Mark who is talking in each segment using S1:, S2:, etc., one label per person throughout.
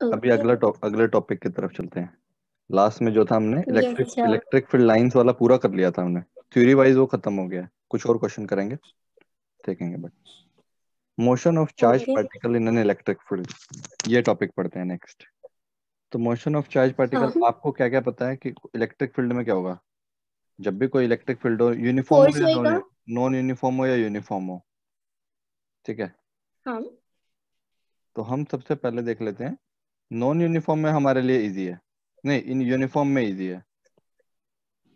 S1: अभी
S2: ओके।
S1: अगले टॉपिक की तरफ चलते हैं। लास्ट में जो था हमने
S2: yes sir.
S1: Electric field lines वाला पूरा कर लिया था हमने। थ्योरी वाइज वो खत्म हो गया है, कुछ और क्वेश्चन करेंगे, देखेंगे। But motion of charge
S2: okay.
S1: Particle in an electric field, ये टॉपिक पढ़ते हैं नेक्स्ट। तो मोशन ऑफ चार्ज पार्टिकल,
S2: हाँ।
S1: आपको क्या क्या पता है कि इलेक्ट्रिक फील्ड में क्या होगा? जब भी कोई इलेक्ट्रिक फील्ड हो, यूनिफॉर्म हो
S2: फोर्स
S1: या
S2: होएगा।
S1: नॉन यूनिफॉर्म हो या यूनिफॉर्म हो, ठीक है।
S2: हाँ।
S1: तो हम सबसे पहले देख लेते हैं, नॉन यूनिफॉर्म में हमारे लिए इजी है, नहीं इन यूनिफॉर्म में इजी है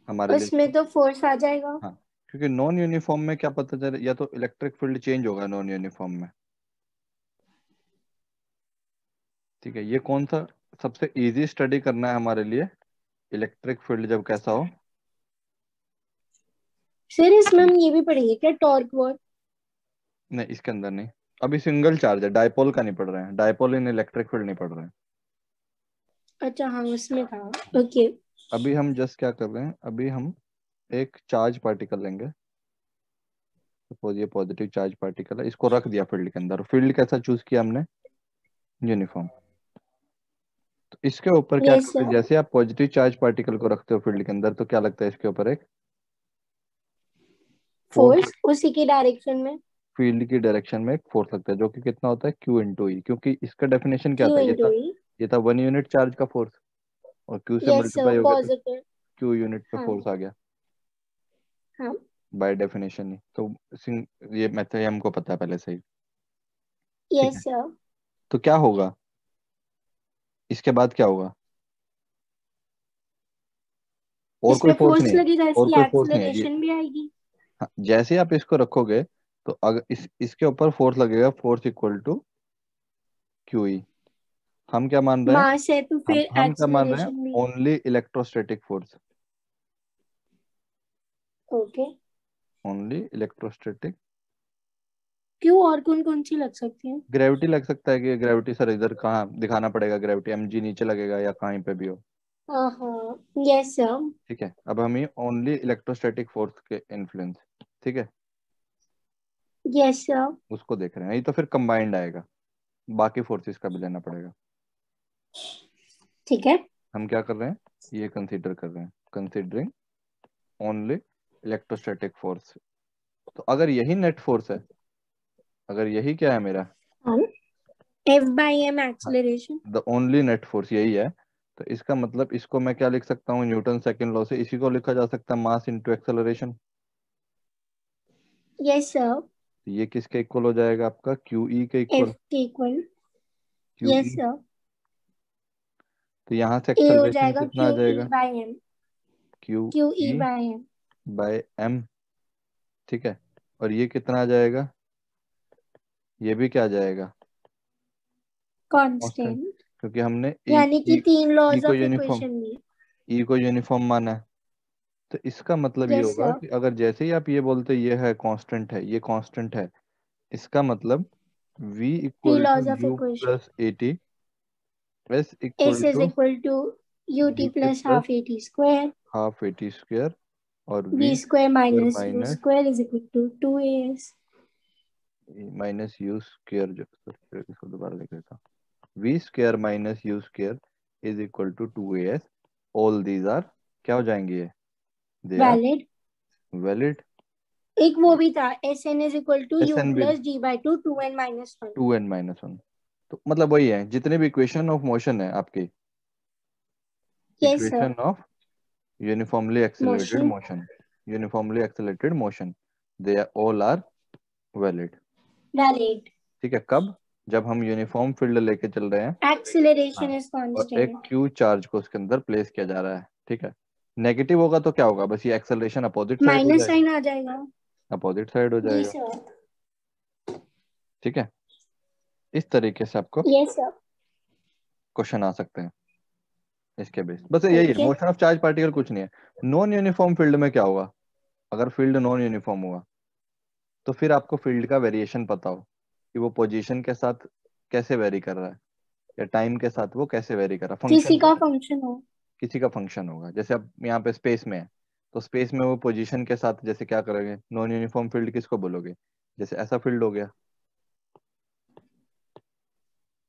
S1: हमारे लिए।
S2: उसमें तो फोर्स आ जाएगा।
S1: हाँ, क्योंकि नॉन यूनिफॉर्म में क्या पता चले, या तो इलेक्ट्रिक फील्ड चेंज होगा नॉन यूनिफॉर्म में, ठीक है। ये कौन सा सबसे इजी स्टडी करना है हमारे लिए, इलेक्ट्रिक फील्ड जब कैसा हो।
S2: फिर इसमें हम ये भी पढ़ेंगे क्या, टॉर्क वर्क?
S1: नहीं, इसके अंदर नहीं। अभी सिंगल चार्ज है, डायपोल का नहीं पढ़ रहे हैं, डायपोल इन इलेक्ट्रिक फील्ड नहीं पढ़ रहे हैं।
S2: अच्छा हाँ, उसमें था। ओके।
S1: अभी हम जस्ट क्या कर रहे हैं, अभी हम एक चार्ज पार्टिकल लेंगे। सपोज ये पॉजिटिव चार्ज पार्टिकल है, इसको रख दिया फील्ड के अंदर। फील्ड कैसा चूज किया हमने? यूनिफॉर्म। तो इसके ऊपर क्या
S2: यस
S1: करोगे,
S2: सर।
S1: जैसे आप पॉजिटिव चार्ज पार्टिकल को रखते हो फील्ड के अंदर, तो क्या लगता है इसके ऊपर एक फोर्स,
S2: फोर्स उसी की डायरेक्शन में।
S1: फील्ड की डायरेक्शन में एक फोर्स लगता है, जो कि कितना होता है, क्यू इंटू ई। क्योंकि इसका डेफिनेशन क्या
S2: क्यू
S1: था,
S2: इंटू ई।
S1: ये था 1 यूनिट चार्ज का फोर्स, और क्यू से
S2: यस सर,
S1: मल्टीप्लाई हो गया तो
S2: पॉजिटिव।
S1: क्यू यूनिट पे
S2: हाँ।
S1: फोर्स आ गया
S2: हाँ।
S1: बाय डेफिनेशन ही। तो ये मेथड हमको पता है पहले से ही, ठीक है।
S2: Yes sir.
S1: तो क्या होगा, इसके बाद क्या होगा? और कोई
S2: इसमें
S1: फोर्स
S2: फोर्स
S1: नहीं है,
S2: लगेगा,
S1: और
S2: इसकी
S1: कोई फोर्स नहीं है ये।
S2: एक्सीलरेशन भी आएगी।
S1: हाँ, जैसे ही आप इसको रखोगे, तो अगर इसके ऊपर फोर्स लगेगा, force equal to q e. हम क्या मान रहे हैं,
S2: मास है तो
S1: हम
S2: फिर
S1: हम क्या मान रहे हैं?
S2: एक्सीलरेशन भी।
S1: Only electrostatic force,
S2: okay.
S1: Only electrostatic.
S2: क्यों, और कौन कौन सी लग सकती है?
S1: ग्रेविटी लग सकता है कि ग्रेविटी सर इधर कहाँ दिखाना पड़ेगा, ग्रेविटी एम जी नीचे लगेगा या कहीं पे भी हो,
S2: हाँ हाँ। Yes sir.
S1: ठीक है। अब हम ये ओनली इलेक्ट्रोस्टैटिक फोर्स के इन्फ्लुएंस, ठीक है,
S2: यस सर।
S1: उसको देख रहे हैं। ये तो फिर कंबाइंड आएगा, बाकी फोर्सेस का भी लेना पड़ेगा।
S2: ठीक है।
S1: हम क्या कर रहे हैं, ये कंसीडर कर रहे हैं, कंसीडरिंग ओनली इलेक्ट्रोस्टैटिक फोर्स। तो अगर यही नेट फोर्स है, अगर यही क्या है मेरा,
S2: हाँ। F by m acceleration.
S1: The only net force यही है, तो इसका मतलब इसको मैं क्या लिख सकता हूँ, न्यूटन सेकंड लॉ से इसी को लिखा जा सकता है, mass into acceleration.
S2: Yes sir.
S1: तो ये किसके इक्वल हो जाएगा आपका, क्यू ई के
S2: एफ
S1: इक्वल,
S2: के इक्वल।
S1: क्यू
S2: यस
S1: ई।
S2: सर।
S1: तो यहाँ से
S2: ए हो
S1: एक्सेलरेशन
S2: जाएगा
S1: कितना आ
S2: क्यू ई
S1: जाएगा,
S2: by M.
S1: Q
S2: Q E
S1: E
S2: by M.
S1: By M, ठीक है। और ये कितना आ जाएगा, ये भी क्या आ जाएगा, कांस्टेंट,
S2: कांस्टेंट।
S1: क्योंकि हमने
S2: यानी कि तीन
S1: ई
S2: लॉज
S1: को
S2: ऑफ
S1: यूनिफॉर्म,
S2: इक्वेशन में।
S1: ई को यूनिफॉर्म माना है। तो इसका मतलब ये
S2: यस
S1: होगा
S2: सर।
S1: कि अगर जैसे ही आप ये बोलते ये है कांस्टेंट है, ये कांस्टेंट है, इसका मतलब v
S2: three
S1: equal to
S2: laws of
S1: U
S2: equation.
S1: Plus A T, S
S2: S
S1: equal
S2: is
S1: to
S2: equal to U T
S1: V के
S2: plus
S1: plus
S2: half A T square.
S1: Half A T square, और
S2: V
S1: V
S2: square
S1: square
S2: minus U
S1: minus
S2: square is equal to two A S.
S1: Minus U square, जो इसको दोबारा लिख देता हूँ, V square minus U square is equal to 2as। All these are क्या हो जाएंगे ये, दे आर
S2: वैलिड।
S1: वैलिड।
S2: एक वो भी था, S N is equal to
S1: S
S2: U
S1: N भी
S2: plus D by two two N minus one.
S1: 2n-1। तो मतलब वही है, जितने भी इक्वेशन ऑफ मोशन है आपकी,
S2: yes sir.
S1: Equation of uniformly accelerated
S2: motion.
S1: Motion, uniformly accelerated motion, they all are valid,
S2: valid.
S1: ठीक है। कब? जब हम यूनिफॉर्म फील्ड लेके चल रहे हैं, हाँ,
S2: एक्सीलरेशन इज
S1: और एक
S2: कांस्टेंट।
S1: क्यू चार्ज को उसके अंदर प्लेस किया जा रहा है, ठीक है। नेगेटिव होगा तो क्या होगा, बस ये एक्सेलरेशन अपोजिट साइड हो
S2: माइनस
S1: जाएगा,
S2: साइन आ जाएगा।
S1: अपोजिट साइड हो
S2: जी
S1: जाएगा,
S2: सर।
S1: ठीक है। इस तरीके से आपको
S2: यस सर।
S1: क्वेश्चन आ सकते हैं इसके बेस, बस यही है।
S2: Okay.
S1: Motion of charge particle कुछ नहीं है। नॉन यूनिफॉर्म फील्ड में क्या होगा, अगर फील्ड नॉन यूनिफॉर्म हुआ, तो फिर आपको फील्ड का वेरिएशन पता हो कि वो पोजीशन के साथ कैसे वेरी कर रहा है, या टाइम के साथ वो कैसे वेरी कर रहा है,
S2: किसी
S1: फंक्शन
S2: का
S1: पता है।
S2: फंक्शन हो।
S1: किसी का फंक्शन होगा, जैसे अब यहाँ पे स्पेस में है, तो स्पेस में वो पोजीशन के साथ जैसे क्या करोगे, नॉन यूनिफॉर्म फील्ड किसको बोलोगे, जैसे ऐसा फील्ड हो गया,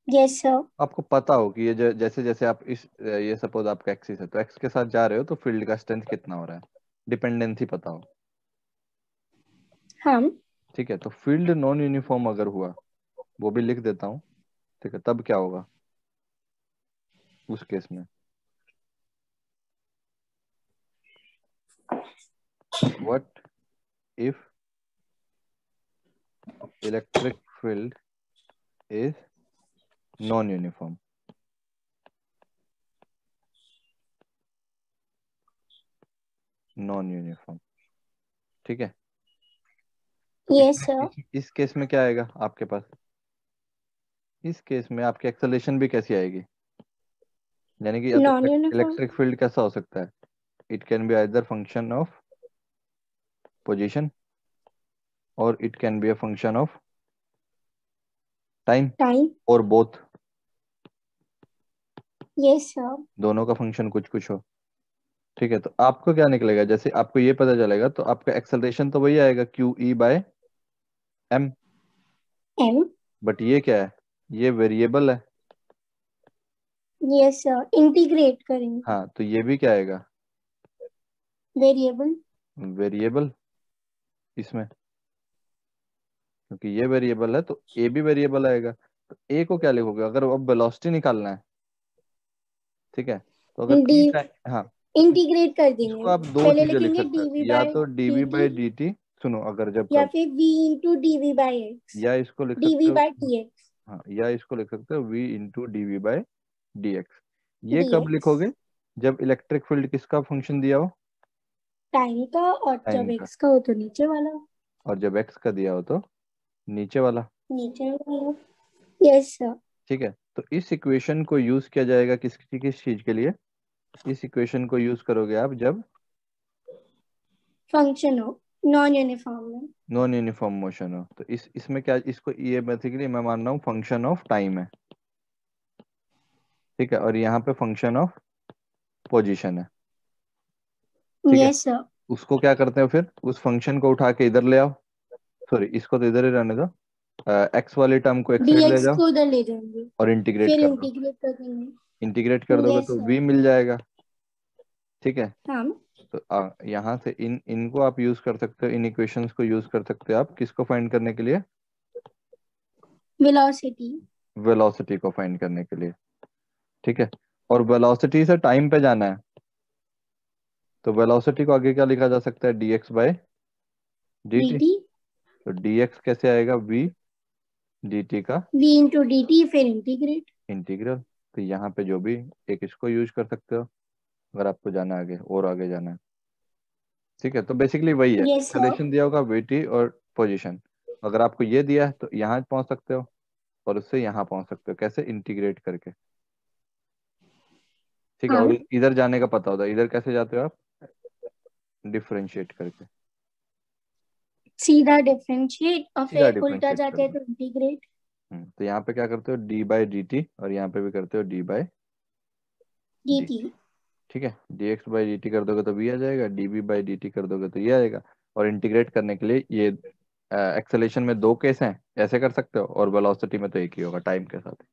S2: Yes, sir.
S1: आपको पता हो कि ये जैसे जैसे आप इस ये सपोज आपका एक्सिस है तो एक्स के साथ जा रहे हो तो फील्ड का स्ट्रेंथ कितना हो रहा है, डिपेंडेंसी पता हो।
S2: हाँ।
S1: ठीक है, तो फील्ड नॉन यूनिफॉर्म अगर हुआ, वो भी लिख देता हूँ। ठीक है, तब क्या होगा उस केस में? What if electric field is non uniform? Non uniform. ठीक है, तो
S2: Yes,
S1: इसमें
S2: sir.
S1: इस केस में क्या आएगा आपके पास? इस केस में आपकी एक्सेलेरेशन भी कैसी आएगी? यानी कि या तो
S2: Non-uniform.
S1: इलेक्ट्रिक फील्ड कैसा हो सकता है? It can be either function of position और it can be a function of time
S2: Time.
S1: और बोथ।
S2: Yes, sir.
S1: दोनों का फंक्शन कुछ कुछ हो। ठीक है, तो आपको क्या निकलेगा? जैसे आपको ये पता चलेगा तो आपका एक्सेलरेशन तो वही आएगा, Q E by M.
S2: M.
S1: But ये क्या है? ये वेरिएबल है।
S2: Yes, sir. Integrate करेंगे.
S1: हाँ, तो ये भी क्या आएगा?
S2: Variable.
S1: वेरिएबल इसमें, क्योंकि ये वेरिएबल है तो ए भी वेरिएबल आएगा। तो ए को क्या लिखोगे अगर अब वेलोसिटी निकालना है? ठीक है, तो अगर
S2: D.
S1: ई टाइम, हाँ, तो
S2: इंटीग्रेट कर देंगे.
S1: इसको आप दो
S2: पहले
S1: चीजें लिख
S2: लिखेंगे
S1: सकते हो,
S2: dv
S1: या
S2: बाय
S1: तो DV
S2: dt
S1: by D T, सुनो, अगर जब
S2: या
S1: कब,
S2: फिर v into dv by x.
S1: या इसको लिख सकते
S2: dv
S1: हो,
S2: बाय dx.
S1: हाँ, या इसको लिख सकते हो V into D we by D X. ये कब
S2: dx.
S1: लिखोगे? जब इलेक्ट्रिक फील्ड किसका फंक्शन दिया हो?
S2: टाइम का, और
S1: टाइम
S2: जब
S1: का।
S2: x का हो तो नीचे वाला.
S1: और जब एक्स का दिया हो तो नीचे वाला।
S2: नीचे वाला. Yes sir.
S1: ठीक है, तो इस इक्वेशन को यूज किया जाएगा किस किस चीज के लिए? इस इक्वेशन को यूज करोगे आप जब
S2: फंक्शन हो नॉन यूनिफॉर्म में.
S1: नॉन यूनिफॉर्म मोशन हो। तो इसमें क्या, इसको ये बेसिकली मैं मान रहा हूँ फंक्शन ऑफ टाइम है। ठीक है, और यहाँ पे फंक्शन ऑफ पोजीशन है। ठीक है,
S2: यस सर.
S1: उसको क्या करते हो फिर? उस फंक्शन को उठा के इधर ले आओ। सॉरी, इसको तो इधर ही रहने दो। एक्स वाली टर्म को एक साइड ले
S2: dx
S1: जाओ
S2: को उधर ले जाएंगे.
S1: और इंटीग्रेट
S2: फिर
S1: कर दो।
S2: इंटीग्रेट कर देंगे.
S1: इंटीग्रेट कर दोगे
S2: यस
S1: तो
S2: सर.
S1: v मिल जाएगा। ठीक है,
S2: हाँ.
S1: तो यहाँ से इनको आप यूज कर सकते हो, इन इक्वेशंस को यूज कर सकते हो आप किसको फाइंड करने के लिए?
S2: वेलोसिटी.
S1: वेलोसिटी को फाइंड करने के लिए। ठीक है, और वेलोसिटी से टाइम पे जाना है, तो वेलोसिटी को आगे क्या लिखा जा सकता है? dx by dt।
S2: dt.
S1: तो dx कैसे आएगा? v dt का
S2: v इंटू dt फिर इंटीग्रेट.
S1: इंटीग्रल। तो यहाँ पे जो भी एक इसको यूज कर सकते हो अगर आपको जाना है आगे, और आगे जाना है। ठीक है, तो बेसिकली वही है,
S2: यस सर.
S1: एक्सेलेरेशन दिया होगा, वीटी और पोजीशन। अगर आपको ये दिया है तो यहाँ पहुंच सकते हो और उससे यहाँ पहुंच सकते हो, कैसे? इंटीग्रेट करके। ठीक है,
S2: हाँ.
S1: और इधर जाने का पता होता है, इधर कैसे जाते हो आप? डिफरेंशिएट करके।
S2: सीधा डिफरेंशिएट और
S1: सीधा
S2: फिर उल्टा
S1: डिफरेंशिएट कर
S2: जाते हैं
S1: दो।
S2: तो इंटीग्रेट.
S1: तो यहाँ पे क्या करते हो? डी बाई डी टी, और यहाँ पे भी करते हो D by D
S2: dt.
S1: T. ठीक है, D X by D T कर दोगे तो भी आ जाएगा, D B by D T कर दोगे तो ये आएगा। और इंटीग्रेट करने के लिए ये एक्सेलेरेशन में दो केस हैं, ऐसे कर सकते हो, और वेलोसिटी में तो एक ही होगा टाइम के साथ।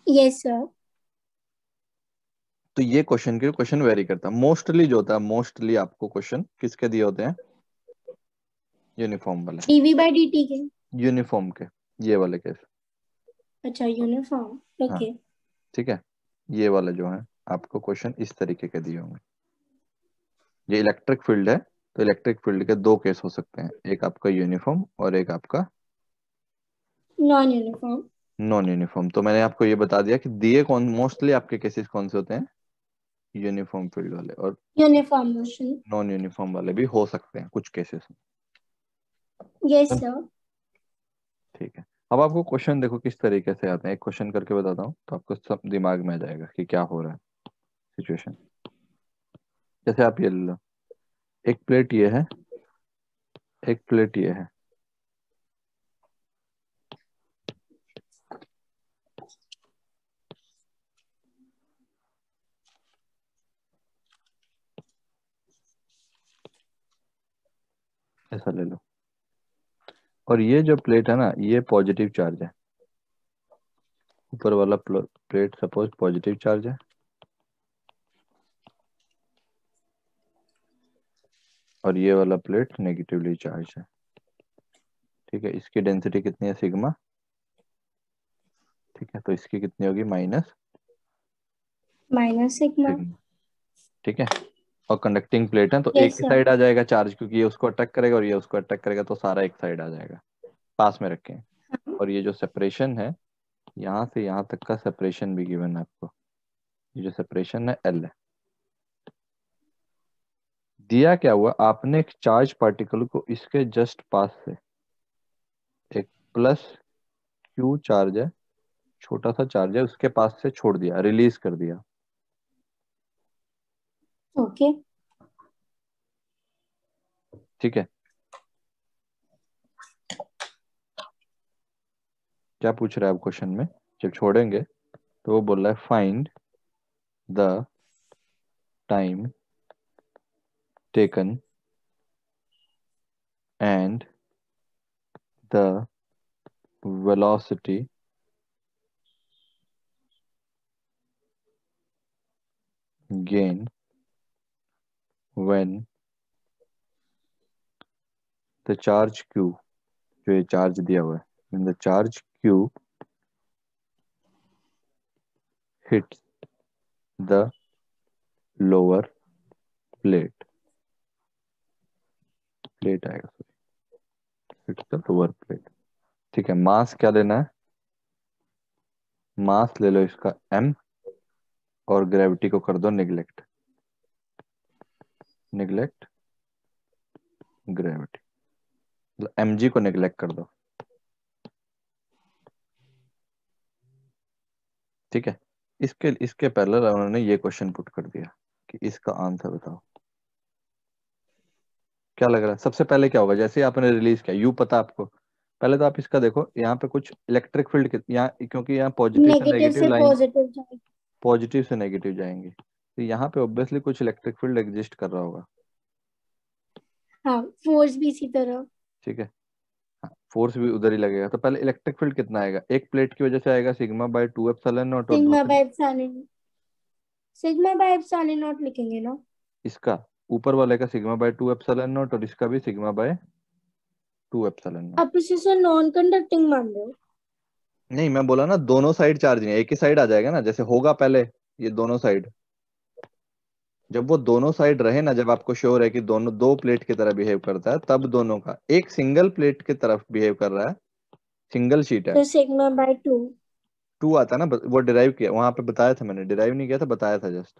S2: Yes sir.
S1: तो ये क्वेश्चन के क्वेश्चन वेरी करता है, मोस्टली जो होता है, मोस्टली आपको क्वेश्चन किसके दिए होते हैं? यूनिफॉर्म वाले।
S2: dv बाय dt के.
S1: यूनिफॉर्म के, ये वाले केस।
S2: अच्छा यूनिफॉर्म.
S1: हाँ,
S2: ओके.
S1: ठीक है, ये वाले जो है आपको क्वेश्चन इस तरीके के दिए होंगे। ये इलेक्ट्रिक फील्ड है, तो इलेक्ट्रिक फील्ड के दो केस हो सकते हैं, एक आपका यूनिफॉर्म और एक आपका
S2: नॉन यूनिफॉर्म.
S1: Non uniform. तो मैंने आपको ये बता दिया कि दिए कौन मोस्टली आपके केसेस कौन से होते हैं, यूनिफॉर्म फील्ड वाले, और
S2: यूनिफॉर्म मोशन.
S1: नॉन यूनिफॉर्म वाले भी हो सकते हैं कुछ केसेस
S2: यस
S1: में।
S2: सर.
S1: ठीक है, अब आपको क्वेश्चन देखो किस तरीके से आते हैं, एक क्वेश्चन करके बताता हूँ तो आपको सब दिमाग में आ जाएगा कि क्या हो रहा है सिचुएशन। जैसे आप ये ले लो, एक प्लेट ये है, एक प्लेट ये है। ऐसा ले लो, और ये जो प्लेट है ना, ये पॉजिटिव चार्ज है। ऊपर वाला प्लेट सपोज पॉजिटिव चार्ज है और ये वाला प्लेट नेगेटिवली चार्ज है। ठीक है, इसकी डेंसिटी कितनी है सिग्मा। ठीक है, तो इसकी कितनी होगी माइनस
S2: -सिग्मा।
S1: सिग्मा। ठीक है, और कंडक्टिंग प्लेट है तो एक
S2: यस
S1: ही
S2: सर।
S1: साइड आ जाएगा चार्ज, क्योंकि ये उसको अटैक करेगा और ये उसको अटैक करेगा, तो सारा एक साइड आ जाएगा। पास में रखें। और ये जो सेपरेशन है, यहाँ से यहाँ तक का सेपरेशन भी गिवन है आपको। ये जो सेपरेशन है एल है। दिया क्या हुआ, आपने एक चार्ज पार्टिकल को इसके जस्ट पास से एक प्लस क्यू चार्ज है, छोटा सा चार्ज है, उसके पास से छोड़ दिया, रिलीज कर दिया।
S2: ओके।
S1: ठीक है, क्या पूछ रहा है आप क्वेश्चन में, जब छोड़ेंगे तो वो बोल रहा है find the time taken and the velocity gain when the charge q, जो ये चार्ज दिया हुआ है, when the charge q hits the lower plate, plate आएगा sorry, hits the lower plate। ठीक है, मास क्या लेना है, मास ले लो इसका m, और ग्रेविटी को कर दो निगलेक्ट, निगलेक्ट ग्रेविटी, मतलब mg को निगलेक्ट कर दो। ठीक है, इसके इसके पहले उन्होंने ये क्वेश्चन पुट कर दिया कि इसका आंसर बताओ। क्या लग रहा है सबसे पहले क्या होगा, जैसे ही आपने रिलीज किया, यू पता आपको, पहले तो आप इसका देखो यहाँ पे कुछ इलेक्ट्रिक फील्ड यहाँ, क्योंकि यहाँ पॉजिटिव से
S2: नेगेटिव
S1: नेगेटिव
S2: से
S1: लाइन,
S2: पॉजिटिव जाएगी।
S1: पॉजिटिव से नेगेटिव जाएंगे, तो यहाँ पे ऑब्वियसली कुछ इलेक्ट्रिक फील्ड एग्जिस्ट कर रहा होगा।
S2: हाँ, फोर्स भी इसी तरह।
S1: ठीक है, हाँ, फोर्स भी उधर ही लगेगा, तो पहले इलेक्ट्रिक फील्ड कितना आएगा, एक प्लेट की वजह से आएगा सिग्मा बाय 2 एप्सिलॉन नॉट, और
S2: सिग्मा
S1: दूसरी
S2: by epsilon. Sigma by epsilon not लिखेंगे ना।
S1: इसका ऊपर वाले का सिग्मा बाय 2 एप्सिलॉन नॉट, और इसका भी सिग्मा बाय 2 एप्सिलॉन नॉट।
S2: आप इसे सर नॉन कंडक्टिंग मान रहे हो।
S1: नहीं, मैं बोला ना दोनों साइड चार्ज नहीं है, एक ही साइड आ जाएगा ना, जैसे होगा पहले ये दोनों साइड, जब वो दोनों साइड रहे ना, जब आपको श्योर है कि दोनों दो प्लेट की तरह बिहेव करता है, तब दोनों का एक सिंगल प्लेट की तरफ बिहेव कर रहा है, सिंगल शीट है,
S2: तो सिग्मा बाय 2।
S1: टू आता है ना, वो डिराइव किया वहां पे, बताया था मैंने, डिराइव नहीं किया था, बताया था जस्ट।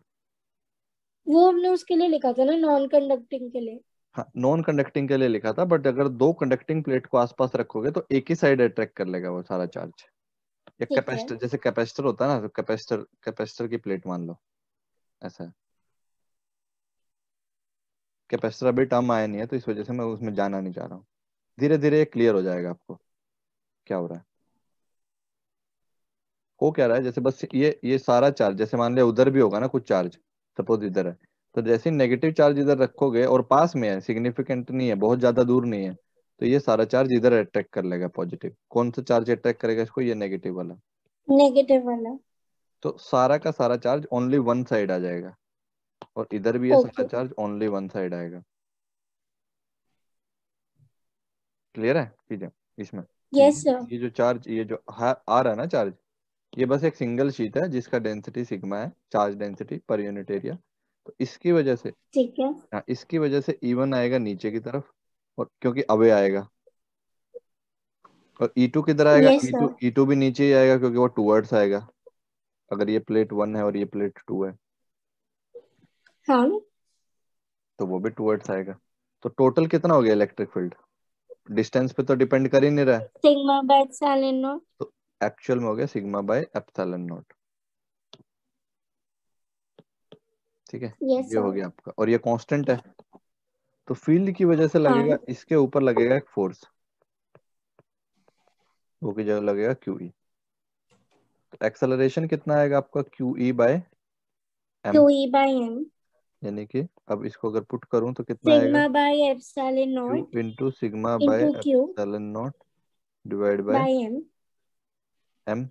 S2: वो हमने उसके लिए लिखा था ना, नॉन कंडक्टिंग के लिए।
S1: हाँ, नॉन कंडक्टिंग के लिए लिखा था, बट अगर दो कंडक्टिंग प्लेट को आसपास रखोगे तो एक ही साइड अट्रैक्ट कर लेगा वो सारा चार्ज। या
S2: ठीक है।
S1: कैपेसिटर, जैसे कैपेसिटर होता है ना, तो कैपेसिटर कैपेसिटर की प्लेट मान लो, ऐसा है। कैपेसिटर अभी टर्म आया नहीं है, तो इस वजह से मैं उसमें जाना नहीं चाह रहा हूँ, धीरे धीरे क्लियर हो जाएगा आपको क्या हो रहा है। हो क्या रहा है, जैसे बस ये सारा चार्ज, जैसे मान लिया उधर भी होगा ना कुछ चार्ज, सपोज इधर है, तो जैसे नेगेटिव चार्ज इधर रखोगे और पास में है, सिग्निफिकेंट नहीं है, बहुत ज्यादा दूर नहीं है, तो ये सारा चार्ज इधर अट्रैक्ट कर लेगा पॉजिटिव। कौन सा चार्ज अट्रैक्ट करेगा इसको, ये नेगेटिव वाला।
S2: नेगेटिव वाला।
S1: तो सारा का सारा चार्ज ओनली वन साइड आ जाएगा, और इधर भी ये सारा
S2: okay.
S1: Charge only one side आएगा। क्लियर है चीजें इसमें। तो
S2: यस सर।
S1: ये जो चार्ज, ये जो आ रहा है ना चार्ज, ये बस एक सिंगल शीट है जिसका डेंसिटी सिग्मा है, चार्ज डेंसिटी पर यूनिट एरिया। तो इसकी वजह से,
S2: ठीक है।
S1: हाँ, इसकी वजह से E1 आएगा नीचे की तरफ, और क्योंकि अवे आएगा, और E2 किधर आएगा,
S2: यस
S1: E2
S2: सर।
S1: E2 भी नीचे ही आएगा, क्योंकि वो टूवर्ड्स आएगा, अगर ये प्लेट 1 है और ये प्लेट 2 है,
S2: हाँ।
S1: तो वो भी टूवर्ड्स आएगा। तो टोटल कितना हो गया इलेक्ट्रिक फील्ड, डिस्टेंस पे तो डिपेंड कर ही नहीं रहा है,
S2: सिग्मा बाय एप्सिलॉन नॉट।
S1: तो एक्चुअल में हो गया सिग्मा बाय एप्सिलॉन नॉट। ठीक है,
S2: यस
S1: ये हो
S2: सर।
S1: गया आपका, और ये कांस्टेंट है, तो फील्ड की वजह से लगेगा,
S2: हाँ।
S1: इसके ऊपर लगेगा एक फोर्स, वो की जगह लगेगा QE। तो एक्सेलरेशन कितना आएगा आपका, QE बाय M,
S2: 2E/m।
S1: यानी कि अब इसको अगर पुट करूं तो कितना आएगा,
S2: sigma by epsilon
S1: Q
S2: not
S1: into sigma by
S2: into Q
S1: epsilon not divide by
S2: by M.
S1: M।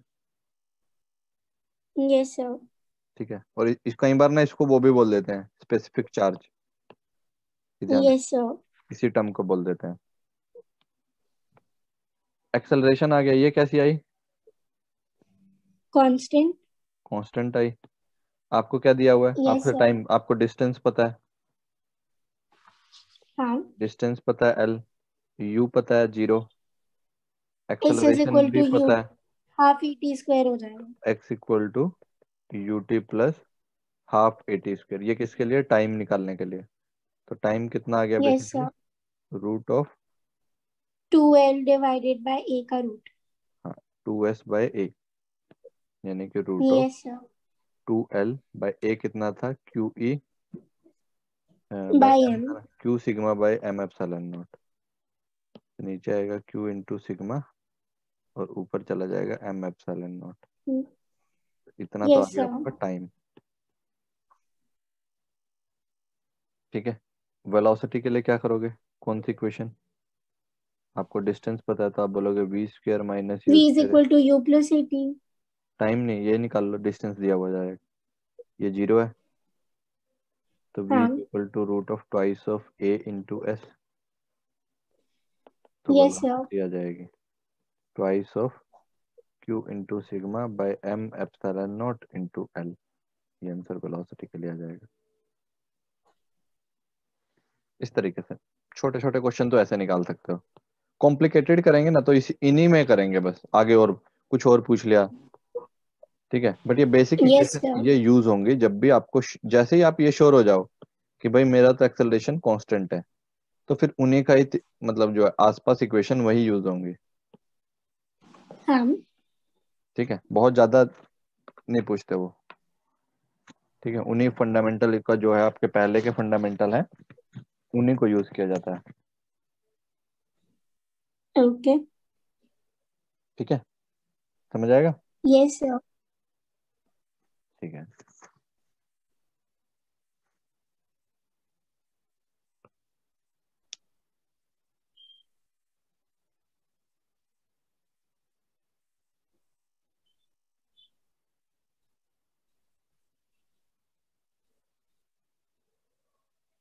S2: Yes, sir.
S1: ठीक है, और इस कई बार ना इसको वो भी बोल देते हैं स्पेसिफिक चार्ज, ध्यान
S2: Yes,
S1: रखिए,
S2: sir.
S1: इसी टर्म को बोल देते हैं। एक्सेलरेशन आ गया, ये कैसी आई?
S2: Constant.
S1: Constant I. आपको क्या दिया हुआ है?
S2: Yes,
S1: आपसे
S2: sir.
S1: टाइम, आपको डिस्टेंस पता है,
S2: हाँ.
S1: डिस्टेंस पता है एल, यू पता है 0,
S2: X is
S1: एक्सेलरेशन
S2: equal
S1: भी
S2: to
S1: पता
S2: U.
S1: है,
S2: हाफ ET स्क्वायर हो जाएगा.
S1: X equal to U T plus half A T square. ये किसके लिए? टाइम निकालने के लिए। तो टाइम कितना आ गया
S2: Yes,
S1: basically?
S2: sir.
S1: Root of,
S2: 2L divided by A का रूट.
S1: हाँ, 2s/a, यानी कि root of
S2: Yes, sir.
S1: 2l/a कितना था? QE बाय
S2: By
S1: एम था
S2: M.
S1: ना, Q sigma by M epsilon not. नीचे आएगा Q इंटू सिग्मा, और ऊपर चला जाएगा एम एप्सिलॉन नॉट। इतना तो आ
S2: Yes,
S1: गया
S2: sir.
S1: आपका टाइम। ठीक है, वेलोसिटी के लिए क्या करोगे? कौन सी इक्वेशन? आपको डिस्टेंस पता है तो आप बोलोगे V square minus U
S2: V is
S1: square.
S2: equal to U plus AT.
S1: Time नहीं, ये निकाल लो, डिस्टेंस दिया हुआ जाएगा, ये 0 है, तो v
S2: हाँ.
S1: Is equal to root of twice of a into S. तो
S2: Yes, sir.
S1: वेलोसिटी आ जाएगी twice of q into sigma by M epsilon not into L. ये आंसर वेलोसिटी के लिए आ जाएगा। इस तरीके से छोटे छोटे क्वेश्चन तो ऐसे निकाल सकते हो। कॉम्प्लिकेटेड करेंगे ना तो इस इन्हीं में करेंगे बस, आगे और कुछ और पूछ लिया, ठीक है। बट ये बेसिक
S2: Yes,
S1: इक्वेशन
S2: sir.
S1: ये यूज होंगी जब भी आपको जैसे ही आप ये श्योर हो जाओ कि भाई मेरा तो एक्सेलरेशन कांस्टेंट है, तो फिर उन्हीं का ही मतलब जो है आसपास इक्वेशन वही यूज होंगी।
S2: हाँ.
S1: ठीक है, बहुत ज्यादा नहीं पूछते वो। ठीक है, उन्हीं फंडामेंटल का जो है आपके पहले के फंडामेंटल है, उन्हीं को यूज किया जाता है।
S2: Okay.
S1: ठीक है, समझ आएगा?
S2: Yes, sir.
S1: ठीक है।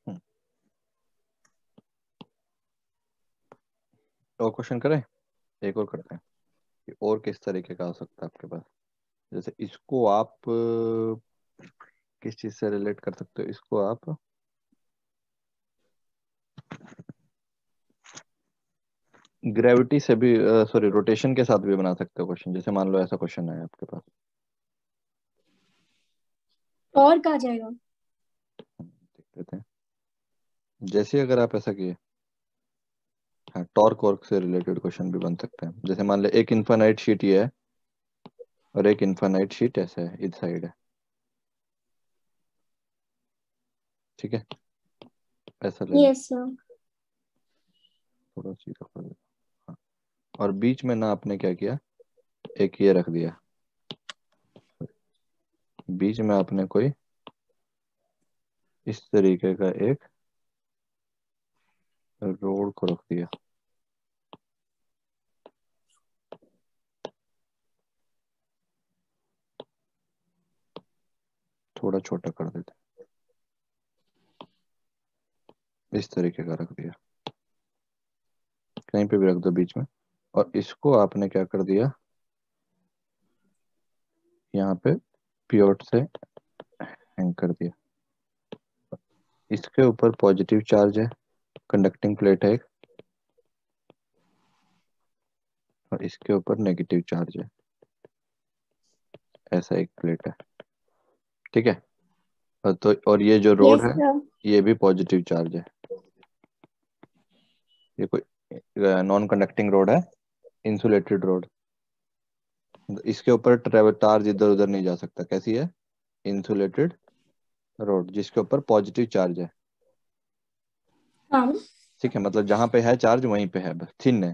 S1: हम्म, और क्वेश्चन करें? एक और करते हैं कि और किस तरीके का आ सकता है आपके पास। जैसे इसको आप किस चीज से रिलेट कर सकते हो? इसको आप ग्रेविटी से भी, सॉरी, रोटेशन के साथ भी बना सकते हो क्वेश्चन। जैसे मान लो ऐसा क्वेश्चन है आपके पास,
S2: और कहा जाएगा.
S1: देख लेते हैं। जैसे अगर आप ऐसा किए, हाँ, टॉर्क वर्क से रिलेटेड क्वेश्चन भी बन सकते हैं। जैसे मान ले एक इनफाइनाइट शीट ये है, और एक इनफाइनाइट शीट ऐसा है, इस साइड है, ठीक है, ऐसा ले लो,
S2: Yes, sir.
S1: थोड़ा सीधा कर दो, हाँ। और बीच में ना आपने क्या किया, एक ये रख दिया, बीच में आपने कोई इस तरीके का एक रोड को रख दिया, थोड़ा छोटा कर देते, इस तरीके का रख दिया, कहीं पे भी रख दो बीच में। और इसको आपने क्या कर दिया, यहाँ पे प्योट से हैंग कर दिया। इसके ऊपर पॉजिटिव चार्ज है, कंडक्टिंग प्लेट है एक, और इसके ऊपर नेगेटिव चार्ज है, ऐसा एक प्लेट है, ठीक है। और ये जो रोड
S2: Yes,
S1: है,
S2: sir.
S1: ये भी पॉजिटिव चार्ज है। ये कोई नॉन कंडक्टिंग रोड है, इंसुलेटेड रोड। इसके ऊपर ट्रेवल चार्ज इधर उधर नहीं जा सकता। कैसी है? इंसुलेटेड रोड, जिसके ऊपर पॉजिटिव चार्ज है,
S2: हाँ.
S1: ठीक है। मतलब जहां पे है चार्ज वहीं पे है, बस थिन है,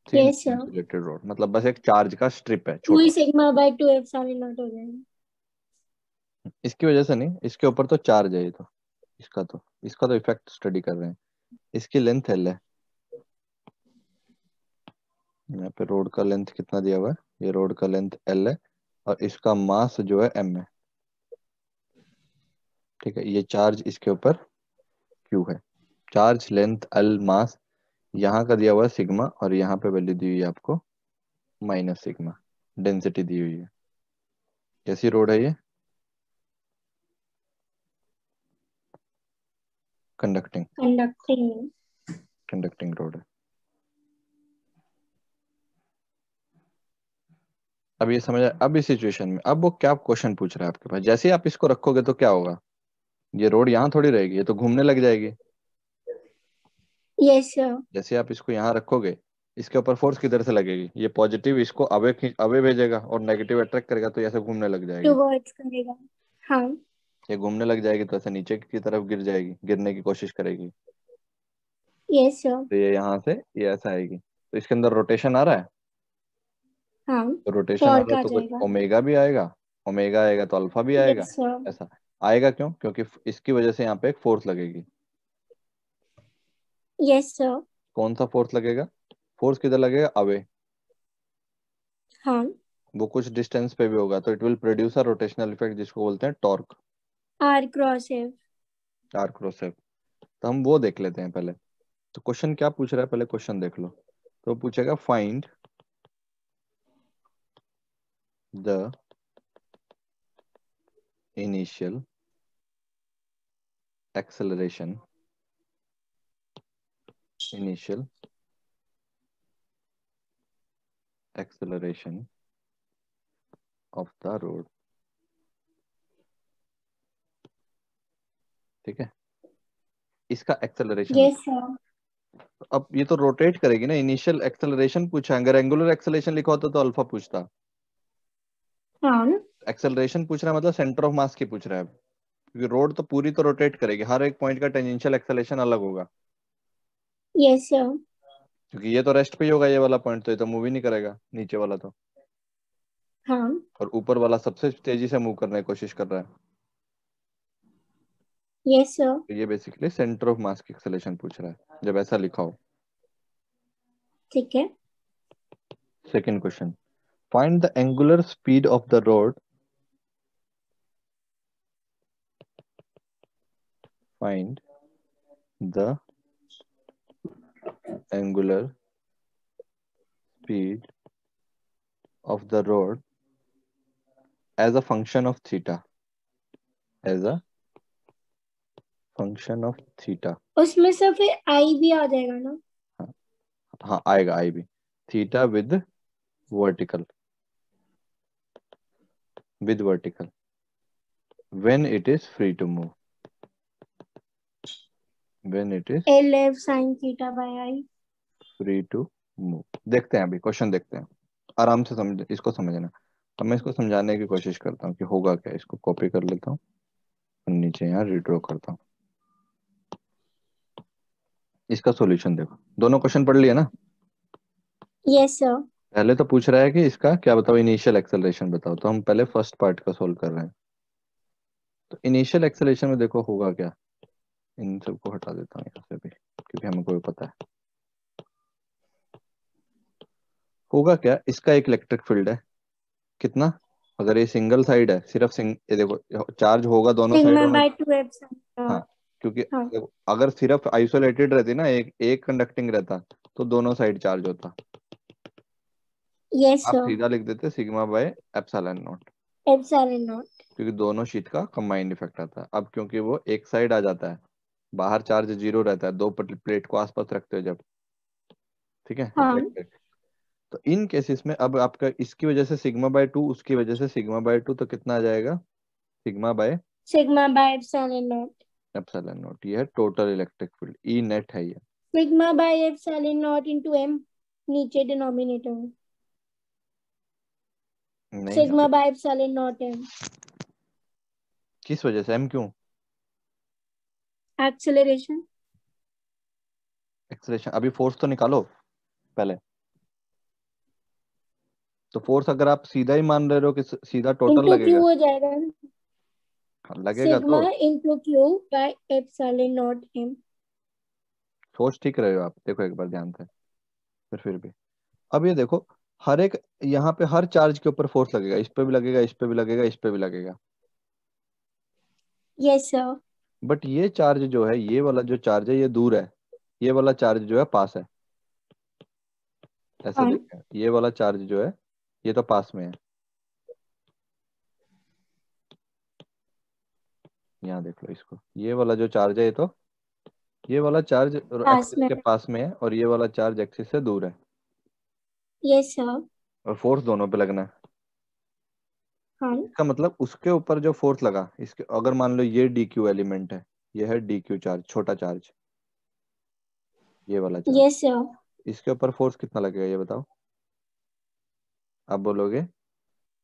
S1: thin
S2: Yes, sir.
S1: Insulated road, मतलब बस एक चार्ज का स्ट्रिप है,
S2: 2
S1: छोटा।
S2: सिग्मा बाय 2 एप्सिलॉन नॉट हो जाएगा.
S1: इसकी वजह से नहीं, इसके ऊपर तो चार्ज है, ये तो इसका तो इफेक्ट स्टडी कर रहे हैं। इसकी लेंथ एल है, यहाँ पे रोड का लेंथ कितना दिया हुआ है, ये रोड का लेंथ एल है, और इसका मास जो है m है। ठीक है, ये चार्ज इसके ऊपर q है। चार्ज, लेंथ, एल, मास, यहाँ का दिया हुआ है सिग्मा, और यहाँ पे वैल्यू दी हुई है आपको माइनस सिग्मा। डेंसिटी दी हुई है। कैसी रोड है ये? कंडक्टिंग।
S2: कंडक्टिंग।
S1: कंडक्टिंग रोड है। अब ये समझ आया? अब इस सिचुएशन में अब वो क्या क्वेश्चन पूछ रहा है आपके पास, जैसे ही आप इसको रखोगे तो क्या होगा? ये रोड यहाँ थोड़ी रहेगी, ये तो घूमने लग जाएगी।
S2: Yes sir.
S1: जैसे आप इसको यहाँ रखोगे, इसके ऊपर फोर्स किधर से लगेगी? ये पॉजिटिव इसको अवे अवे भेजेगा और नेगेटिव अट्रैक्ट करेगा, तो ऐसे घूमने लग जाएगी।
S2: टुवर्ड्स करेगा। हाँ।
S1: ये घूमने लग जाएगी तो ऐसे नीचे की तरफ गिर जाएगी, गिरने की कोशिश करेगी।
S2: Yes sir.
S1: तो ये यहाँ से ये ऐसा आएगी, तो इसके अंदर रोटेशन आ रहा है।
S2: हाँ।
S1: तो रोटेशन आ रहा
S2: टॉर्क
S1: है
S2: आ
S1: तो कुछ
S2: जाएगा।
S1: ओमेगा भी आएगा। ओमेगा आएगा तो अल्फा भी आएगा।
S2: Yes sir.
S1: ऐसा आएगा क्यों? क्योंकि इसकी वजह से यहाँ पे एक फोर्स लगेगी।
S2: Yes sir.
S1: कौन सा फोर्स लगेगा? फोर्स किधर लगेगा? अवे।
S2: हाँ।
S1: वो कुछ डिस्टेंस पे भी होगा, तो it will produce a rotational effect, जिसको बोलते हैं torque.
S2: R cross F.
S1: R cross F. तो हम वो देख लेते हैं पहले। तो क्वेश्चन क्या पूछ रहा है, पहले क्वेश्चन देख लो। तो पूछेगा find the initial acceleration, initial acceleration of the road. ठीक है, इसका एक्सेलरेशन।
S2: Yes sir.
S1: अब ये तो रोटेट करेगी ना, इनिशियल एक्सेलरेशन पूछा है। अगर एंगुलर एक्सेलरेशन लिखा होता तो अल्फा पूछता।
S2: हाँ।
S1: एक्सेलरेशन पूछ रहा है मतलब सेंटर ऑफ मास की पूछ रहा है, क्योंकि रोड तो पूरी तो रोटेट करेगी, हर एक पॉइंट का टेंजेंशियल एक्सेलरेशन अलग होगा।
S2: Yes sir.
S1: क्योंकि ये तो रेस्ट पे ही होगा, ये वाला पॉइंट तो ये तो मूव ही नहीं करेगा, नीचे वाला तो।
S2: हाँ।
S1: और ऊपर वाला सबसे तेजी से मूव करने की कोशिश कर रहा है।
S2: Yes sir.
S1: तो ये बेसिकली सेंटर ऑफ मास की एक्सेलरेशन पूछ रहा है, जब ऐसा लिखा हो।
S2: ठीक है।
S1: Second question, find the angular speed of the road, find the angular speed of the road as a function of theta, as a function of theta।
S2: उसमें से फिर आई भी आ जाएगा ना?
S1: हाँ, हाँ आएगा आई भी। Theta vertical with vertical when it is free to move, when it is
S2: L F sine theta by I.
S1: free to move। देखते हैं, अभी क्वेश्चन देखते हैं, आराम से समझ, इसको समझना। अब मैं इसको समझाने की कोशिश करता हूँ कि होगा क्या। इसको कॉपी कर लेता हूँ और नीचे यहाँ रिड्रॉ करता हूँ। इसका सॉल्यूशन देखो, दोनों क्वेश्चन पढ़ लिया ना।
S2: Yes sir.
S1: पहले तो पूछ रहा है कि इसका क्या बताओ, इनिशियल एक्सेलरेशन बताओ, तो हम पहले फर्स्ट पार्ट का सोल्व कर रहे हैं। तो इनिशियल एक्सेलरेशन में देखो होगा क्या। इन सबको हटा देता हूँ यहाँ से भी, क्योंकि हमें कोई पता है होगा क्या। इसका एक इलेक्ट्रिक फील्ड है, कितना? अगर ये सिंगल साइड है, सिर्फ ये देखो चार्ज होगा दोनों साइड
S2: सिग्मा
S1: होना।
S2: बाय टू एप्सिलॉन
S1: हाँ,
S2: नॉट।
S1: क्योंकि
S2: हाँ।
S1: देखो, अगर सिर्फ आइसोलेटेड रहती ना, एक एक कंडक्टिंग रहता, तो दोनों साइड चार्ज होता।
S2: यस
S1: आप
S2: सर।
S1: सीधा लिख देते sigma by epsilon not,
S2: epsilon not.
S1: क्योंकि दोनों शीट का कंबाइंड इफेक्ट आता है। अब क्योंकि वो एक साइड आ जाता है, बाहर चार्ज जीरो रहता है, दो प्लेट को आसपास रखते हो जब, ठीक है,
S2: हाँ।
S1: रिफ्लेक्टेड। तो इन केसेस में अब आपका इसकी वजह से सिग्मा बाय टू, उसकी वजह से सिग्मा बाय टू, तो कितना आ जाएगा? Sigma by
S2: sigma by epsilon not.
S1: Epsilon not. ये है total electric field, E net है ये।
S2: Sigma by epsilon not into M, नीचे डिनोमिनेटर में।
S1: नहीं,
S2: sigma by epsilon not M.
S1: किस वजह से? एम क्यों?
S2: एक्सेलरेशन।
S1: एक्सेलरेशन। अभी फोर्स तो निकालो पहले। तो फोर्स अगर आप सीधा ही मान रहे हो कि सीधा टोटल
S2: इनटू क्यू
S1: लगेगा,
S2: हो जाएगा।
S1: हाँ, लगेगा
S2: सिग्मा
S1: तो।
S2: Into Q by epsilon not M.
S1: सोच ठीक रहे हो आप, देखो एक बार ध्यान से। फिर भी अब ये देखो, हर एक यहाँ पे हर चार्ज के ऊपर फोर्स लगेगा, इस पे भी लगेगा, इस पे भी लगेगा, इस पे भी लगेगा।
S2: Yes sir.
S1: बट ये चार्ज जो है, ये वाला जो चार्ज है ये दूर है, ये वाला चार्ज जो है पास है। ऐसे
S2: हाँ।
S1: देखें, ये वाला चार्ज जो है ये तो पास में है। यहाँ देख लो इसको, ये वाला जो चार्ज है ये वाला चार्ज
S2: पास
S1: एक्सिस
S2: में।
S1: के पास में है और ये वाला चार्ज एक्सिस से दूर है।
S2: Yes sir.
S1: और फोर्स दोनों पे लगना है।
S2: हाँ।
S1: इसका मतलब उसके ऊपर जो फोर्स लगा, इसके अगर मान लो ये डी क्यू एलिमेंट है, ये है डी क्यू चार्ज, छोटा चार्ज, ये वाला चार्ज,
S2: यस सर।
S1: इसके ऊपर फोर्स कितना लगेगा ये बताओ। आप बोलोगे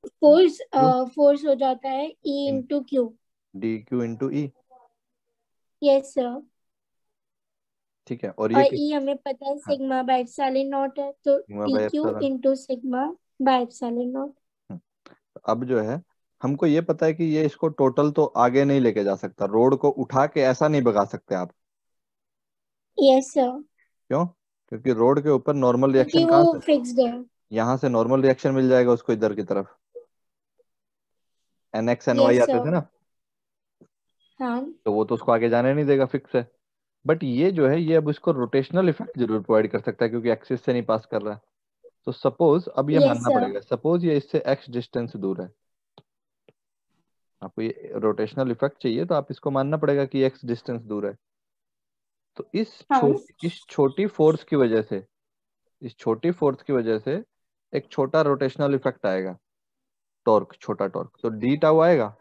S2: फोर्स
S1: क्यू,
S2: फोर्स हो जाता है E
S1: in
S2: into Q.
S1: D Q into E.
S2: Yes sir.
S1: ठीक है, और
S2: और
S1: ये किस,
S2: E हमें पता है
S1: हाँ,
S2: सिग्मा बाय एप्सिलॉन नॉट है, तो
S1: sigma
S2: D
S1: by
S2: Q
S1: epsilon.
S2: Into sigma by epsilon not.
S1: अब जो है हमको ये पता है कि ये इसको टोटल तो आगे नहीं लेके जा सकता, रोड को उठा के ऐसा नहीं भगा सकते आप।
S2: Yes sir.
S1: क्यों? क्योंकि रोड के ऊपर नॉर्मल
S2: क्योंकि
S1: रिएक्शन
S2: वो
S1: कहाँ से,
S2: फिक्स्ड है।
S1: यहाँ से नॉर्मल रिएक्शन मिल जाएगा उसको इधर की तरफ, N X N Y
S2: yes
S1: आते
S2: सर।
S1: थे ना,
S2: हाँ।
S1: तो वो तो उसको आगे जाने नहीं देगा, फिक्स है। बट ये जो है ये अब इसको रोटेशनल इफेक्ट जरूर प्रोवाइड कर सकता है क्योंकि एक्सिस से नहीं पास कर रहा है। तो सपोज अब ये
S2: यस
S1: मानना
S2: सर।
S1: पड़ेगा, सपोज ये इससे एक्स डिस्टेंस दूर है, आपको ये रोटेशनल इफेक्ट चाहिए तो आप इसको मानना पड़ेगा कि एक्स डिस्टेंस दूर है। तो
S2: हाँ।
S1: इस छोटी फोर्स की वजह से, इस छोटी फोर्स की वजह से एक छोटा रोटेशनल इफेक्ट आएगा, टॉर्क, छोटा टॉर्क, तो डी टाउ आएगा,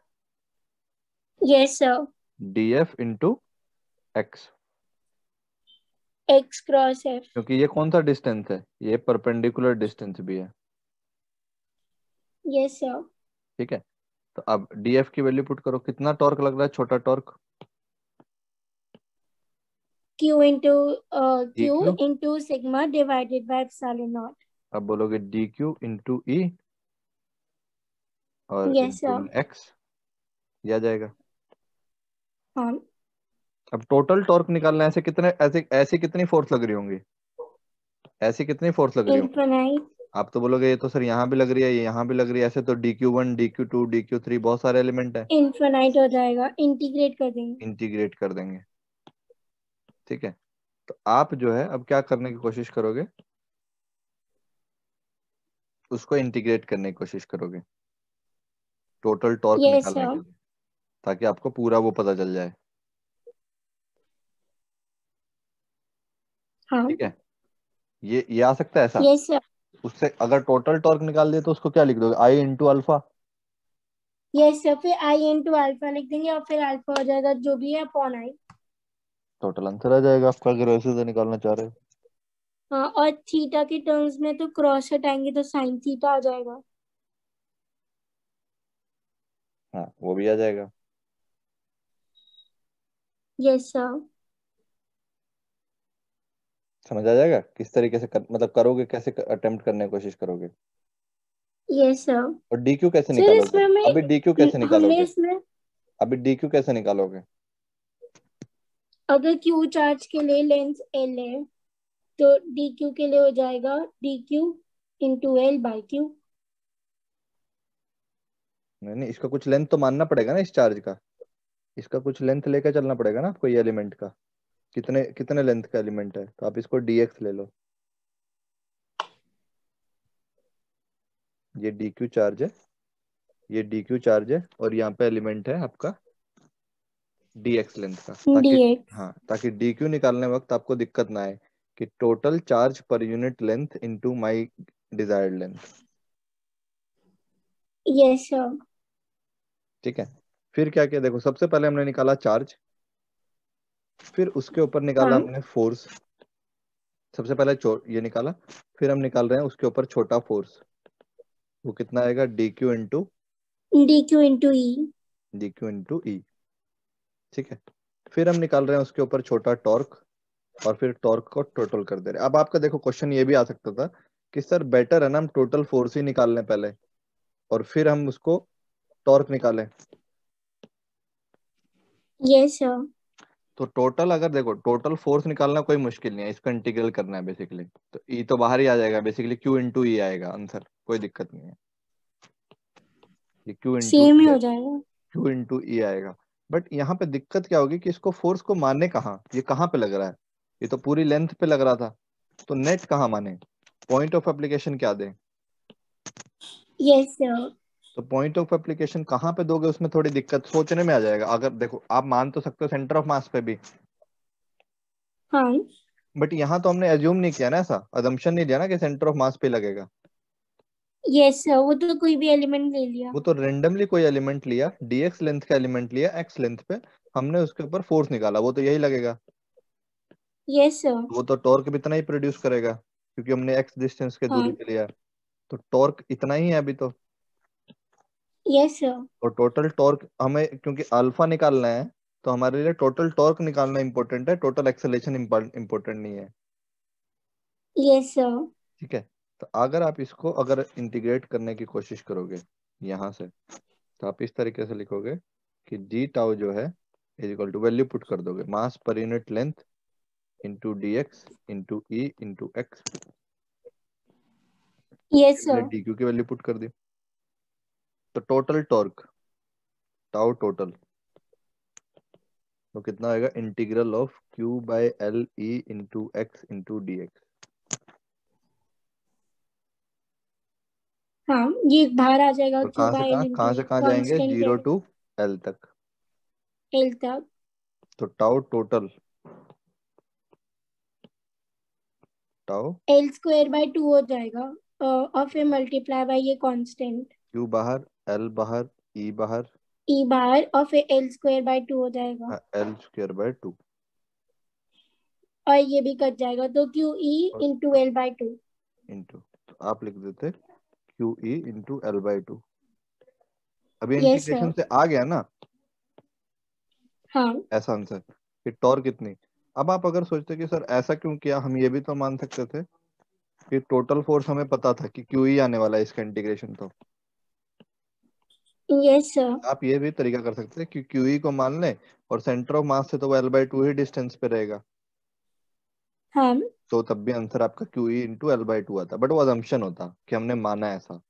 S2: yes sir.
S1: D F into x.
S2: X cross F.
S1: क्योंकि ये कौन सा डिस्टेंस है, ये परपेंडिकुलर डिस्टेंस भी है।
S2: Yes sir.
S1: ठीक है, तो अब डी एफ की वैल्यू पुट करो, कितना टॉर्क लग रहा है, छोटा torque,
S2: Q into
S1: D
S2: Q
S1: Q.
S2: Into sigma divided by epsilon not.
S1: अब बोलोगे डी क्यू इंटू ई और
S2: यस
S1: इंटू
S2: सर।
S1: एक्स, ये आ जाएगा।
S2: हाँ।
S1: अब टोटल टॉर्क निकालना है, ऐसे कितने, ऐसे ऐसी कितनी फोर्स लग रही होंगी, ऐसी कितनी फोर्स लग रही होंगी।
S2: इनफिनाइट।
S1: आप तो बोलोगे ये तो सर यहाँ भी लग रही है, ये यहाँ भी लग रही है, ऐसे तो D Q one, D Q two, D Q three, बहुत सारे एलिमेंट है।
S2: इनफिनाइट हो जाएगा, इंटीग्रेट कर देंगे।
S1: इंटीग्रेट कर देंगे। ठीक है, तो आप जो है अब क्या करने की कोशिश करोगे, उसको इंटीग्रेट करने की कोशिश करोगे टोटल टॉर्क
S2: यस
S1: निकालने
S2: सर।
S1: के लिए, ताकि आपको पूरा वो पता चल जाए।
S2: हाँ।
S1: ठीक है, ये आ सकता है ऐसा।
S2: Yes sir.
S1: उससे अगर टोटल टॉर्क निकाल दिए तो उसको क्या लिख दोगे, आई इंटू अल्फा।
S2: यस सर, फिर आई इंटू अल्फा लिख देंगे और फिर अल्फा हो जाएगा जो भी है अपॉन आई।
S1: टोटल आंसर आ जाएगा आपका, अगर वैसे से निकालना चाह रहे हो।
S2: हाँ, और थीटा के टर्म्स में तो क्रॉस हटाएंगे तो साइन थीटा आ जाएगा।
S1: हाँ, वो भी आ जाएगा।
S2: Yes sir.
S1: समझ आ जाएगा किस तरीके से मतलब करोगे, कैसे अटेम्प्ट करने की कोशिश करोगे।
S2: Yes sir.
S1: और डी क्यू कैसे
S2: सर
S1: निकालोगे,
S2: इसमें
S1: अभी डी क्यू कैसे
S2: हमने
S1: निकालोगे,
S2: इसमें
S1: अभी डी क्यू कैसे निकालोगे।
S2: अगर क्यू चार्ज के लिए लेंथ एल है तो डी क्यू के लिए हो जाएगा D Q into L by Q.
S1: नहीं नहीं, इसका कुछ लेंथ तो मानना पड़ेगा ना इस चार्ज का, इसका कुछ लेंथ लेकर चलना पड़ेगा ना आपको, ये एलिमेंट का कितने कितने लेंथ का एलिमेंट है, तो आप इसको dx ले लो, ये dq चार्ज है, ये dq चार्ज है, और यहाँ पे एलिमेंट है आपका dx लेंथ का,
S2: डी
S1: ताकि,
S2: एक्स।
S1: हाँ, ताकि dq निकालने वक्त आपको दिक्कत ना आए कि total charge per unit length into my desired length.
S2: Yes sir.
S1: ठीक है, फिर क्या किया, देखो सबसे पहले हमने निकाला चार्ज, फिर उसके ऊपर निकाला
S2: हाँ।
S1: हमने फोर्स, सबसे पहले ये निकाला, फिर हम निकाल रहे हैं उसके ऊपर छोटा फोर्स, वो कितना आएगा, D Q into,
S2: D Q into E.
S1: D Q into E. ठीक है, फिर हम निकाल रहे हैं उसके ऊपर छोटा टॉर्क, और फिर टॉर्क को टोटल कर दे रहे हैं। अब आपका देखो क्वेश्चन ये भी आ सकता था कि सर बेटर है ना हम टोटल फोर्स ही निकाल लें पहले, और फिर हम उसको टॉर्क निकालें।
S2: Yes sir.
S1: तो टोटल, अगर देखो टोटल फोर्स निकालना कोई मुश्किल नहीं है, इसको इंटीग्रल करना है बेसिकली, तो ई तो बाहर ही आ जाएगा बेसिकली, क्यू इंटू ई आएगा आंसर, कोई दिक्कत नहीं है, ये क्यू इंटू
S2: सेम ही
S1: ई,
S2: हो जाएगा।
S1: क्यू इंटू ई आएगा। बट यहाँ पे दिक्कत क्या होगी कि इसको फोर्स को मारने कहाँ, ये कहाँ पे लग रहा है, ये तो पूरी लेंथ पे लग रहा था, तो नेट कहाँ माने, पॉइंट ऑफ एप्लीकेशन क्या दें,
S2: यस सर।
S1: तो पॉइंट ऑफ एप्लीकेशन कहाँ पे दोगे उसमें थोड़ी दिक्कत सोचने में आ जाएगा। अगर देखो आप मान तो सकते हो सेंटर ऑफ मास पे भी,
S2: हाँ
S1: बट यहाँ तो हमने एज्यूम नहीं किया ना, ऐसा अजम्पशन नहीं लिया ना कि सेंटर ऑफ मास पे लगेगा,
S2: यस सर, वो तो कोई भी एलिमेंट ले लिया।
S1: वो तो रेंडमली कोई एलिमेंट लिया, dx लेंथ का एलिमेंट लिया x लेंथ पे, हमने उसके ऊपर फोर्स निकाला, वो तो यही लगेगा,
S2: यस सर।
S1: वो तो टॉर्क भी इतना ही प्रोड्यूस करेगा क्योंकि हमने x डिस्टेंस के दूरी
S2: हाँ।
S1: पे लिया है, तो टॉर्क इतना ही है अभी तो।
S2: Yes sir.
S1: और टोटल टॉर्क हमें क्योंकि अल्फा निकालना है, तो हमारे लिए टोटल टॉर्क निकालना इंपॉर्टेंट है, टोटल एक्सेलेरेशन इंपॉर्टेंट नहीं है।
S2: Yes sir.
S1: ठीक है, तो अगर आप इसको अगर इंटीग्रेट करने की कोशिश करोगे यहाँ से, तो आप इस तरीके से लिखोगे कि डी टाउ जो है is equal to, value put कर दोगे मास पर unit length into D X into E into X,
S2: yes
S1: हमने
S2: सर।
S1: डी क्यू की वैल्यू पुट कर दी, तो टोटल टॉर्क टाउ टोटल, तो कितना आएगा, integral of Q by L E into x into D x.
S2: हाँ, ये बाहर आ जाएगा,
S1: और
S2: क्यू
S1: कहाँ से
S2: बाय एल
S1: कहाँ,
S2: इंटू
S1: कहाँ से
S2: ए,
S1: कहाँ जाएंगे,
S2: कांस्टेंट है
S1: 0 टू एल तक,
S2: एल तक।
S1: तो tau total, tau
S2: L square bye 2 हो जाएगा, और फिर मल्टीप्लाई बाय ये कांस्टेंट,
S1: क्यू बाहर, एल बाहर, ई बाहर,
S2: ई बाहर, और फिर एल स्क्वायर बाय 2 हो जाएगा,
S1: एल स्क्वायर बाय 2,
S2: और ये भी कट जाएगा, तो क्यू ई
S1: और
S2: इंटू एल बाय 2।
S1: इंटू, तो आप लिख देते Q E into L by 2। अभी
S2: यस
S1: इंटीग्रेशन
S2: सर।
S1: से आ गया ना
S2: हाँ।
S1: ऐसा आंसर कि टॉर्क कितनी। अब आप अगर सोचते कि सर ऐसा क्यों किया, हम ये भी तो मान सकते थे कि टोटल फोर्स हमें पता था कि क्यू ई आने वाला है इसका इंटीग्रेशन, तो
S2: यस सर।
S1: आप ये भी तरीका कर सकते थे कि क्यू ई को मान लें और सेंटर ऑफ मास से तो वो एल बाई 2 ही डिस्टेंस पे रहेगा,
S2: हाँ।
S1: तो तब भी आंसर आपका Q E into L by 2 आता, बट वो अजम्पशन होता कि हमने माना ऐसा,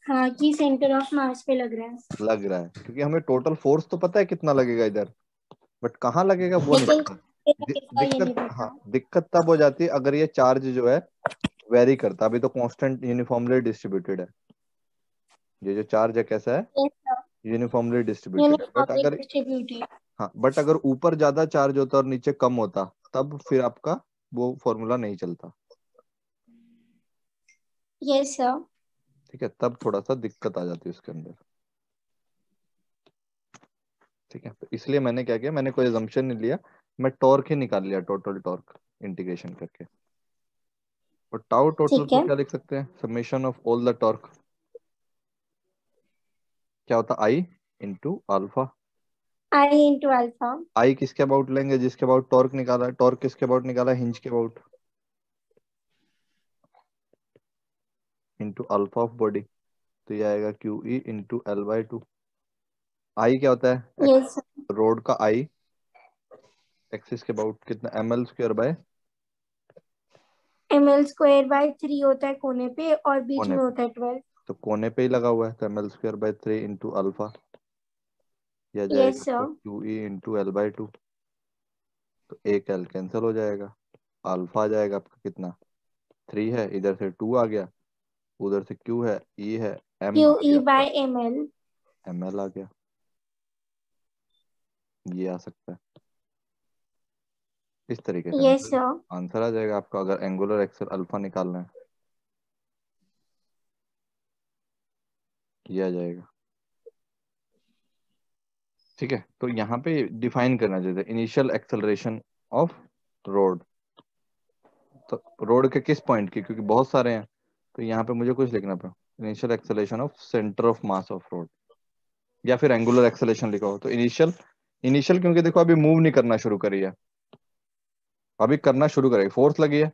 S2: हाँ, कि सेंटर ऑफ मास पे लग रहा है।
S1: लग रहा है क्योंकि हमें टोटल फोर्स तो पता है कितना लगेगा इधर, बट कहाँ लगेगा वो नहीं
S2: लेकिन
S1: पता।
S2: इसका ये नहीं
S1: दिक्कत, हाँ
S2: पता।
S1: दिक्कत तब हो जाती है अगर ये चार्ज जो है वेरी करता, अभी तो कांस्टेंट यूनिफॉर्मली डिस्ट्रीब्यूटेड है, ये जो चार्ज है कैसा है,
S2: यस सर।
S1: यूनिफॉर्मली डिस्ट्रीब्यूटेड है, बट
S2: यूनिफॉर्मली
S1: अगर,
S2: डिस्ट्रीब्यूटेड।
S1: हाँ बट अगर ऊपर ज्यादा चार्ज होता और नीचे कम होता, तब फिर आपका वो फॉर्मूला नहीं चलता।
S2: Yes sir.
S1: ठीक है, तब थोड़ा सा दिक्कत आ जाती है उसके अंदर। ठीक है, तो इसलिए मैंने क्या किया, मैंने कोई assumption नहीं लिया, मैं टॉर्क ही निकाल लिया, टोटल टॉर्क इंटीग्रेशन करके। और टाउ टोटल
S2: ठीक
S1: को
S2: है।
S1: क्या लिख सकते हैं, summation of all the torque, क्या होता है, आई इंटू अल्फा।
S2: आई इंटू अल्फा।
S1: आई किसके अबाउट लेंगे, जिसके अबाउट टॉर्क निकाला है, टॉर्क किसके अबाउट निकाला है, हिंज के about, into alpha of body, तो ये आएगा Q E into L by 2। I क्या होता है,
S2: यस।
S1: रोड का आई, एक्सिस के अबाउट कितना, M L square by
S2: M L square by 3 होता है कोने पे, और बीच
S1: कोने
S2: में
S1: पे,
S2: होता है 12।
S1: तो कोने पे ही लगा हुआ है, तो M L square by 3 into alpha, यह जाएगा
S2: यस
S1: आपका
S2: sir.
S1: Q E into L by 2, तो एक एल कैंसिल हो जाएगा, अल्फा आ जाएगा आपका कितना, 3 है, इधर से 2 आ गया, उधर से क्यू है, ई है, एम
S2: क्यू
S1: आ
S2: ई
S1: गया आपका,
S2: by M L.
S1: M L आ गया, ये आ सकता है इस तरीके से
S2: यस
S1: आंसर,
S2: सर।
S1: आंसर आ जाएगा आपका अगर एंगुलर एक्सल अल्फा निकालना है, ये आ जाएगा। ठीक है, तो यहाँ पे डिफाइन करना चाहिए इनिशियल एक्सेलरेशन ऑफ रोड, तो रोड के किस पॉइंट की, क्योंकि बहुत सारे हैं, तो यहाँ पे मुझे कुछ लिखना पड़ा, initial acceleration of centre of mass of road, या फिर एंगुलर एक्सेलरेशन लिखा हो, तो इनिशियल, इनिशियल क्योंकि देखो अभी मूव नहीं करना शुरू करी है, अभी करना शुरू करेगी, फोर्स लगी है,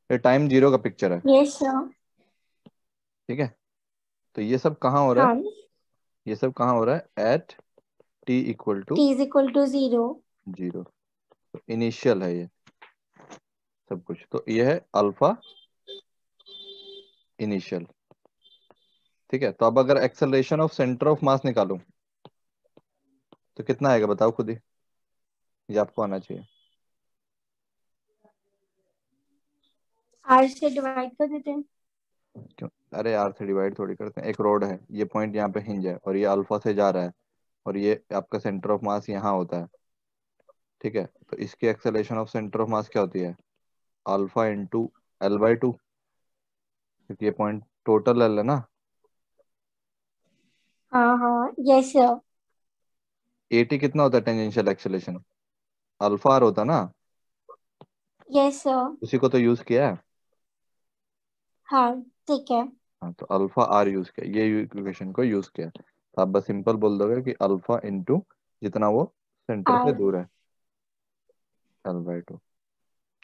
S1: ये टाइम जीरो का पिक्चर है।
S2: Yes sir.
S1: ठीक है, तो ये सब कहाँ हो रहा है,
S2: हाँ।
S1: ये सब कहाँ हो रहा है, at T equal to
S2: T is equal to 0।
S1: 0। तो इनिशियल है ये सब कुछ, तो ये है अल्फा इनिशियल। ठीक है, तो अब अगर एक्सेलरेशन ऑफ सेंटर ऑफ मास निकालूं तो कितना आएगा बताओ खुद ही, ये आपको आना चाहिए।
S2: आर से डिवाइड कर देते हैं।
S1: क्यों? अरे आर से डिवाइड थोड़ी करते हैं। एक रोड है, ये पॉइंट यहाँ पे हिंज है और ये अल्फा से जा रहा है, और ये आपका सेंटर ऑफ मास यहाँ होता है। ठीक है, तो इसकी एक्सेलरेशन ऑफ सेंटर ऑफ मास क्या होती है? अल्फा इंटू L/2, क्योंकि ये पॉइंट टोटल एल है ना।
S2: हाँ हाँ, यस सर।
S1: AT कितना होता है टेंजेंशियल एक्सेलरेशन? अल्फा आर होता है ना,
S2: यस सर।
S1: उसी को तो यूज किया है।
S2: हाँ, ठीक है।
S1: हाँ, तो अल्फा आर यूज किया, ये इक्वेशन को यूज किया, तो आप बस सिंपल बोल दोगे कि अल्फा इंटू जितना वो सेंटर से
S2: आर
S1: दूर है L/2।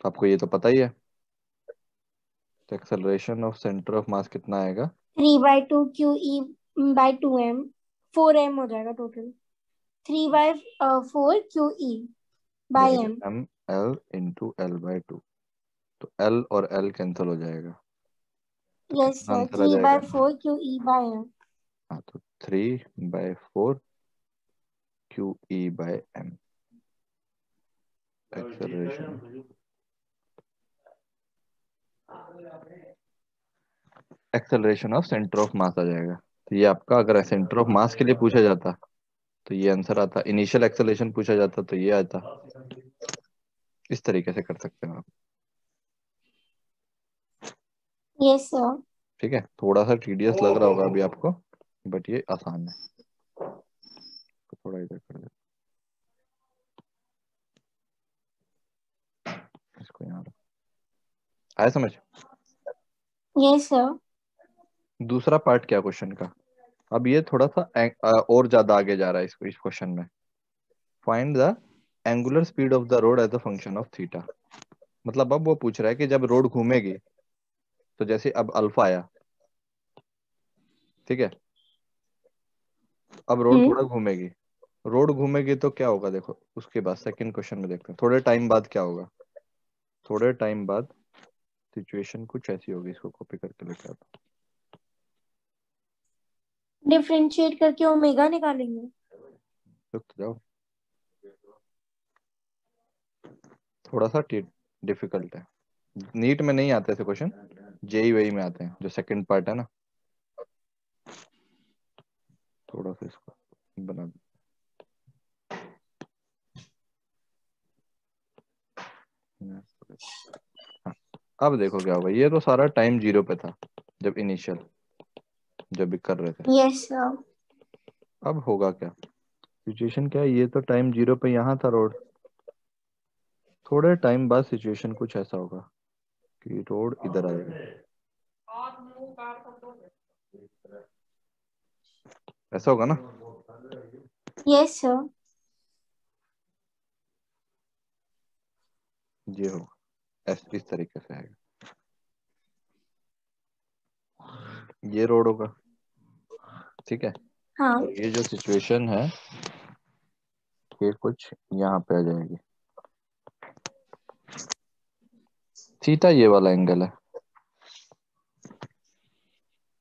S1: आपको ये तो पता ही है, तो एक्सेलरेशन ऑफ सेंटर ऑफ मास कितना आएगा?
S2: 3/2 QE/2M, 4M हो जाएगा टोटल। 3/4 QE बाई
S1: देखो
S2: M।
S1: ML इंटू L/2, तो L और L कैंसिल हो जाएगा, तो
S2: यस
S1: कितना
S2: सर,
S1: आंसर आ
S2: थ्री
S1: जाएगा?
S2: By four QE/M।
S1: हाँ, तो 3/4 QE/M acceleration. Acceleration of centre of mass आ जाएगा। तो ये आपका, अगर सेंटर ऑफ मास के लिए पूछा जाता तो ये आंसर आता, इनिशियल एक्सेलरेशन पूछा जाता तो ये आता। इस तरीके से कर सकते हैं आप।
S2: Yes sir.
S1: ठीक है, थोड़ा सा टीडियस लग रहा होगा अभी आपको, बट ये आसान है। तो थोड़ा इधर कर दे इसको, यहाँ रख। आया समझ?
S2: Yes sir.
S1: दूसरा पार्ट क्या क्वेश्चन का? अब ये थोड़ा सा और ज्यादा आगे जा रहा है इस क्वेश्चन में। Find the angular speed of the rod as a function of theta. मतलब अब वो पूछ रहा है कि जब रोड घूमेगी, तो जैसे अब अल्फा आया, ठीक है, अब रोड
S2: हम्म।
S1: थोड़ा घूमेगी। रोड घूमेगी तो क्या होगा, देखो उसके बाद सेकंड क्वेश्चन में देखते हैं थोड़े टाइम बाद क्या होगा। थोड़े टाइम बाद सिचुएशन कुछ ऐसी होगी, इसको कॉपी करके लेके आता
S2: डिफरेंशिएट करके ओमेगा निकालेंगे।
S1: हूँ। रुक तो जाओ, थोड़ा सा डिफिकल्ट है। नीट में नहीं आते ऐसे क्वेश्चन, जेई वेई में आते हैं, जो सेकंड पार्ट है ना। थोड़ा सा इसको बना दो। हाँ, अब देखो क्या होगा। ये तो सारा टाइम जीरो पे था जब इनिशियल, जब भी कर रहे थे।
S2: Yes sir.
S1: अब होगा क्या, सिचुएशन क्या है, ये तो टाइम जीरो पे यहाँ था रोड। थोड़े टाइम बाद सिचुएशन कुछ ऐसा होगा कि रोड इधर आएगा, ऐसा होगा ना।
S2: Yes sir.
S1: ये होगा इस तरीके से आएगा, ये रोड होगा। ठीक है,
S2: हाँ।
S1: और ये जो सिचुएशन है ये कुछ यहाँ पे आ जाएगी। थीटा ये वाला एंगल है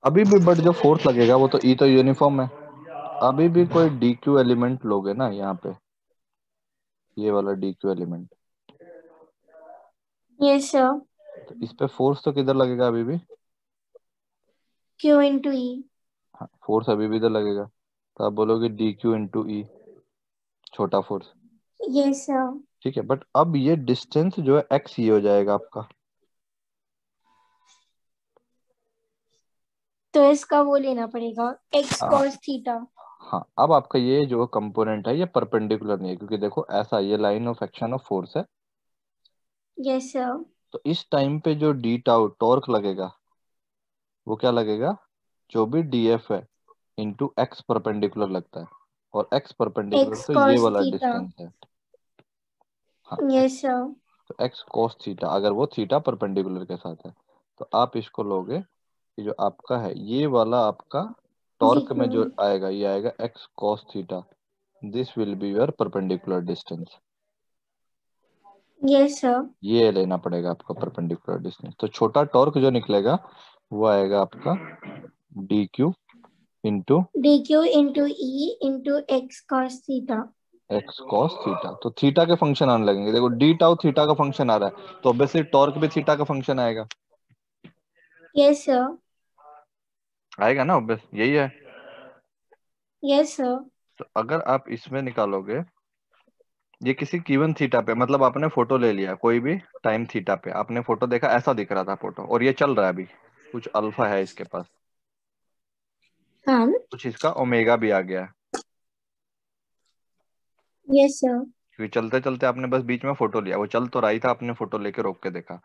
S1: अभी भी, बट जो फोर्स लगेगा वो तो ई तो यूनिफॉर्म है। अभी भी कोई डी क्यू एलिमेंट लोगे ना यहाँ पे, ये वाला D Q element,
S2: yes sir.
S1: तो इस पे फोर्स तो किधर लगेगा अभी भी?
S2: Q/E।
S1: हाँ, फोर्स अभी भी इधर लगेगा, तो आप बोलोगे डी क्यू इंटू ई, छोटा फोर्स।
S2: Yes sir.
S1: ठीक है, बट अब ये डिस्टेंस जो है एक्स ये हो जाएगा आपका।
S2: तो इसका वो लेना पड़ेगा, एक्स
S1: हाँ,
S2: कॉस थीटा।
S1: हाँ, अब आपका ये जो कंपोनेंट है ये परपेंडिकुलर नहीं है, क्योंकि देखो ऐसा, ये line of action of force है।
S2: Yes sir.
S1: तो इस टाइम पे जो डी टाउ टॉर्क लगेगा वो क्या लगेगा, जो भी डी एफ है इंटू एक्स परपेंडिकुलर लगता है, और एक्स परपेंडिकुलर
S2: एक्स
S1: तो ये
S2: कॉस
S1: वाला
S2: थीटा।
S1: डिस्टेंस है। हाँ,
S2: यस सर।
S1: तो एक्स कॉस थीटा, अगर वो थीटा परपेंडिकुलर के साथ है, तो आप इसको लोगे कि जो आपका है ये वाला आपका टॉर्क में जो
S2: देखो।
S1: आएगा, ये आएगा x cos theta. This will be your perpendicular distance.
S2: Yes sir.
S1: ये लेना पड़ेगा आपका परपेंडिकुलर डिस्टेंस। तो छोटा टॉर्क जो निकलेगा वो आएगा आपका D Q into
S2: D Q into E into x cos theta.
S1: X cos theta. तो थीटा के फंक्शन आने लगेंगे, देखो डी टाउ थीटा का फंक्शन आ रहा है, तो ऑब्वियसली टॉर्क भी थीटा का फंक्शन आएगा।
S2: Yes sir.
S1: आएगा ना, ऑब्वियस यही है।
S2: Yes sir.
S1: तो अगर आप इसमें निकालोगे, ये किसी गिवन थीटा पे, मतलब आपने फोटो ले लिया कोई भी टाइम थीटा पे, आपने फोटो देखा, ऐसा दिख रहा था फोटो, और ये चल रहा है अभी, कुछ अल्फा है इसके पास,
S2: हाँ।
S1: कुछ इसका ओमेगा भी आ गया है,
S2: यस सर।
S1: क्योंकि चलते चलते आपने बस बीच में फोटो लिया, वो चल तो रही था, आपने फोटो लेके रोक के देखा,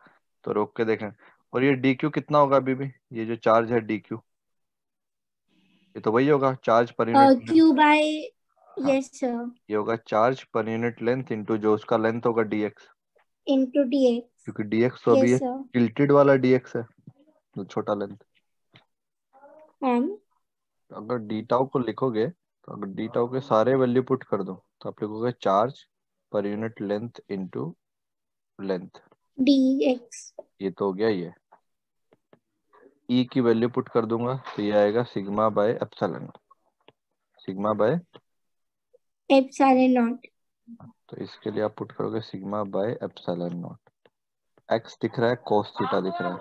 S1: तो रोक के देखें। और ये डी क्यू कितना होगा अभी भी, ये जो चार्ज है डी क्यू, ये तो वही होगा charge per unit length.
S2: Q by.
S1: हाँ,
S2: यस सर।
S1: ये होगा charge per unit length into जो उसका लेंथ होगा डीएक्स,
S2: इंटू डी एक्स।
S1: क्योंकि डीएक्स तो अभी
S2: यस
S1: ये
S2: सर।
S1: टिल्टेड वाला डीएक्स है, जो छोटा लेंथ।
S2: हाँ।
S1: तो अगर डी टाउ को लिखोगे, तो अगर डी टाउ के सारे वैल्यू पुट कर दो, तो आप लिखोगे charge per unit length into length,
S2: D X.
S1: ये तो हो गया ये। ई की वैल्यू पुट कर दूंगा, तो ये आएगा sigma by epsilon, sigma by,
S2: epsilon not.
S1: तो इसके लिए आप पुट करोगे sigma by epsilon not. X दिख रहा है, कोस थीटा दिख रहा है,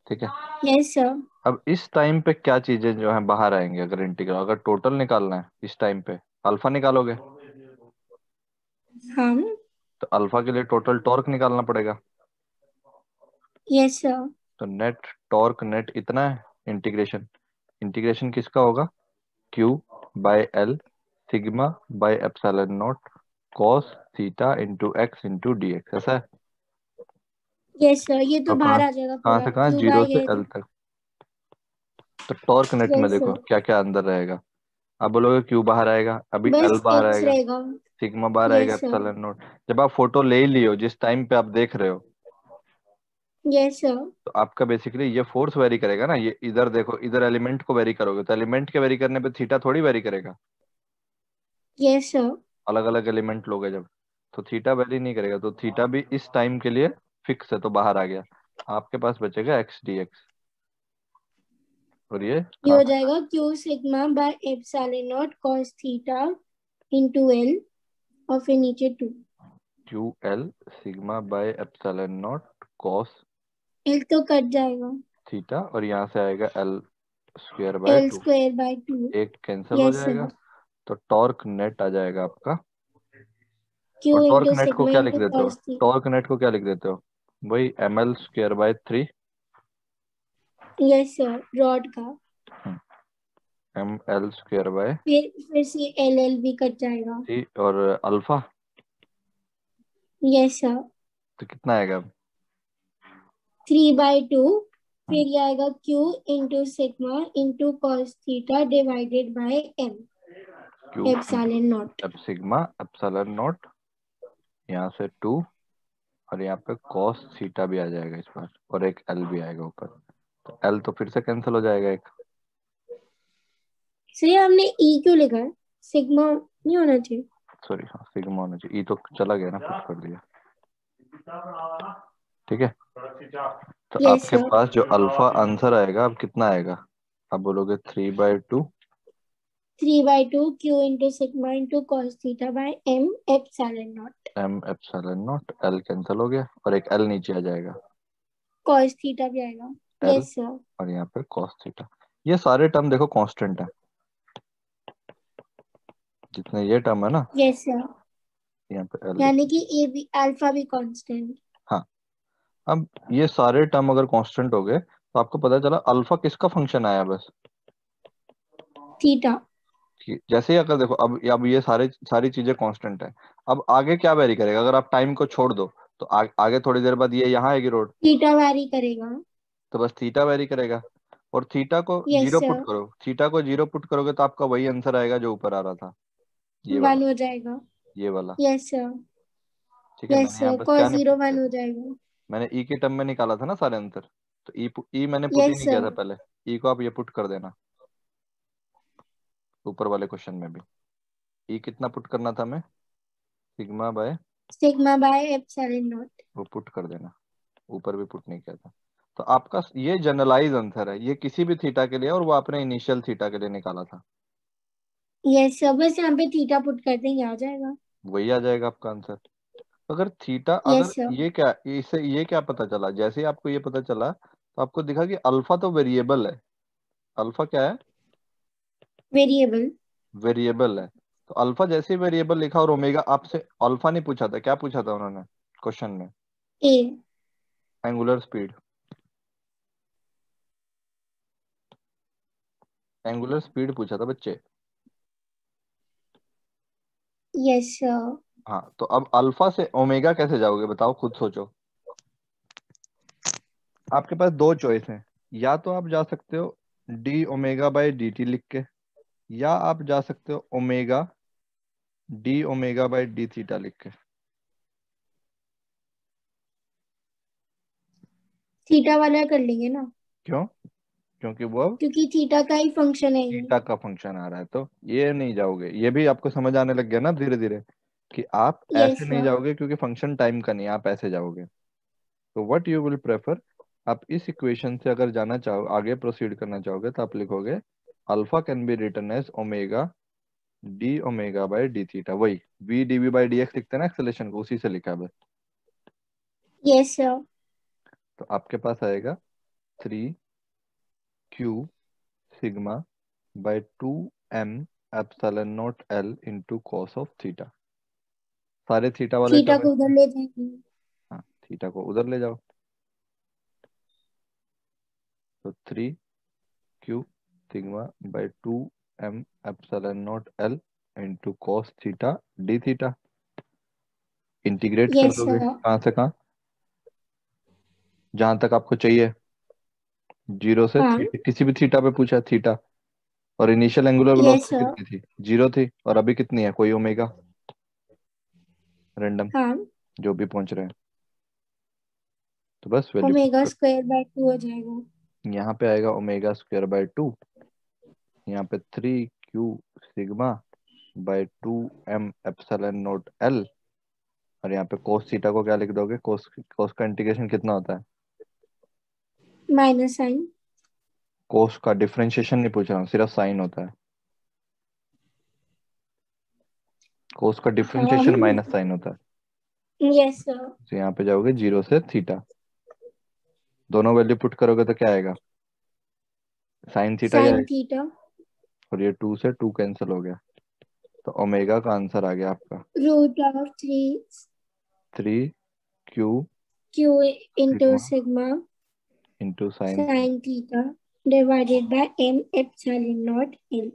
S1: ठीक है।
S2: Yes sir.
S1: अब इस टाइम पे क्या चीजें जो है बाहर आएंगे, अगर इंटीग्रल, अगर टोटल निकालना है इस टाइम पे, अल्फा निकालोगे,
S2: हाँ।
S1: तो अल्फा के लिए टोटल टॉर्क निकालना पड़ेगा।
S2: Yes sir.
S1: तो नेट टॉर्क नेट इतना है, इंटीग्रेशन, इंटीग्रेशन किसका होगा, Q by L sigma by epsilon not cos theta into x into D x, ऐसा है।
S2: यस सर, ये
S1: तो
S2: तो
S1: कहाँ
S2: बाहर आ जाएगा
S1: कहाँ
S2: पूरा
S1: से कहाँ,
S2: क्यू
S1: जीरो
S2: बाय
S1: से
S2: एल।
S1: एल तक। तो टॉर्क नेट में
S2: यस
S1: देखो
S2: सर।
S1: क्या क्या अंदर रहेगा। आप बोलोगे क्यू बाहर आएगा, अभी एल
S2: बस
S1: बाहर
S2: एक्स
S1: आएगा,
S2: रहेगा।
S1: सिग्मा बाहर आएगा,
S2: यस सर।
S1: Epsilon not. जब आप फोटो ले ही लियो, जिस टाइम पे आप देख रहे हो,
S2: यस सर।
S1: तो आपका बेसिकली ये फोर्स वेरी करेगा ना, ये इधर देखो, इधर एलिमेंट को वेरी करोगे, तो एलिमेंट के वेरी करने पे थीटा थोड़ी वेरी करेगा,
S2: यस सर।
S1: अलग अलग एलिमेंट लोगे जब, तो थीटा वेरी नहीं करेगा, तो थीटा भी इस टाइम के लिए फिक्स है, तो बाहर आ गया। आपके पास बचेगा एक्स डी एक्स, और ये
S2: ये हो
S1: कहाँ,
S2: जाएगा Q sigma by epsilon not cos theta into L और फिर नीचे two.
S1: Q L sigma by epsilon not cos
S2: L तो कट जाएगा।
S1: थीटा, और यहाँ से आएगा L square by
S2: L
S1: two,
S2: square by two.
S1: एक कैंसिल हो
S2: यस
S1: जाएगा,
S2: सर।
S1: तो टॉर्क नेट आ जाएगा आपका। और
S2: क्यू
S1: टॉर्क
S2: इंटू
S1: नेट को
S2: सिग्मा
S1: क्या लिख
S2: इंटू
S1: देते हो,
S2: कॉस थीटा।
S1: टॉर्क नेट को क्या लिख देते हो, वही M L square by three,
S2: yes sir, rod का।
S1: एम एल स्क्वायर बाय
S2: फिर से एल एल भी कट जाएगा।
S1: थ्री, और अल्फा,
S2: यस सर।
S1: तो कितना आएगा अब,
S2: 3/2। फिर ये आएगा Q into sigma into cos theta divided by M
S1: Q
S2: epsilon not.
S1: अब सिग्मा एप्सिलॉन नॉट, यहाँ से टू, और यहाँ पे कॉस थीटा भी आ जाएगा इस बार, और एक एल भी आएगा ऊपर, तो एल तो फिर से कैंसिल हो जाएगा एक।
S2: सही, हमने ई क्यों लिखा है? सिग्मा नहीं होना चाहिए।
S1: सॉरी, हाँ सिग्मा होना चाहिए, ई तो चला गया ना, पुट कर दिया, ठीक है। तो
S2: यस
S1: आपके
S2: सर।
S1: पास जो अल्फा आंसर आएगा, अब कितना आएगा, आप बोलोगे 3/2
S2: 3/2 Q into sigma into cos theta by M epsilon not.
S1: M epsilon not, L cancel हो गया, और एक एल नीचे आ जाएगा,
S2: कॉस थीटा भी आएगा।
S1: L,
S2: yes sir.
S1: और यहाँ पे कॉस थीटा। ये सारे टर्म देखो कांस्टेंट है, जितने ये टर्म है ना,
S2: यस सर।
S1: यहाँ पे एल
S2: यानी
S1: लिखो।
S2: कि ए भी अल्फा भी कांस्टेंट।
S1: हाँ, अब ये सारे टर्म अगर कांस्टेंट हो गए, तो आपको पता चला अल्फा किसका फंक्शन आया बस,
S2: थीटा।
S1: जैसे ही अगर देखो, अब ये सारी चीजें कांस्टेंट है, अब आगे क्या वेरी करेगा, अगर आप टाइम को छोड़ दो, तो आगे थोड़ी देर बाद ये यहाँ आएगी रोड,
S2: थीटा वैरी करेगा।
S1: तो बस थीटा वेरी करेगा, और थीटा को
S2: यस
S1: जीरो पुट
S2: सर।
S1: करो, थीटा को जीरो पुट करोगे, तो आपका वही आंसर आएगा जो ऊपर आ रहा था, ये वाला,
S2: 1 हो जाएगा।
S1: ये वाला,
S2: यस सर।
S1: ठीक है।
S2: यस
S1: मैंने यहाँ
S2: सर,
S1: बस क्या
S2: कॉस
S1: नहीं
S2: जीरो
S1: पुट किया
S2: 1 हो
S1: था,
S2: जाएगा।
S1: मैंने ई के टर्म में निकाला था ना सारे आंसर, तो ई मैंने पुट ही
S2: यस
S1: नहीं किया
S2: सर।
S1: था पहले, ई को आप ये पुट कर देना, ऊपर वाले क्वेश्चन में भी ई कितना पुट करना था, मैं sigma by
S2: sigma by epsilon not.
S1: वो पुट कर देना, ऊपर भी पुट नहीं किया था। तो आपका ये जनरलाइज आंसर है, ये किसी भी थीटा के लिए, और वो आपने इनिशियल थीटा के लिए निकाला था।
S2: यस सर, बस यहाँ पे थीटा पुट कर देंगे आ जाएगा।
S1: वही आ जाएगा आपका आंसर। अगर थीटा,
S2: यस
S1: अगर
S2: सर।
S1: ये क्या, इससे ये क्या पता चला, जैसे ही आपको ये पता चला तो आपको दिखा कि अल्फा तो वेरिएबल है। अल्फा क्या है?
S2: वेरिएबल।
S1: वेरिएबल है। तो अल्फा जैसे ही वेरिएबल लिखा, और ओमेगा, आपसे अल्फा नहीं पूछा था, क्या पूछा था उन्होंने क्वेश्चन में?
S2: A.
S1: Angular speed. Angular speed पूछा था बच्चे।
S2: Yes sir.
S1: हाँ, तो अब अल्फा से ओमेगा कैसे जाओगे बताओ, खुद सोचो। आपके पास दो चॉइस हैं, या तो आप जा सकते हो D omega by D T लिख के, या आप जा सकते हो omega d omega by d theta लिख के।
S2: थीटा वाला कर लेंगे ना,
S1: क्यों? क्योंकि वो अब
S2: क्योंकि थीटा का ही फंक्शन है ये।
S1: थीटा का फंक्शन आ रहा है, तो ये नहीं जाओगे। ये भी आपको समझ आने लग गया ना धीरे धीरे, कि आप
S2: यस
S1: ऐसे नहीं
S2: सर।
S1: जाओगे क्योंकि फंक्शन टाइम का नहीं है, आप ऐसे जाओगे। तो व्हाट यू विल प्रेफर, आप इस इक्वेशन से अगर जाना चाहो, आगे प्रोसीड करना चाहोगे, तो आप लिखोगे alpha can be written as omega d omega by d theta. वही v d we by D x लिखते हैं ना एक्सेलेशन को, उसी से लिखा है बस।
S2: Yes sir.
S1: तो आपके पास आएगा 3 Q sigma by 2 m epsilon not L into cos of theta. सारे थीटा वाले
S2: थीटा
S1: टर्म
S2: को उधर
S1: इसमें।
S2: ले जाएंगे।
S1: हाँ, थीटा को उधर ले जाओ। तो 3 Q sigma by 2 m epsilon not L into cos theta D theta. Integrate कर
S2: यस
S1: दोगे
S2: सर।
S1: कहाँ से कहाँ, जहां तक आपको चाहिए। जीरो से
S2: हाँ।
S1: थीटा, किसी भी थीटा पे पूछा थीटा, और initial angular
S2: yes
S1: velocity
S2: sir.
S1: कितनी थी? जीरो थी। और अभी कितनी है? कोई ओमेगा, रैंडम,
S2: हाँ।
S1: जो भी पहुंच रहे हैं। तो बस वैल्यू पुट
S2: ओमेगा
S1: कर,
S2: स्क्वायर बाय 2 हो जाएगा।
S1: यहाँ पे आएगा ओमेगा स्क्वायर बाय 2, यहाँ पे 3 Q sigma bye 2 m epsilon note L, और यहाँ पे कोस थीटा को क्या लिख दोगे? कोस, कोस का इंटीग्रेशन कितना होता है?
S2: Minus sign.
S1: कोस का डिफरेंशिएशन नहीं पूछ रहा हूँ, सिर्फ साइन होता है। कोस का
S2: हाँ।
S1: डिफरेंशिएशन माइनस साइन होता है।
S2: Yes sir.
S1: तो यहाँ पे जाओगे जीरो से थीटा, दोनों वैल्यू पुट करोगे तो क्या आएगा? साइन थीटा ही
S2: साइन
S1: आएगा।
S2: थीटा।
S1: और ये 2 से 2 कैंसिल हो गया, तो ओमेगा का आंसर आ गया आपका
S2: root of 3
S1: 3 Q
S2: Q into
S1: sigma
S2: sigma
S1: into sine.
S2: Sine theta divided by m epsilon not l।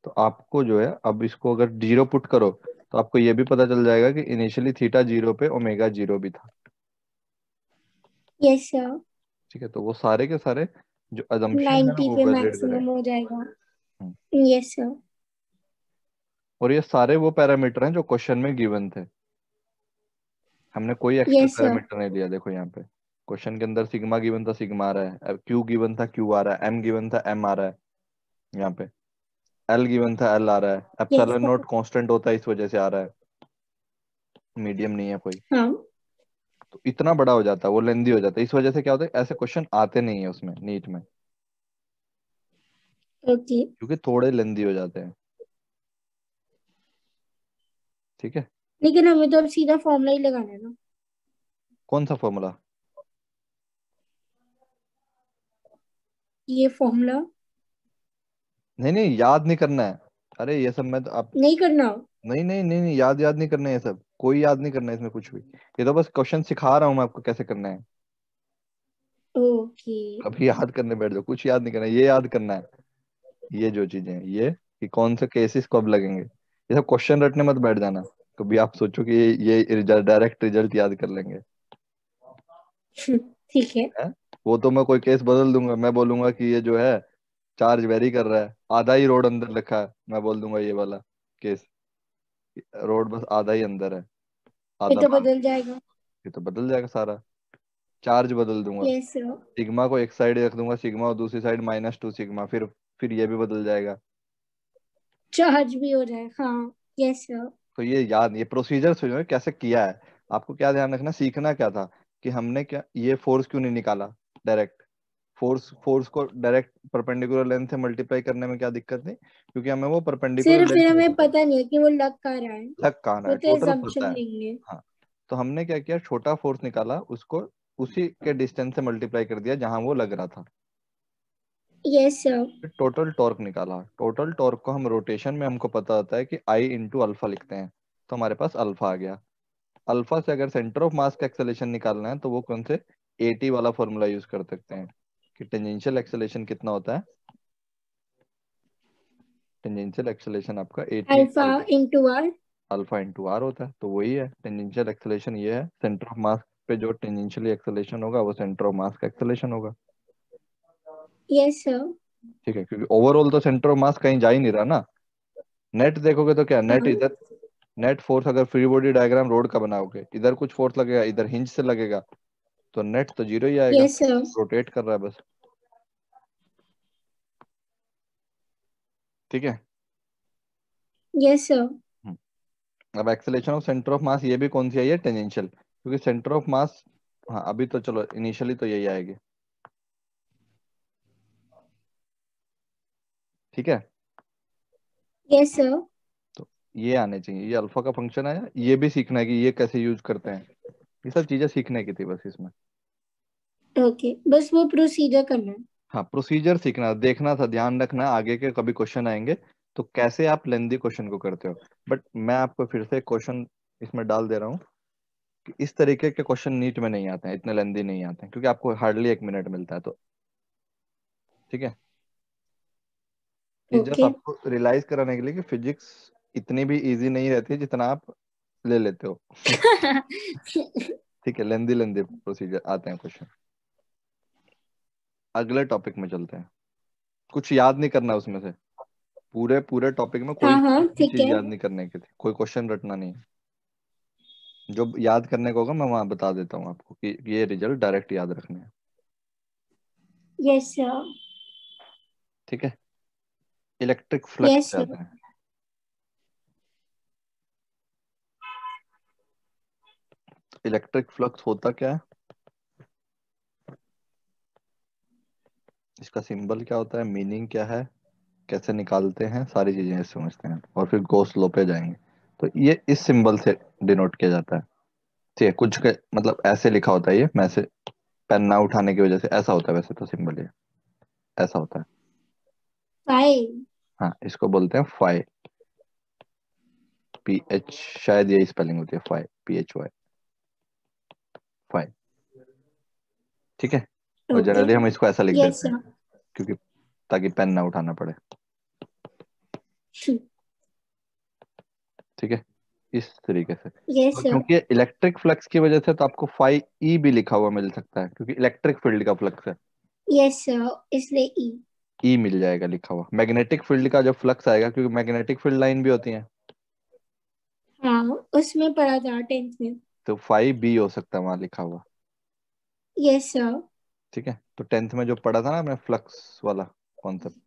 S1: तो आपको जो है, अब इसको अगर जीरो पुट करो तो आपको ये भी पता चल जाएगा कि इनिशियली थीटा जीरो पे ओमेगा जीरो भी था।
S2: Yes sir.
S1: ठीक है, तो वो सारे के सारे जो अजम्पशन है
S2: 90
S1: वो
S2: पे
S1: वैलिड
S2: मैक्सिमम
S1: करेंगे।
S2: हो जाएगा।
S1: हम्म।
S2: Yes sir.
S1: और ये सारे वो पैरामीटर हैं जो क्वेश्चन में गिवन थे, हमने कोई एक्स्ट्रा
S2: यस सर।
S1: पैरामीटर नहीं लिया। देखो यहाँ पे क्वेश्चन के अंदर सिग्मा गिवन था, सिग्मा आ रहा है, क्यू गिवन था, क्यू आ रहा है, एम गिवन था, एम आ रहा है, यहाँ पे एल गिवन था, एल आ रहा है,
S2: yes
S1: epsilon
S2: sir.
S1: Note constant होता है इस वजह से आ रहा है, मीडियम नहीं है कोई।
S2: हाँ।
S1: तो इतना बड़ा हो जाता है, वो लेंदी हो जाता है, इस वजह से क्या होता है, ऐसे क्वेश्चन आते नहीं है उसमें नीट में,
S2: ओके।
S1: क्योंकि थोड़े लेंदी हो जाते हैं। ठीक है,
S2: लेकिन हमें तो अब सीधा फॉर्मूला ही लगाना है ना।
S1: कौन सा फॉर्मूला?
S2: ये फॉर्मूला
S1: नहीं नहीं, याद नहीं करना है। अरे ये सब मैं तो आप,
S2: नहीं करना।
S1: नहीं नहीं नहीं नहीं, याद याद नहीं करना है, ये सब कोई याद नहीं करना है इसमें कुछ भी। ये तो बस क्वेश्चन सिखा रहा हूँ मैं आपको कैसे करना है।
S2: ओके।
S1: कभी याद करने बैठ जाओ, कुछ याद नहीं करना है, ये याद करना है। ये जो चीजें हैं ये, कि कौन से केसेस कब लगेंगे, ये सब क्वेश्चन रटने मत बैठ जाना। कभी आप सोचो कि ये डायरेक्ट रिजल्ट याद कर लेंगे,
S2: ठीक है।
S1: है? वो तो मैं कोई केस बदल दूंगा, मैं बोलूंगा कि ये जो है चार्ज वेरी कर रहा है, आधा ही रोड अंदर रखा है, मैं बोल दूंगा ये वाला केस, रोड बस आधा ही अंदर है,
S2: ये
S1: आधा
S2: तो
S1: बाहर।
S2: बदल जाएगा।
S1: ये तो बदल जाएगा सारा, चार्ज बदल दूंगा।
S2: Yes sir.
S1: सिग्मा को एक साइड रख दूंगा सिग्मा, और दूसरी साइड -2 सिग्मा, फिर ये भी बदल जाएगा।
S2: चार्ज भी हो जाए हाँ। Yes sir.
S1: तो ये प्रोसीजर समझो कैसे किया है। आपको क्या ध्यान रखना, सीखना क्या था कि हमने क्या ये फोर्स क्यों नहीं निकाला डायरेक्ट। फोर्स को डायरेक्ट परपेंडिकुलर लेंथ से मल्टीप्लाई करने में क्या दिक्कत थी, क्योंकि हमें वो परपेंडिकुलर
S2: सिर्फ फिर
S1: लेंथ नहीं
S2: हमें
S1: पता,
S2: पता नहीं है कि वो लग कहाँ रहा है,
S1: लग कहाँ रहा
S2: वो
S1: है,
S2: तो
S1: टोटल
S2: assumption
S1: पता है।
S2: लेंगे।
S1: हाँ, तो हमने क्या किया, छोटा फोर्स निकाला, उसको उसी के डिस्टेंस से मल्टीप्लाई कर दिया जहां वो लग रहा था।
S2: Yes sir.
S1: फिर टोटल टॉर्क निकाला। टोटल टॉर्क को हम रोटेशन में हमको पता होता है कि आई इंटू अल्फा लिखते हैं, तो हमारे पास अल्फा आ गया। अल्फा से अगर सेंटर ऑफ मास का एक्सेलेरेशन निकालना है तो वो कौन से, एटी वाला फॉर्मूला यूज कर सकते हैं कि टेंजेंशियल एक्सेलेरेशन कितना होता है। टेंजेंशियल एक्सेलेरेशन आपका AT
S2: alpha into R.
S1: Alpha into R होता है, तो वही है टेंजेंशियल एक्सेलेरेशन। ये है सेंटर ऑफ मास पे जो टेंजेंशियली एक्सेलेरेशन होगा वो सेंटर ऑफ मास का एक्सेलेरेशन होगा।
S2: Yes sir.
S1: ठीक है, क्योंकि ओवरऑल तो सेंटर ऑफ मास कहीं जा ही नहीं रहा ना। नेट देखोगे तो क्या, नेट
S2: हाँ।
S1: इधर, नेट फोर्स अगर फ्री बॉडी डायग्राम रोड का बनाओगे, इधर कुछ फोर्स लगेगा, इधर हिंज से लगेगा, तो नेट तो जीरो ही आएगा,
S2: यस सर।
S1: रोटेट कर रहा है बस। ठीक है।
S2: Yes sir.
S1: हम्म, अब acceleration of centre of mass ये भी कौन सी आई है, टेंजेंशियल, क्योंकि सेंटर ऑफ मास, हाँ अभी तो चलो इनिशियली तो यही आएगी। ठीक है,
S2: यस सर।
S1: तो ये आने चाहिए, ये अल्फा का फंक्शन आया, ये भी सीखना है कि ये कैसे यूज करते हैं। ये सब चीजें सीखने की थी बस इसमें।
S2: ओके, बस वो प्रोसीजर करना है।
S1: हाँ, प्रोसीजर सीखना, देखना था, ध्यान रखना आगे के कभी क्वेश्चन आएंगे तो कैसे आप लेंदी क्वेश्चन को करते हो। बट मैं आपको फिर से क्वेश्चन इसमें डाल दे रहा हूँ कि इस तरीके के क्वेश्चन नीट में नहीं आते हैं, इतने लेंदी नहीं आते हैं, क्योंकि आपको हार्डली एक मिनट मिलता है तो। ठीक है, ये जस्ट
S2: ओके।
S1: आपको रियलाइज कराने के लिए कि फिजिक्स इतनी भी इजी नहीं रहती है जितना आप ले लेते हो। ठीक है, लेंदी लेंदी प्रोसीजर आते हैं क्वेश्चन। अगले टॉपिक में चलते हैं। कुछ याद नहीं करना उसमें से, पूरे पूरे टॉपिक में कोई
S2: हाँ हाँ
S1: एक भी
S2: ठीक
S1: चीज
S2: है।
S1: याद नहीं करने की थी, कोई क्वेश्चन रटना नहीं है। जो याद करने को होगा मैं वहां बता देता हूँ आपको कि ये रिजल्ट डायरेक्ट याद रखने हैं।
S2: Yes sir.
S1: ठीक है, इलेक्ट्रिक फ्लक्स
S2: यस
S1: पे
S2: सर।
S1: आते हैं। इलेक्ट्रिक फ्लक्स होता क्या है, इसका सिंबल क्या होता है, मीनिंग क्या है, कैसे निकालते हैं, सारी चीजें समझते हैं और फिर गॉस लॉ पे जाएंगे। तो ये इस सिंबल से डिनोट किया जाता है। ठीक है, मतलब ऐसे लिखा होता है, ये मैं से पेन ना उठाने की वजह से ऐसा होता है, वैसे तो सिंबल ये ऐसा होता है।
S2: फाइव।
S1: हाँ, इसको बोलते हैं फाई, पी एच, शायद यही स्पेलिंग होती है, phi, P H Y, phi. ठीक है, और
S2: ओके।
S1: जनरली हम इसको ऐसा लिख
S2: यस
S1: देते हैं
S2: सर।
S1: क्योंकि ताकि पेन ना उठाना पड़े। ठीक है, इस तरीके से।
S2: यस
S1: और
S2: सर।
S1: क्योंकि इलेक्ट्रिक फ्लक्स की वजह से तो आपको फाई ई भी लिखा हुआ मिल सकता है, क्योंकि इलेक्ट्रिक फील्ड का फ्लक्स है।
S2: यस सर, इसलिए ई।
S1: ई मिल जाएगा लिखा हुआ। मैग्नेटिक फील्ड का जो फ्लक्स आएगा, क्योंकि मैग्नेटिक फील्ड लाइन भी होती है,
S2: हाँ, उसमें पढ़ा था 10th में।
S1: तो फाई बी हो सकता है वहां लिखा हुआ।
S2: Yes sir.
S1: ठीक है, तो टेंथ में जो पढ़ा था ना हमने फ्लक्स वाला कॉन्सेप्ट,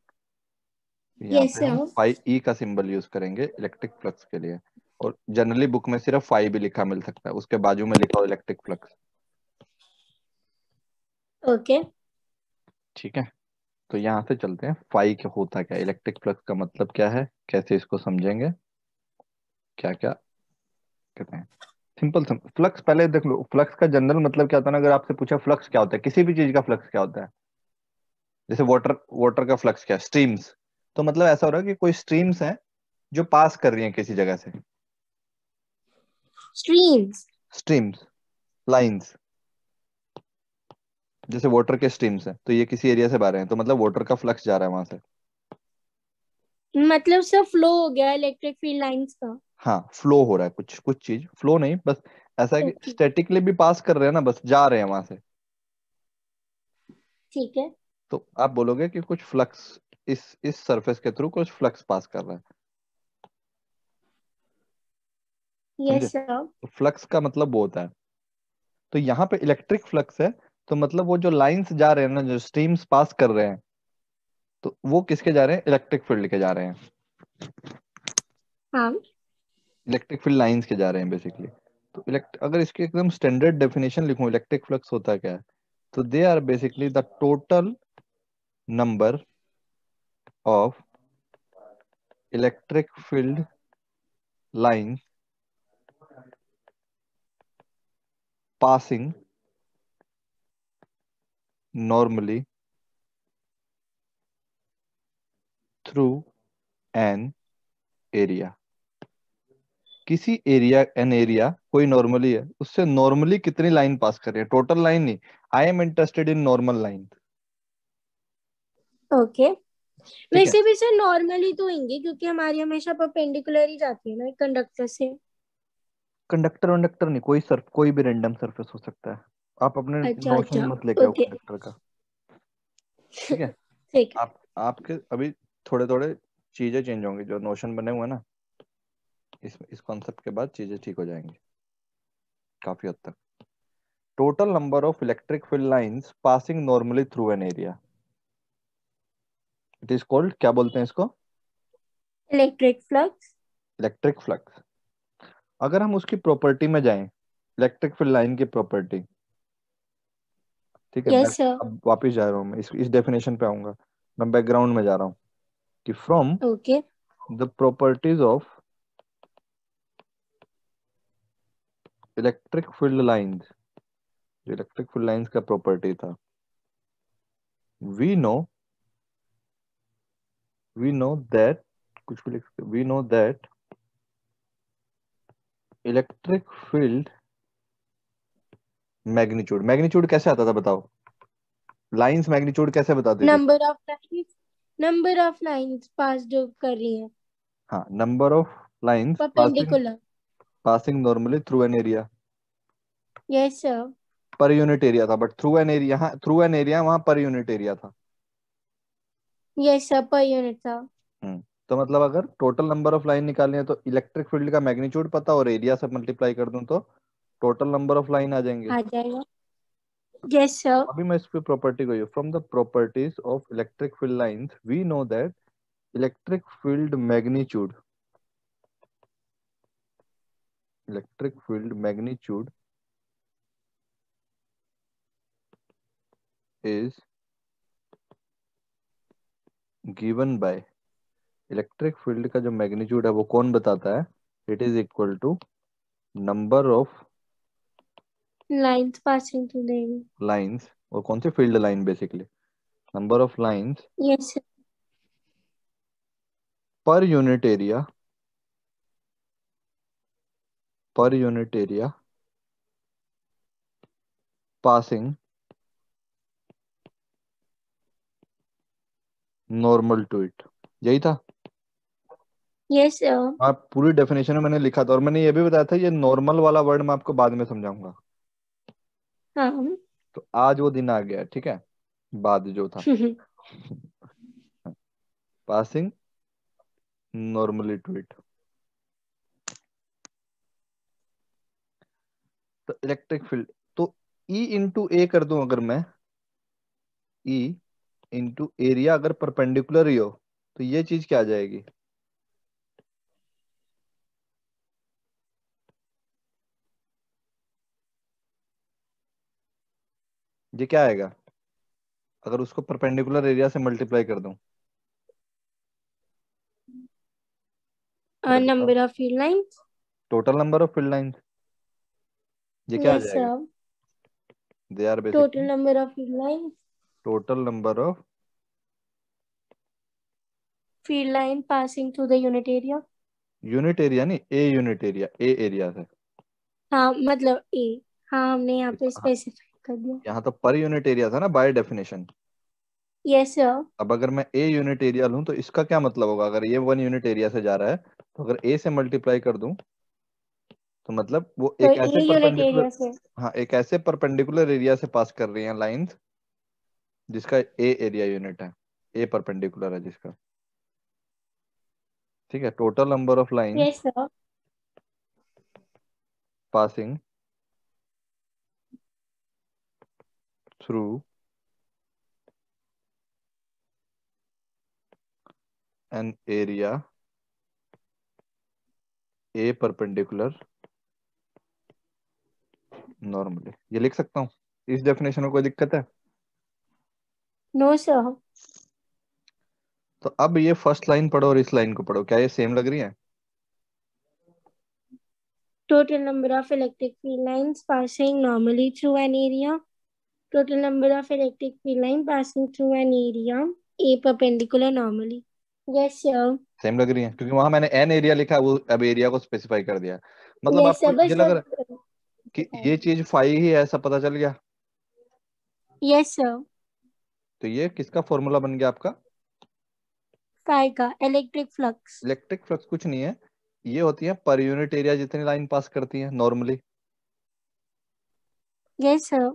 S1: यहाँ
S2: यस
S1: पे हम
S2: सर।
S1: फाई ई का सिंबल यूज करेंगे इलेक्ट्रिक फ्लक्स के लिए। और जनरली बुक में सिर्फ फाई भी लिखा मिल सकता है, उसके बाजू में लिखा हो इलेक्ट्रिक फ्लक्स।
S2: ओके।
S1: ठीक है, तो यहाँ से चलते हैं, फाई क्या होता, क्या इलेक्ट्रिक फ्लक्स का मतलब क्या है, कैसे इसको समझेंगे, क्या क्या कहते हैं। सिंपल फ्लक्स पहले देख लो, फ्लक्स का जनरल मतलब क्या होता है ना, अगर आपसे पूछा फ्लक्स क्या होता है, किसी भी चीज का फ्लक्स क्या होता है, जैसे वाटर, वाटर का फ्लक्स क्या है, स्ट्रीम्स, तो मतलब ऐसा हो रहा है कि कोई स्ट्रीम्स हैं जो पास कर रही हैं किसी जगह से।
S2: स्ट्रीम्स।
S1: स्ट्रीम्स, लाइंस, जैसे वाटर के स्ट्रीम्स हैं तो ये किसी एरिया से बह रहे हैं, तो मतलब वाटर का फ्लक्स जा रहा है वहां से।
S2: मतलब सब फ्लो हो गया इलेक्ट्रिक फील्ड लाइंस का।
S1: हाँ, फ्लो हो रहा है, कुछ कुछ चीज फ्लो नहीं, बस ऐसा है कि
S2: ओके।
S1: स्टैटिकली भी पास कर रहे हैं ना, बस जा रहे हैं वहां से।
S2: ठीक है।
S1: तो आप बोलोगे कि कुछ फ्लक्स इस सरफेस के थ्रू कुछ फ्लक्स पास कर रहा है। समझे,
S2: यस सर।
S1: तो फ्लक्स का मतलब वो होता है। तो यहाँ पे इलेक्ट्रिक फ्लक्स है, तो मतलब वो जो लाइंस जा रहे हैं ना, जो स्ट्रीम्स पास कर रहे हैं, तो वो किसके जा रहे हैं, इलेक्ट्रिक फील्ड के जा रहे हैं।
S2: हाँ।
S1: इलेक्ट्रिक फील्ड लाइंस के जा रहे हैं बेसिकली। तो अगर इसके एकदम स्टैंडर्ड डेफिनेशन लिखूं इलेक्ट्रिक फ्लक्स होता क्या है, तो they are basically the total number of electric field line passing normally through an area। किसी एरिया, एन एरिया कोई नॉर्मली है, उससे नॉर्मली कितनी लाइन पास कर रही है, टोटल लाइन नहीं। I am interested in normal line.
S2: Okay.
S1: ठीक है।
S2: वैसे भी सर नॉर्मली तो होंगे क्योंकि हमारी हमेशा परपेंडिकुलर ही जाती है ना कंडक्टर से।
S1: कंडक्टर वंडक्टर नहीं, कोई कोई भी रैंडम सरफेस हो सकता है। आप अपने
S2: अच्छा
S1: नोशन
S2: अच्छा।
S1: मत लेके आओ
S2: ओके।
S1: कंडक्टर का। ठीक है।
S2: ठीक है।
S1: आप आपके अभी थोड़े थोड़े चीजें चेंज होंगी, जो नोशन बने हुए हैं ना, इस कॉन्सेप्ट के बाद चीजें ठीक हो जाएंगी काफी हद तक। Total number of electric field lines passing normally through an area, it is called, क्या बोलते हैं इसको?
S2: Electric flux.
S1: Electric flux. अगर हम उसकी प्रॉपर्टी में जाएं, इलेक्ट्रिक फील्ड लाइन की प्रॉपर्टी, ठीक है, मैं
S2: यस सर।
S1: अब वापस जा रहा हूँ, मैं इस डेफिनेशन पे आऊंगा। मैं बैकग्राउंड में जा रहा हूँ कि from
S2: okay.
S1: The properties of electric field lines, जो इलेक्ट्रिक फील्ड लाइंस का प्रॉपर्टी था, we know we know that, कुछ भी लिख सकते, we know that electric field magnitude, magnitude कैसे आता था बताओ? लाइंस मैग्नीट्यूड कैसे बताती थी?
S2: नंबर ऑफ लाइंस पास जो कर रही है
S1: हाँ, number of lines passing
S2: perpendicular.
S1: Passing normally through an area.
S2: Yes sir.
S1: Per unit area था, बट थ्रू एन एरिया, हाँ थ्रू एन एरिया, वहां पर यूनिट एरिया था।
S2: यस सर पर यूनिट था।
S1: तो मतलब अगर टोटल नंबर ऑफ लाइन निकालनी है तो इलेक्ट्रिक फील्ड का मैग्नीट्यूड पता और एरिया से मल्टीप्लाई कर दूं तो टोटल नंबर ऑफ लाइन आ जाएंगे।
S2: आ जाएगा। Yes sir.
S1: अभी मैं इस पे प्रॉपर्टी को, from the properties of electric field lines we know that electric field magnitude, electric field magnitude is given by, electric field का जो मैग्नीट्यूड है वो कौन बताता है? It is equal to number of
S2: lines passing through the area.
S1: Lines, और कौन सी field line basically, number of lines
S2: yes sir.
S1: Per unit area, per unit area passing normal to it, यही था।
S2: Yes sir.
S1: आप पूरी definition में मैंने लिखा था, और मैंने ये भी बताया था ये नॉर्मल वाला वर्ड मैं आपको बाद में समझाऊंगा।
S2: हाँ।
S1: तो आज वो दिन आ गया है, ठीक है, बाद जो था पासिंग नॉर्मली टू इट। तो इलेक्ट्रिक फील्ड, तो ई इंटू ए कर दूं अगर मैं, ई इंटू एरिया अगर परपेंडिकुलर ही हो, तो ये चीज क्या आ जाएगी? ये क्या आएगा अगर उसको परपेंडिकुलर एरिया से मल्टीप्लाई कर दूं? अरे बताओ,
S2: number of field lines.
S1: Total number of field lines, ये क्या आ
S2: यस
S1: जाएगा?
S2: Sir.
S1: They are
S2: total
S1: basically
S2: number of field lines.
S1: Total number of,
S2: field line passing through the unit area.
S1: Unit area नहीं, a unit area, a area से।
S2: हाँ मतलब ए। हाँ हमने यहाँ पे
S1: हाँ,
S2: स्पेसिफाई कर दिया।
S1: यहाँ तो पर यूनिट एरिया था ना बाय डेफिनेशन।
S2: Yes sir.
S1: अब अगर मैं ए यूनिट एरिया लूं तो इसका क्या मतलब होगा, अगर ये वन यूनिट एरिया से जा रहा है तो अगर ए से मल्टीप्लाई कर दूं तो मतलब वो
S2: तो
S1: एक ऐसे
S2: ए यूनिट
S1: परपेंडिकुलर,
S2: एरिया से।
S1: हाँ एक ऐसे परपेंडिकुलर एरिया से पास कर रही हैं लाइंस जिसका ए एरिया यूनिट है, ए परपेंडिकुलर है जिसका। ठीक है, total number of lines
S2: yes sir.
S1: Passing through an area A perpendicular normally, ये लिख सकता हूँ? इस डेफिनेशन में कोई दिक्कत है?
S2: No sir.
S1: तो अब ये फर्स्ट लाइन पढ़ो और इस लाइन को पढ़ो, क्या ये सेम लग रही है?
S2: Total number of electric field lines passing normally through an area. Total number of electric field lines passing through an area. A perpendicular normally. Yes, sir.
S1: Same लग रही है, क्योंकि वहां मैंने एन एरिया लिखा है, वो अब एरिया को स्पेसिफाई कर दिया। मतलब
S2: Yes,
S1: आपको
S2: sir.
S1: ये
S2: बस
S1: लग
S2: वो
S1: रहा है कि ये चीज फाई ही है, ऐसा पता चल गया?
S2: Yes, sir.
S1: तो ये किसका फॉर्मूला बन गया आपका?
S2: फाई का इलेक्ट्रिक फ्लक्स।
S1: इलेक्ट्रिक फ्लक्स कुछ नहीं है, ये होती है पर यूनिट एरिया जितनी लाइन पास करती है नॉर्मली।
S2: Yes sir.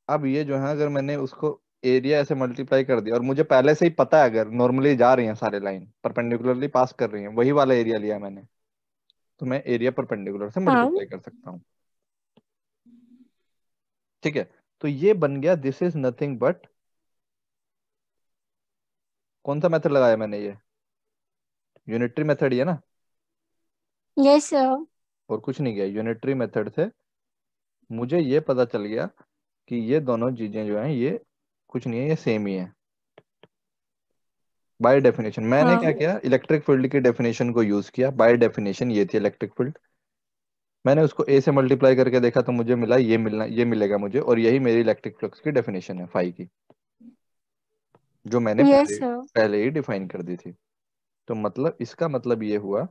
S1: अब ये जो है, अगर मैंने उसको एरिया ऐसे मल्टीप्लाई कर दिया, और मुझे पहले से ही पता है अगर नॉर्मली जा रही हैं सारे लाइन परपेंडिकुलरली पास कर रही हैं, वही वाला एरिया लिया मैंने, तो मैं एरिया परपेंडिकुलर से
S2: हाँ।
S1: मल्टीप्लाई कर सकता हूँ। ठीक है, तो ये बन गया दिस इज नथिंग बट, कौन सा मेथड लगाया मैंने? ये यूनिटरी मेथड ही है ना,
S2: यस सर।
S1: और कुछ नहीं किया। यूनिटरी मेथड से मुझे ये पता चल गया कि ये दोनों चीजें जो हैं ये कुछ नहीं है, ये सेम ही है बाय डेफिनेशन। मैंने क्या
S2: हाँ।
S1: किया, इलेक्ट्रिक फील्ड की डेफिनेशन को यूज किया। बाय डेफिनेशन ये थी इलेक्ट्रिक फील्ड, मैंने उसको ए से मल्टीप्लाई करके देखा तो मुझे मिला ये, ये मिलेगा मुझे, और यही मेरी इलेक्ट्रिक फ्लक्स की डेफिनेशन है फाई की, जो मैंने
S2: यस
S1: पहले
S2: सर।
S1: पहले ही डिफाइन कर दी थी। तो मतलब इसका मतलब ये हुआ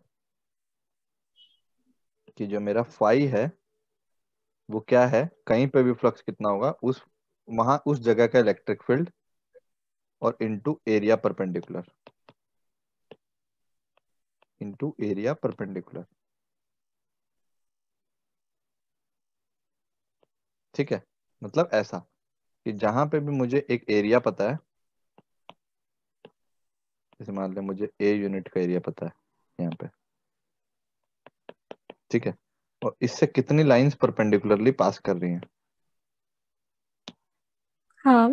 S1: कि जो मेरा फाई है वो क्या है, कहीं पे भी फ्लक्स कितना होगा उस वहां उस जगह का इलेक्ट्रिक फील्ड, और into area perpendicular, into area perpendicular. ठीक है, मतलब ऐसा कि जहां पे भी मुझे एक एरिया पता है, जैसे मान लें मुझे ए यूनिट का एरिया पता है यहाँ पे, ठीक है, और इससे कितनी लाइंस परपेंडिकुलरली पास कर रही हैं,
S2: हाँ।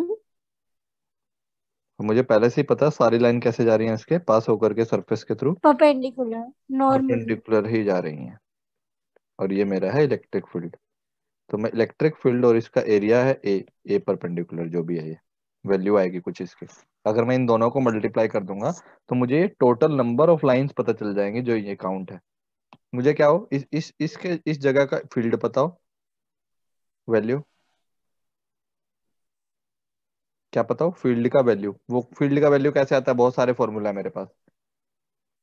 S1: तो मुझे पहले से ही पता है सारी लाइन कैसे जा रही हैं, इसके पास होकर के सरफेस के थ्रू
S2: परपेंडिकुलर नॉर्मली।
S1: परपेंडिकुलर ही जा रही हैं, और ये मेरा है इलेक्ट्रिक फील्ड। तो मैं इलेक्ट्रिक फील्ड और इसका एरिया है ए परपेंडिकुलर जो भी है, ये वैल्यू आएगी कुछ इसकी। अगर मैं इन दोनों को मल्टीप्लाई कर दूंगा तो मुझे ये टोटल नंबर ऑफ लाइंस पता चल जाएंगे जो ये काउंट है। मुझे क्या हो, इस इसके इस जगह का फील्ड पता हो, वैल्यू क्या पता हो, फील्ड का वैल्यू। वो फील्ड का वैल्यू कैसे आता है, बहुत सारे फॉर्मूला है मेरे पास,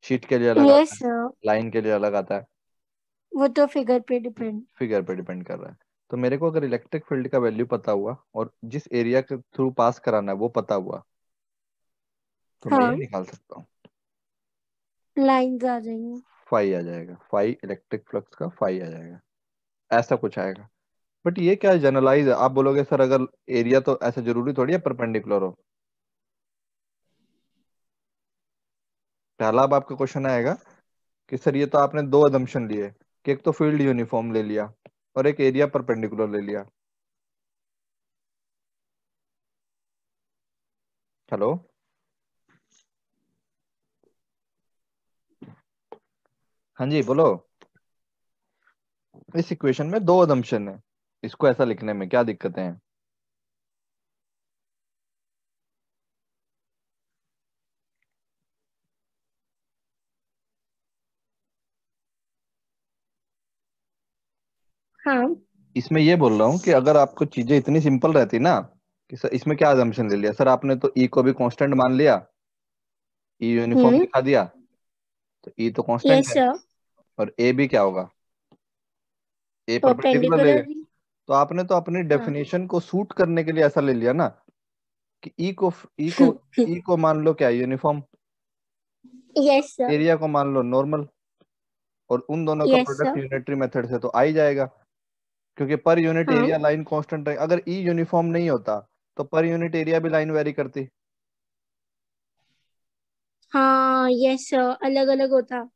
S1: शीट के लिए अलग आता
S2: यस
S1: है,
S2: सर।
S1: लाइन के लिए अलग आता है,
S2: वो तो फिगर पे डिपेंड।
S1: फिगर पे डिपेंड कर रहा है। तो मेरे को अगर इलेक्ट्रिक फील्ड का वैल्यू पता हुआ और जिस एरिया के थ्रू पास कराना है वो पता हुआ, तो मैं ये
S2: हाँ।
S1: निकाल सकता हूँ,
S2: लाइंस आ जाएंगी।
S1: फाई आ जाएगा, फाई इलेक्ट्रिक फ्लक्स का फाई आ जाएगा, ऐसा कुछ आएगा। बट ये क्या जनरलाइज है, आप बोलोगे सर अगर एरिया, तो ऐसा जरूरी थोड़ी है परपेंडिकुलर हो। पहला अब आपका क्वेश्चन आएगा कि सर ये तो आपने दो अजम्पशन लिए, कि एक तो फील्ड यूनिफॉर्म ले लिया और एक एरिया परपेंडिकुलर ले लिया। हेलो, हाँ जी बोलो। इस इक्वेशन में दो अजम्पशन है, इसको ऐसा लिखने में क्या दिक्कतें हैं?
S2: हाँ।
S1: इसमें ये बोल रहा हूँ कि अगर आपको चीजें इतनी सिंपल रहती ना, कि सर इसमें क्या अजम्पशन ले लिया, सर आपने तो ई को भी कांस्टेंट मान लिया, ई यूनिफॉर्म
S2: हम्म।
S1: दिखा दिया, तो ई तो कांस्टेंट
S2: यस
S1: है,
S2: सर।
S1: और ए भी क्या होगा, ए परपेंडिकुलर ले गए।
S2: परपेंडिकुलर भी।
S1: तो आपने तो अपनी
S2: हाँ।
S1: डेफिनेशन को सूट करने के लिए ऐसा ले लिया ना, कि ई को मान लो क्या, यूनिफॉर्म,
S2: यस सर।
S1: एरिया को मान लो नॉर्मल, और उन दोनों का
S2: yes
S1: product
S2: sir.
S1: Unitary method से तो आ ही जाएगा, क्योंकि पर यूनिट
S2: हाँ।
S1: एरिया लाइन कांस्टेंट है। अगर ई यूनिफॉर्म नहीं होता तो पर यूनिट एरिया भी लाइन वेरी करती,
S2: हाँ यस सर, अलग अलग होता।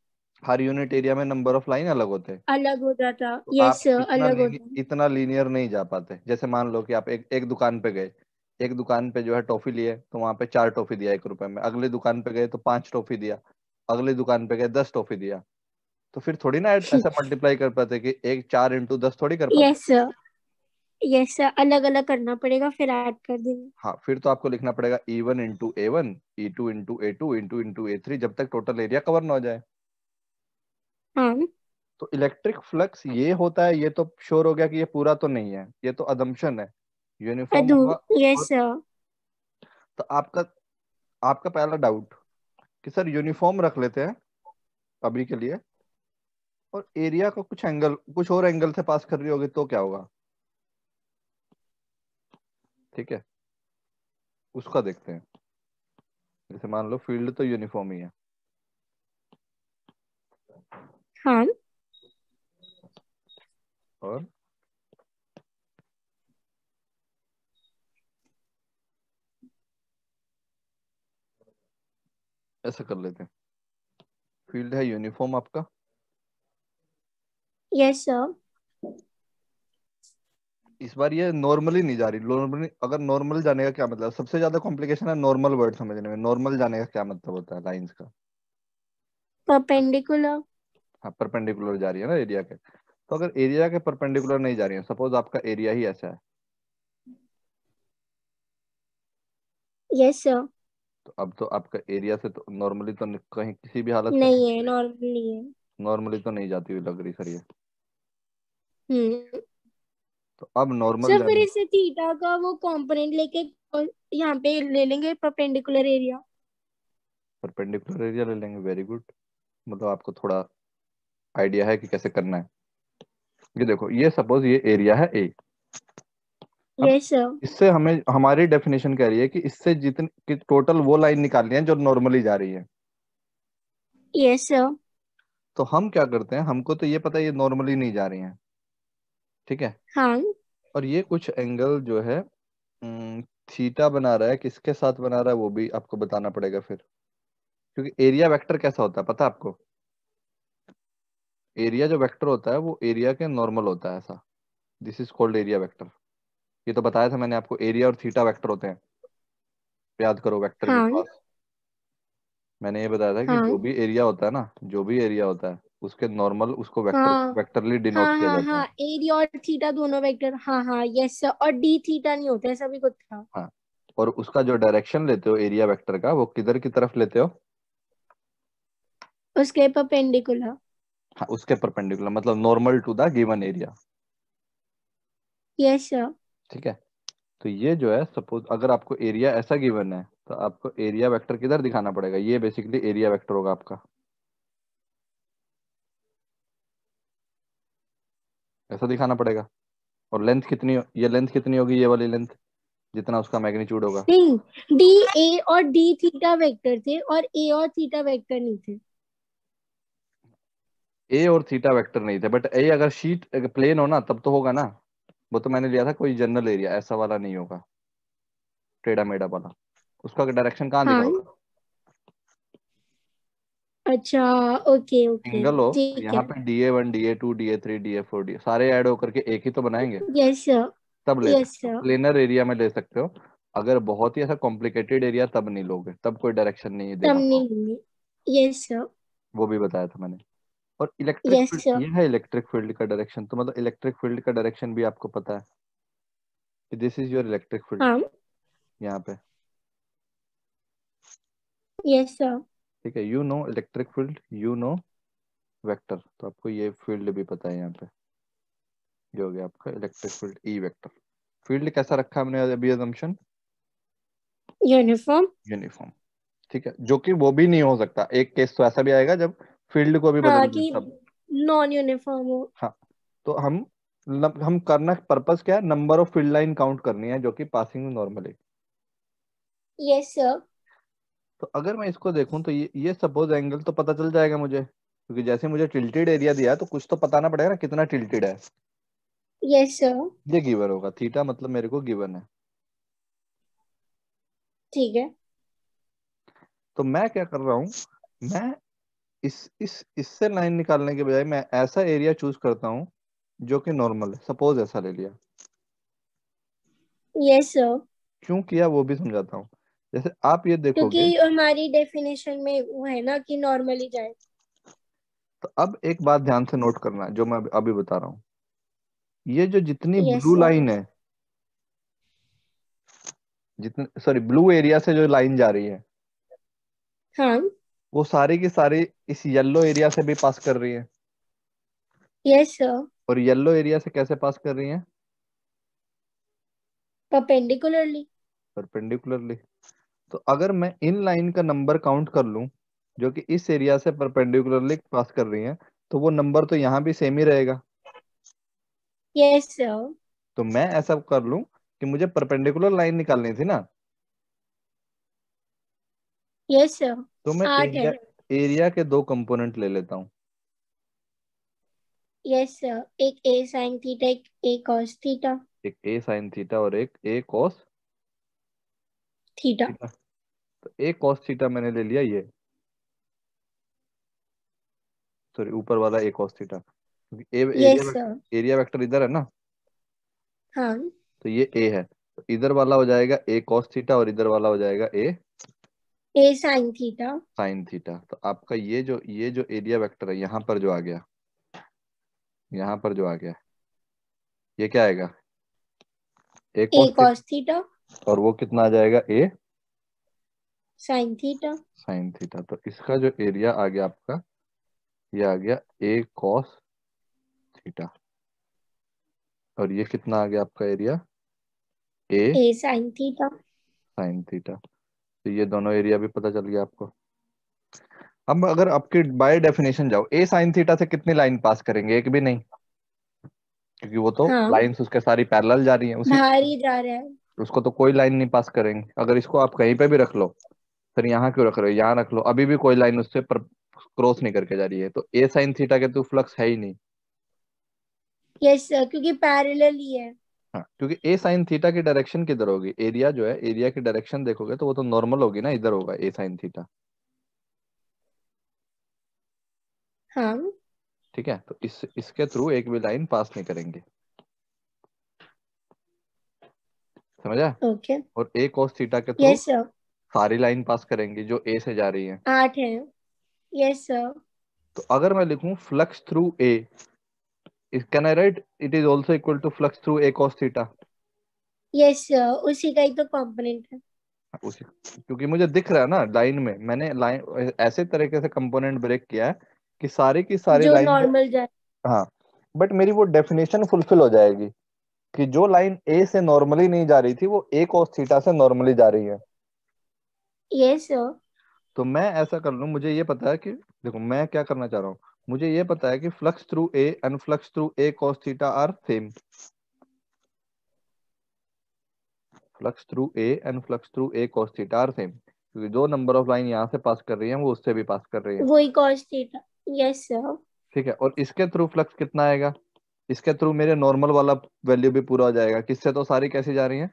S1: हर यूनिट एरिया में नंबर ऑफ लाइन अलग होते हैं।
S2: अलग हो जाता।
S1: तो
S2: यस
S1: आप
S2: सर, अलग होता।
S1: इतना लीनियर नहीं जा पाते। जैसे मान लो कि आप एक दुकान पे गए, एक दुकान पे जो है टॉफी लिए, तो वहां पे 4 टॉफी दिया 1 रुपए में, अगली दुकान पे गए तो 5 टॉफी दिया, अगली दुकान पे गए 10 टॉफी दिया, तो फिर थोड़ी ना ऐसा मल्टीप्लाई कर पाते कि एक 4 इंटू 10 थोड़ी कर पाते।
S2: यस सर, यस सर, अलग अलग करना पड़ेगा फिर ऐड कर देंगे।
S1: हाँ, फिर तो आपको लिखना पड़ेगा E1 into A1, E2 into A2 into A3, जब तक टोटल एरिया कवर ना हो जाए।
S2: हाँ।
S1: तो इलेक्ट्रिक फ्लक्स ये होता है, ये तो श्योर हो गया कि ये पूरा तो नहीं है, ये तो अदम्पशन है, यूनिफॉर्म
S2: अधू।
S1: होगा।
S2: यस
S1: और
S2: सर।
S1: तो आपका आपका पहला डाउट कि सर यूनिफॉर्म रख लेते हैं अभी के लिए, और एरिया को कुछ और एंगल से पास कर रही होगी तो क्या होगा, ठीक है, उसका देखते हैं। जैसे मान लो फील्ड तो यूनिफॉर्म ही है,
S2: हाँ।
S1: और ऐसा कर लेते हैं, फील्ड है यूनिफॉर्म आपका।
S2: Yes sir.
S1: इस बार ये नॉर्मली नहीं जा रही, नॉर्मली अगर नॉर्मल जाने का क्या मतलब, सबसे ज्यादा कॉम्प्लिकेशन है नॉर्मल वर्ड समझने में। नॉर्मल जाने का क्या मतलब होता है लाइंस का।
S2: परपेंडिकुलर।
S1: हाँ, परपेंडिकुलर जा रही है ना एरिया के। तो अगर एरिया के परपेंडिकुलर नहीं जा रही है, सपोज आपका एरिया ही ऐसा है,
S2: यस सर।
S1: तो अब तो आपका एरिया से तो नॉर्मली तो कहीं किसी भी हालत से
S2: नहीं है, नॉर्मल नहीं है।
S1: नॉर्मली तो नहीं जाती हुई लग रही सर ये।
S2: हम्म।
S1: तो अब नॉर्मल
S2: सर फिर
S1: जाने,
S2: इसे थीटा का वो कंपोनेंट लेके यहाँ पे ले लेंगे परपेंडिकुलर एरिया।
S1: परपेंडिकुलर एरिया ले लेंगे, वेरी गुड। मतलब आपको थोड़ा आइडिया है कि कैसे करना है। ये देखो, ये सपोज ये एरिया है ए। अब
S2: यस सर।
S1: इससे हमें हमारी डेफिनेशन कह रही है कि इससे जितनी कि टोटल वो लाइन निकालनी है जो नॉर्मली जा रही है।
S2: Yes sir.
S1: तो हम क्या करते हैं, हमको तो ये पता है ये नॉर्मली नहीं जा रही है, ठीक है।
S2: हाँ।
S1: और ये कुछ एंगल जो है थीटा बना रहा है, किसके साथ बना रहा है वो भी आपको बताना पड़ेगा फिर। क्योंकि एरिया वेक्टर कैसा होता है पता है आपको, एरिया जो वेक्टर होता है वो एरिया के नॉर्मल होता है ऐसा। This is called area vector. ये तो बताया था मैंने आपको, एरिया और थीटा वेक्टर होते हैं, याद करो वेक्टर की
S2: हाँ।
S1: क्लास। मैंने ये बताया था कि
S2: हाँ।
S1: जो भी एरिया होता है ना, जो भी एरिया होता है उसके नॉर्मल उसको
S2: हाँ।
S1: वेक्टरली डिनोट
S2: हाँ।
S1: किया
S2: हाँ।
S1: जाता है।
S2: हाँ, एरिया और थीटा दोनों वेक्टर, हाँ हाँ, यस सर, और डी थीटा नहीं होता, ऐसा भी कुछ था।
S1: हाँ, और उसका जो डायरेक्शन लेते हो एरिया वेक्टर का, वो किधर की तरफ लेते हो,
S2: उसके परपेंडिकुलर।
S1: हाँ उसके परपेंडिकुलर, मतलब normal to the given area,
S2: yes sir.
S1: ठीक है। तो ये जो है सपोज अगर आपको एरिया ऐसा गिवन है, तो आपको एरिया वेक्टर किधर दिखाना पड़ेगा, ये बेसिकली एरिया वेक्टर होगा आपका, ऐसा दिखाना पड़ेगा। और लेंथ कितनी, ये लेंथ कितनी होगी, ये वाली लेंथ जितना उसका मैग्नीट्यूड होगा।
S2: नहीं, डी ए और डी थीटा वेक्टर थे और ए और थीटा वेक्टर नहीं थे।
S1: ए और थीटा वेक्टर नहीं थे, बट ए अगर शीट प्लेन हो ना तब तो होगा ना। वो तो मैंने लिया था कोई जनरल एरिया, ऐसा वाला नहीं होगा, टेढ़ा मेढ़ा वाला। उसका डायरेक्शन कहाँ
S2: हाँ।
S1: दिखाओगे,
S2: अच्छा। Okay okay.
S1: सिंगल हो तो
S2: ठीक
S1: यहाँ
S2: है।
S1: पे DA1 DA2 DA3 DA4 D सारे ऐड होकर के एक ही तो बनाएंगे,
S2: यस सर।
S1: तब ले
S2: यस
S1: सकते हो।
S2: सर।
S1: प्लेनर एरिया में ले सकते हो। अगर बहुत ही ऐसा कॉम्प्लिकेटेड एरिया तब नहीं लोगे, तब कोई डायरेक्शन नहीं
S2: तब
S1: देना
S2: नहीं
S1: पाओ।
S2: लेंगे। Yes sir.
S1: वो भी बताया था मैंने। और इलेक्ट्रिक
S2: यस
S1: फील्ड,
S2: सर।
S1: ये है इलेक्ट्रिक फील्ड का डायरेक्शन, तो मतलब इलेक्ट्रिक फील्ड का डायरेक्शन भी आपको पता है कि this is your electric field
S2: हाँ।
S1: यहाँ पे,
S2: यस सर।
S1: ठीक है। You know electric field, you know vector, तो आपको ये फील्ड भी पता है यहाँ पे। ये हो गया आपका electric field E vector. Field कैसा रखा हमने अभी अजम्पशन,
S2: यूनिफॉर्म।
S1: यूनिफॉर्म, ठीक है। जो कि वो भी नहीं हो सकता, एक केस तो ऐसा भी आएगा जब फील्ड को भी
S2: हाँ,
S1: बदल दें
S2: कि
S1: तब।
S2: नॉन यूनिफॉर्म हो।
S1: हाँ, तो हम करना पर्पस क्या है, number of field line count करनी है जो कि पासिंग में नॉर्मली।
S2: Yes sir.
S1: तो अगर मैं इसको देखूं तो ये सपोज एंगल तो पता चल जाएगा मुझे, क्योंकि जैसे मुझे टिल्टेड एरिया दिया है तो कुछ तो बताना पड़ेगा ना कितना टिल्टेड है।
S2: Yes sir.
S1: ये गिवन होगा, थीटा मतलब मेरे को गिवन है।
S2: ठीक है।
S1: तो मैं क्या कर रहा हूँ, मैं इससे लाइन निकालने के बजाय मैं ऐसा एरिया चूज करता हूँ जो कि नॉर्मल है, सपोज ऐसा ले लिया।
S2: Yes sir.
S1: क्यों किया वो भी समझाता हूँ। जैसे आप ये
S2: क्योंकि
S1: देखोगे,
S2: हमारी डेफिनेशन में वो है ना कि नॉर्मली जाए।
S1: तो अब एक बात ध्यान से नोट करना जो मैं अभी बता रहा हूँ। ये जो जितनी
S2: यस
S1: ब्लू
S2: सर।
S1: लाइन है, जितने सॉरी ब्लू एरिया से जो लाइन जा रही है,
S2: हाँ।
S1: वो सारी की सारी इस येलो एरिया से भी पास कर रही है।
S2: Yes sir.
S1: और येलो एरिया से कैसे पास कर रही है?
S2: परपेंडिकुलरली।
S1: परपेंडिकुलरली। तो अगर मैं इन लाइन का नंबर काउंट कर लूं जो कि इस एरिया से परपेंडिकुलरली पास कर रही है, तो वो नंबर तो यहाँ भी सेम ही रहेगा।
S2: Yes sir.
S1: तो मैं ऐसा कर लूं कि मुझे परपेंडिकुलर लाइन निकालनी थी ना,
S2: यस सर।
S1: तो मैं
S2: 8 है।
S1: एरिया एरिया के दो कंपोनेंट ले लेता हूँ।
S2: यस सर, एक ए साइन थीटा, एक ए कॉस थीटा।
S1: एक ए साइन थीटा और एक ए कॉस
S2: थीटा।
S1: थीटा। तो ए कॉस थीटा मैंने ले लिया ये, सॉरी ऊपर वाला ए कॉस थीटा, क्योंकि
S2: यस सर।
S1: एरिया वेक्टर इधर है ना,
S2: हाँ।
S1: तो ये ए है। तो इधर वाला हो जाएगा ए कॉस थीटा और इधर वाला हो जाएगा ए
S2: ए साइन थीटा।
S1: Sine theta. तो आपका ये जो एरिया वेक्टर है यहाँ पर जो आ गया, यहाँ पर जो आ गया, ये क्या आएगा? ए
S2: ए
S1: कॉस
S2: कॉस
S1: थीटा।
S2: थीटा
S1: और वो कितना आ जाएगा? ए
S2: साइन थीटा।
S1: Sine theta. तो इसका जो एरिया आ गया आपका, ये आ गया ए कॉस थीटा। और ये कितना आ गया आपका एरिया? ए
S2: ए साइन थीटा।
S1: Sine theta. तो ये दोनों एरिया भी पता चल गया आपको। अब अगर आपके बाय डेफिनेशन जाओ, ए साइन थीटा से कितनी लाइन पास करेंगे? एक भी नहीं, क्योंकि वो तो
S2: हाँ,
S1: लाइंस उसके सारी पैरेलल जा रही हैं उसी,
S2: बाहर ही जा रहा है।
S1: उसको तो कोई लाइन नहीं पास करेंगे। अगर इसको आप कहीं पे भी रख लो, फिर यहाँ क्यों रख रहे हो, यहाँ रख लो, अभी भी कोई लाइन उससे क्रॉस नहीं करके जा रही है। तो ए साइन थीटा के तो फ्लक्स है ही नहीं।
S2: यस सर, क्योंकि पैरेलल ही है।
S1: हाँ, क्योंकि ए साइन थीटा की डायरेक्शन किधर होगी? एरिया जो है, एरिया की डायरेक्शन देखोगे तो वो तो नॉर्मल होगी ना, इधर होगा ए साइन थीटा।
S2: हाँ।
S1: ठीक है, तो इसके थ्रू एक भी लाइन पास नहीं करेंगे। समझा?
S2: ओके।
S1: और ए कॉस थीटा के थ्रू
S2: यस सर।
S1: सारी लाइन पास करेंगी जो ए से जा रही है।
S2: 8 है। Yes sir.
S1: तो अगर मैं लिखूं flux through A, can I write it is also equal to flux through A cos theta?
S2: Yes sir, उसी का ही तो कंपोनेंट है।
S1: उसी, क्योंकि मुझे दिख रहा है ना लाइन में, मैंने लाइन ऐसे तरीके से कंपोनेंट ब्रेक किया है कि सारी की सारी
S2: जो
S1: लाइन जो,
S2: नॉर्मल जा।
S1: हाँ, बट मेरी वो डेफिनेशन फुलफिल हो जाएगी कि जो लाइन ए से नॉर्मली नहीं जा रही थी वो ए cos थीटा से नॉर्मली जा रही है।
S2: Yes sir.
S1: तो मैं ऐसा कर लूं, मुझे ये पता है कि, देखो मैं क्या करना चाह रहा हूँ, मुझे ये पता है कि flux through A and flux through A cos theta are same. Flux through A and flux through A cos theta are same, क्योंकि जो नंबर ऑफ लाइन यहाँ से पास कर रही है वो उससे भी पास कर रही है।
S2: वही कॉस थीटा। Yes sir.
S1: ठीक है, और इसके थ्रू फ्लक्स कितना आएगा? इसके थ्रू मेरे नॉर्मल वाला वैल्यू भी पूरा हो जाएगा। किससे? तो सारी कैसी जा रही हैं?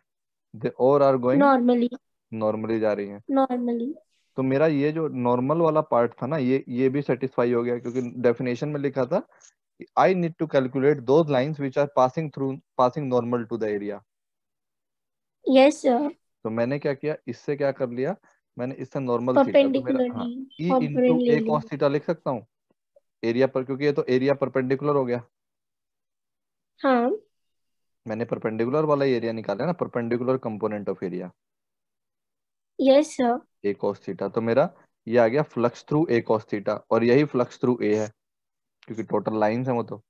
S1: दे और आर गोइंग
S2: नॉर्मली।
S1: नॉर्मली जा रही हैं।
S2: नॉर्मली।
S1: तो मेरा ये जो नॉर्मल वाला पार्ट था ना, ये भी सेटिस्फाई हो गया, क्योंकि डेफिनेशन में लिखा था कि I need to calculate those lines which are passing normal to the area.
S2: Yes sir.
S1: तो मैंने क्या किया, इससे क्या कर लिया, मैंने इससे नॉर्मल थीटा, तो मेरा हाँ,
S2: परपेंडिकुलरली
S1: ई
S2: कंपोनेंट
S1: इंटू
S2: ले
S1: ए
S2: लिया।
S1: कॉस थीटा लिख सकता हूँ एरिया पर, क्योंकि ये तो एरिया परपेंडिकुलर हो गया।
S2: हाँ।
S1: मैंने परपेंडिकुलर वाला एरिया निकाला ना, perpendicular component of area
S2: yes sir.
S1: A cos theta. तो मेरा ये आ गया flux through A cos theta, और यही फ्लक्स थ्रू ए है, क्योंकि टोटल लाइंस है वो तो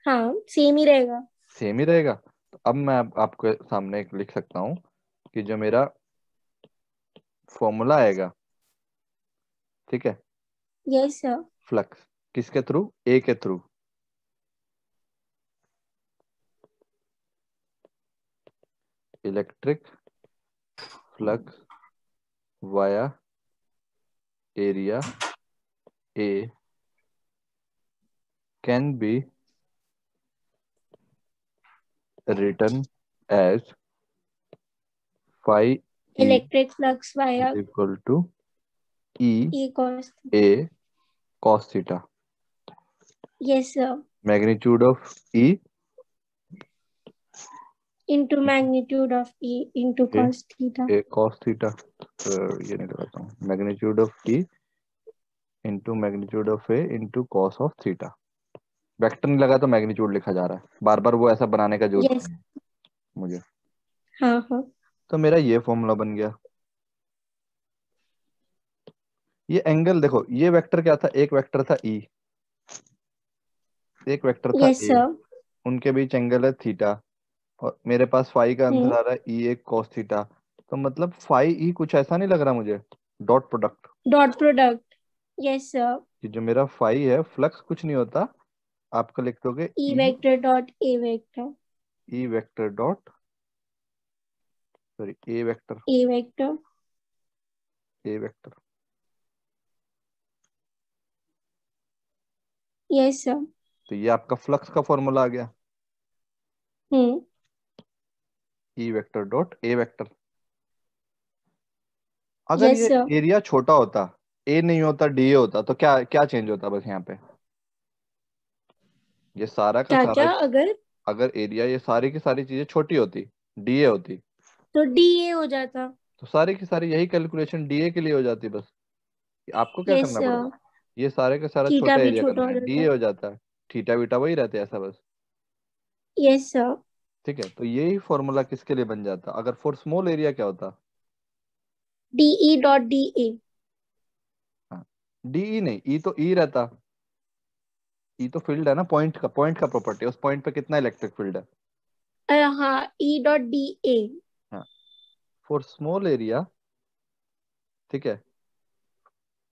S2: हाँ, सेम ही रहेगा।
S1: सेम ही रहेगा। तो अब मैं आपके सामने एक लिख सकता हूँ कि जो मेरा फॉर्मूला आएगा, ठीक है,
S2: यस सर।
S1: फ्लक्स किसके थ्रू? ए के through. Electric flux via area A can B written as phi e
S2: electric flux
S1: is
S2: via
S1: equal to e
S2: A cos.
S1: a cos theta.
S2: Yes sir.
S1: Magnitude of e
S2: into magnitude of E into
S1: a
S2: cos theta.
S1: a cos theta. ये निकालता हूँ, magnitude of e into magnitude of A into cos of theta. Vector नहीं लगा तो magnitude लिखा जा रहा है, बार बार वो ऐसा बनाने का जरूरत
S2: यस।
S1: नहीं है मुझे।
S2: हाँ हाँ।
S1: तो मेरा ये फॉर्मूला बन गया। ये एंगल देखो, ये वेक्टर क्या था, एक वेक्टर था ई, एक वेक्टर था
S2: यस
S1: ए,
S2: सर।
S1: उनके बीच एंगल है थीटा, और मेरे पास फाई का आंसर
S2: हम्म।
S1: आ रहा है ई एक कॉस थीटा। तो मतलब फाई ई कुछ ऐसा नहीं लग रहा मुझे, dot product.
S2: Dot product. Yes sir.
S1: कि जो मेरा फाई है, फ्लक्स कुछ नहीं होता, आपका लिख दोगे
S2: E
S1: E,
S2: vector dot A vector.
S1: E vector dot, sorry A vector,
S2: A vector.
S1: A vector.
S2: Yes sir.
S1: तो ये आपका फ्लक्स का फॉर्मूला आ गया,
S2: hmm.
S1: E vector dot A vector. अगर
S2: यस
S1: ये
S2: सर।
S1: एरिया छोटा होता, ए नहीं होता डी ए होता, तो क्या क्या चेंज होता बस यहाँ पे, ये सारा का
S2: क्या
S1: सारा,
S2: क्या अगर?
S1: अगर एरिया ये सारी की सारी चीजें छोटी होती, डी ए होती,
S2: तो डी ए हो जाता।
S1: तो सारी की सारी यही कैलकुलेशन डी ए के लिए हो जाती बस। कि आपको क्या
S2: यस
S1: करना
S2: सर।
S1: पड़ता, ये सारे का सारा
S2: थीटा
S1: छोटा
S2: भी
S1: एरिया
S2: छोटा
S1: करना
S2: हो
S1: है, डी ए
S2: जाता।
S1: हो जाता है, थीटा बीटा वही रहते हैं ऐसा बस।
S2: Yes sir.
S1: ठीक है, तो यही फॉर्मूला किसके लिए बन जाता, अगर फॉर स्मॉल एरिया क्या होता।
S2: D E dot D A.
S1: हाँ, डी ई नहीं, ई तो ई रहता, ई तो फील्ड है ना, पॉइंट का प्रॉपर्टी, उस पॉइंट पे कितना इलेक्ट्रिक फील्ड है।
S2: हाँ, ई डॉट डी ए।
S1: हाँ, फॉर स्मॉल एरिया, ठीक है,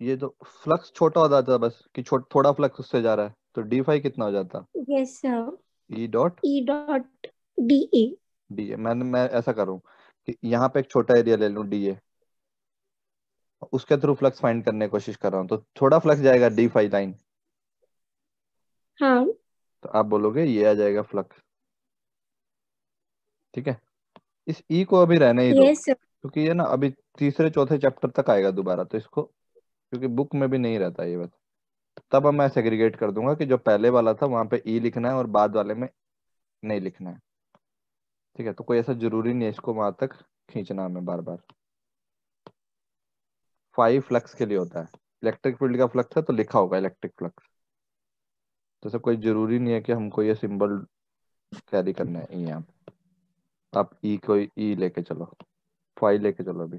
S1: ये तो फ्लक्स छोटा हो जाता है बस, कि थोड़ा फ्लक्स उससे जा रहा है, तो डी फाई कितना हो जाता,
S2: yes sir.
S1: E dot
S2: E dot D A.
S1: D A. मैं ऐसा करूं कि यहाँ पे एक छोटा एरिया ले लूं डी ए, उसके थ्रू फ्लक्स फाइंड करने की कोशिश कर रहा हूँ, तो थोड़ा फ्लक्स जाएगा डी फाई लाइन,
S2: हाँ।
S1: तो आप बोलोगे ये आ जाएगा फ्लक्स। ठीक है, इस ई को अभी रहने ही दो,
S2: यस सर।
S1: क्योंकि ये ना अभी तीसरे चौथे चैप्टर तक आएगा दोबारा, तो इसको, क्योंकि बुक में भी नहीं रहता ये बस, तब अब मैं सेग्रीगेट कर दूंगा कि जो पहले वाला था वहां पे ई लिखना है और बाद वाले में नहीं लिखना है। ठीक है, तो कोई ऐसा जरूरी नहीं है इसको वहां तक खींचना हमें बार बार। फाइव फ्लक्स के लिए होता है, इलेक्ट्रिक फील्ड का फ्लक्स है तो लिखा होगा इलेक्ट्रिक फ्लक्स, तो ऐसा कोई जरूरी नहीं है कि हमको ये सिंबल कैरी करना है ई यहाँ पे। आप ई को ई लेके चलो, फाइव लेके चलो अभी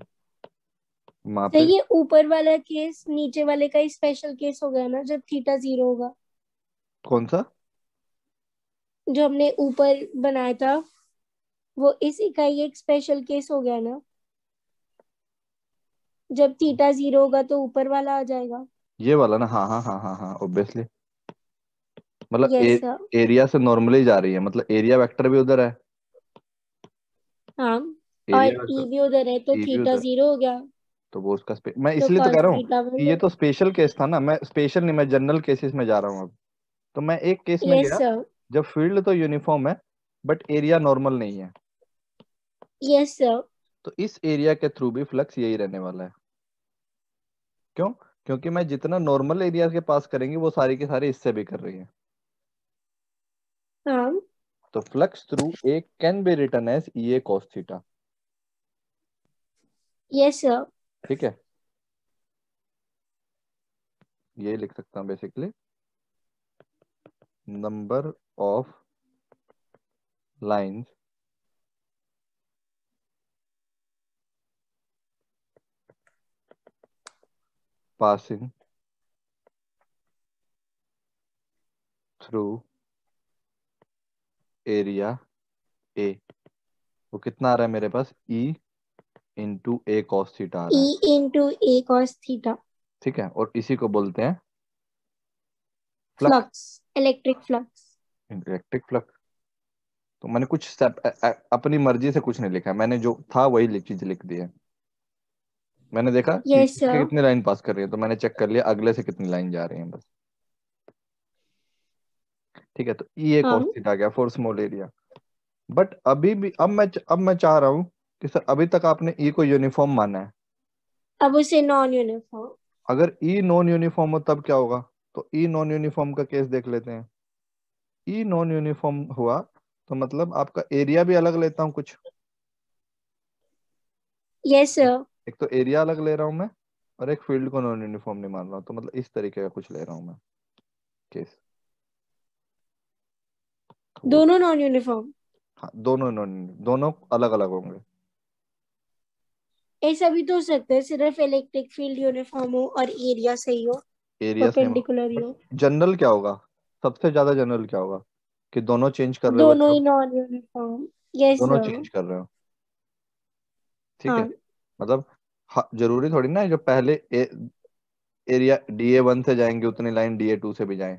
S1: वहां
S2: तो
S1: पे।
S2: ये ऊपर वाला केस नीचे वाले का ही स्पेशल केस हो गया ना, जब थीटा जीरो होगा।
S1: कौन सा,
S2: जो हमने ऊपर बनाया था, वो इसी का ही एक स्पेशल केस हो गया ना। जब थीटा जीरो होगा तो ऊपर वाला आ जाएगा।
S1: ये वाला ना, हाँ हाँ हाँ हाँ हाँ ऑब्वियसली, मतलब
S2: यस सर।
S1: एरिया से नॉर्मली जा रही है, मतलब एरिया वेक्टर भी उधर है,
S2: हाँ। और
S1: एरिया
S2: ई
S1: वेक्टर
S2: भी उधर है तो
S1: ई भी
S2: थीटा
S1: उधर,
S2: जीरो हो गया।
S1: तो वो उसका मैं
S2: तो
S1: इसलिए तो कह
S2: कॉस
S1: रहा हूँ
S2: थीटा वन
S1: कि ये
S2: हो।
S1: तो स्पेशल केस था ना, मैं स्पेशल नहीं, मैं जनरल केसेस में जा रहा हूँ अब। तो मैं एक केस में
S2: यस
S1: गया
S2: सर।
S1: जब फील्ड तो यूनिफॉर्म है बट एरिया नॉर्मल नहीं है,
S2: यस सर।
S1: तो इस एरिया के थ्रू भी फ्लक्स यही रहने वाला है। क्यों, क्योंकि मैं जितना नॉर्मल एरिया के पास करेंगे वो सारी की सारी इससे भी कर रही है,
S2: हाँ।
S1: तो flux through A can be written as E A cos theta.
S2: Yes sir.
S1: ठीक है, ये लिख सकता हूँ basically, number of lines passing through area A, वो कितना आ रहा है मेरे पास, E into A cos theta आ रहा
S2: ई
S1: है।
S2: Into A cos theta.
S1: ठीक है, और इसी को बोलते हैं flux,
S2: flux. Electric flux.
S1: Electric flux. तो मैंने कुछ अपनी मर्जी से कुछ नहीं लिखा है, मैंने जो था वही चीज लिख दी है। मैंने देखा कि
S2: यस
S1: इसके
S2: सर।
S1: कितनी लाइन पास कर रही है, तो मैंने चेक कर लिया अगले से कितनी लाइन जा रही है बस। ठीक है, तो ई ए
S2: हाँ।
S1: कॉस थीटा आ गया फॉर स्मॉल एरिया। बट अभी भी अब मैं चाह रहा हूँ कि सर अभी तक आपने ई को यूनिफॉर्म माना है,
S2: अब उसे नॉन यूनिफॉर्म।
S1: अगर ई नॉन यूनिफॉर्म हो तब क्या होगा, तो ई नॉन यूनिफॉर्म का केस देख लेते हैं। ई नॉन यूनिफॉर्म हुआ तो मतलब आपका एरिया भी अलग लेता हूँ कुछ,
S2: यस
S1: एक
S2: सर।
S1: एक तो एरिया अलग ले रहा हूं मैं, और एक फील्ड को नॉन यूनिफॉर्म नहीं मान रहा हूँ, तो मतलब इस तरीके का कुछ ले रहा हूँ मैं केस।
S2: दोनों नॉन यूनिफॉर्म?
S1: हाँ, दोनों नॉन, दोनों अलग अलग होंगे।
S2: ऐसा भी तो हो सकता है सिर्फ इलेक्ट्रिक फील्ड यूनिफॉर्म हो और एरिया सही हो,
S1: एरिया सेम हो,
S2: परपेंडिकुलर ही
S1: बट
S2: हो।
S1: जनरल क्या होगा, सबसे ज्यादा जनरल क्या होगा कि दोनों चेंज कर रहे हो
S2: दोनों ही
S1: तब,
S2: नॉन यूनिफॉर्म। यस
S1: दोनों
S2: सर।
S1: चेंज कर रहे हो, ठीक है।
S2: हाँ।
S1: मतलब जरूरी थोड़ी ना है जो पहले एरिया DA1 से जाएंगे उतनी लाइन DA2 से भी जाएं,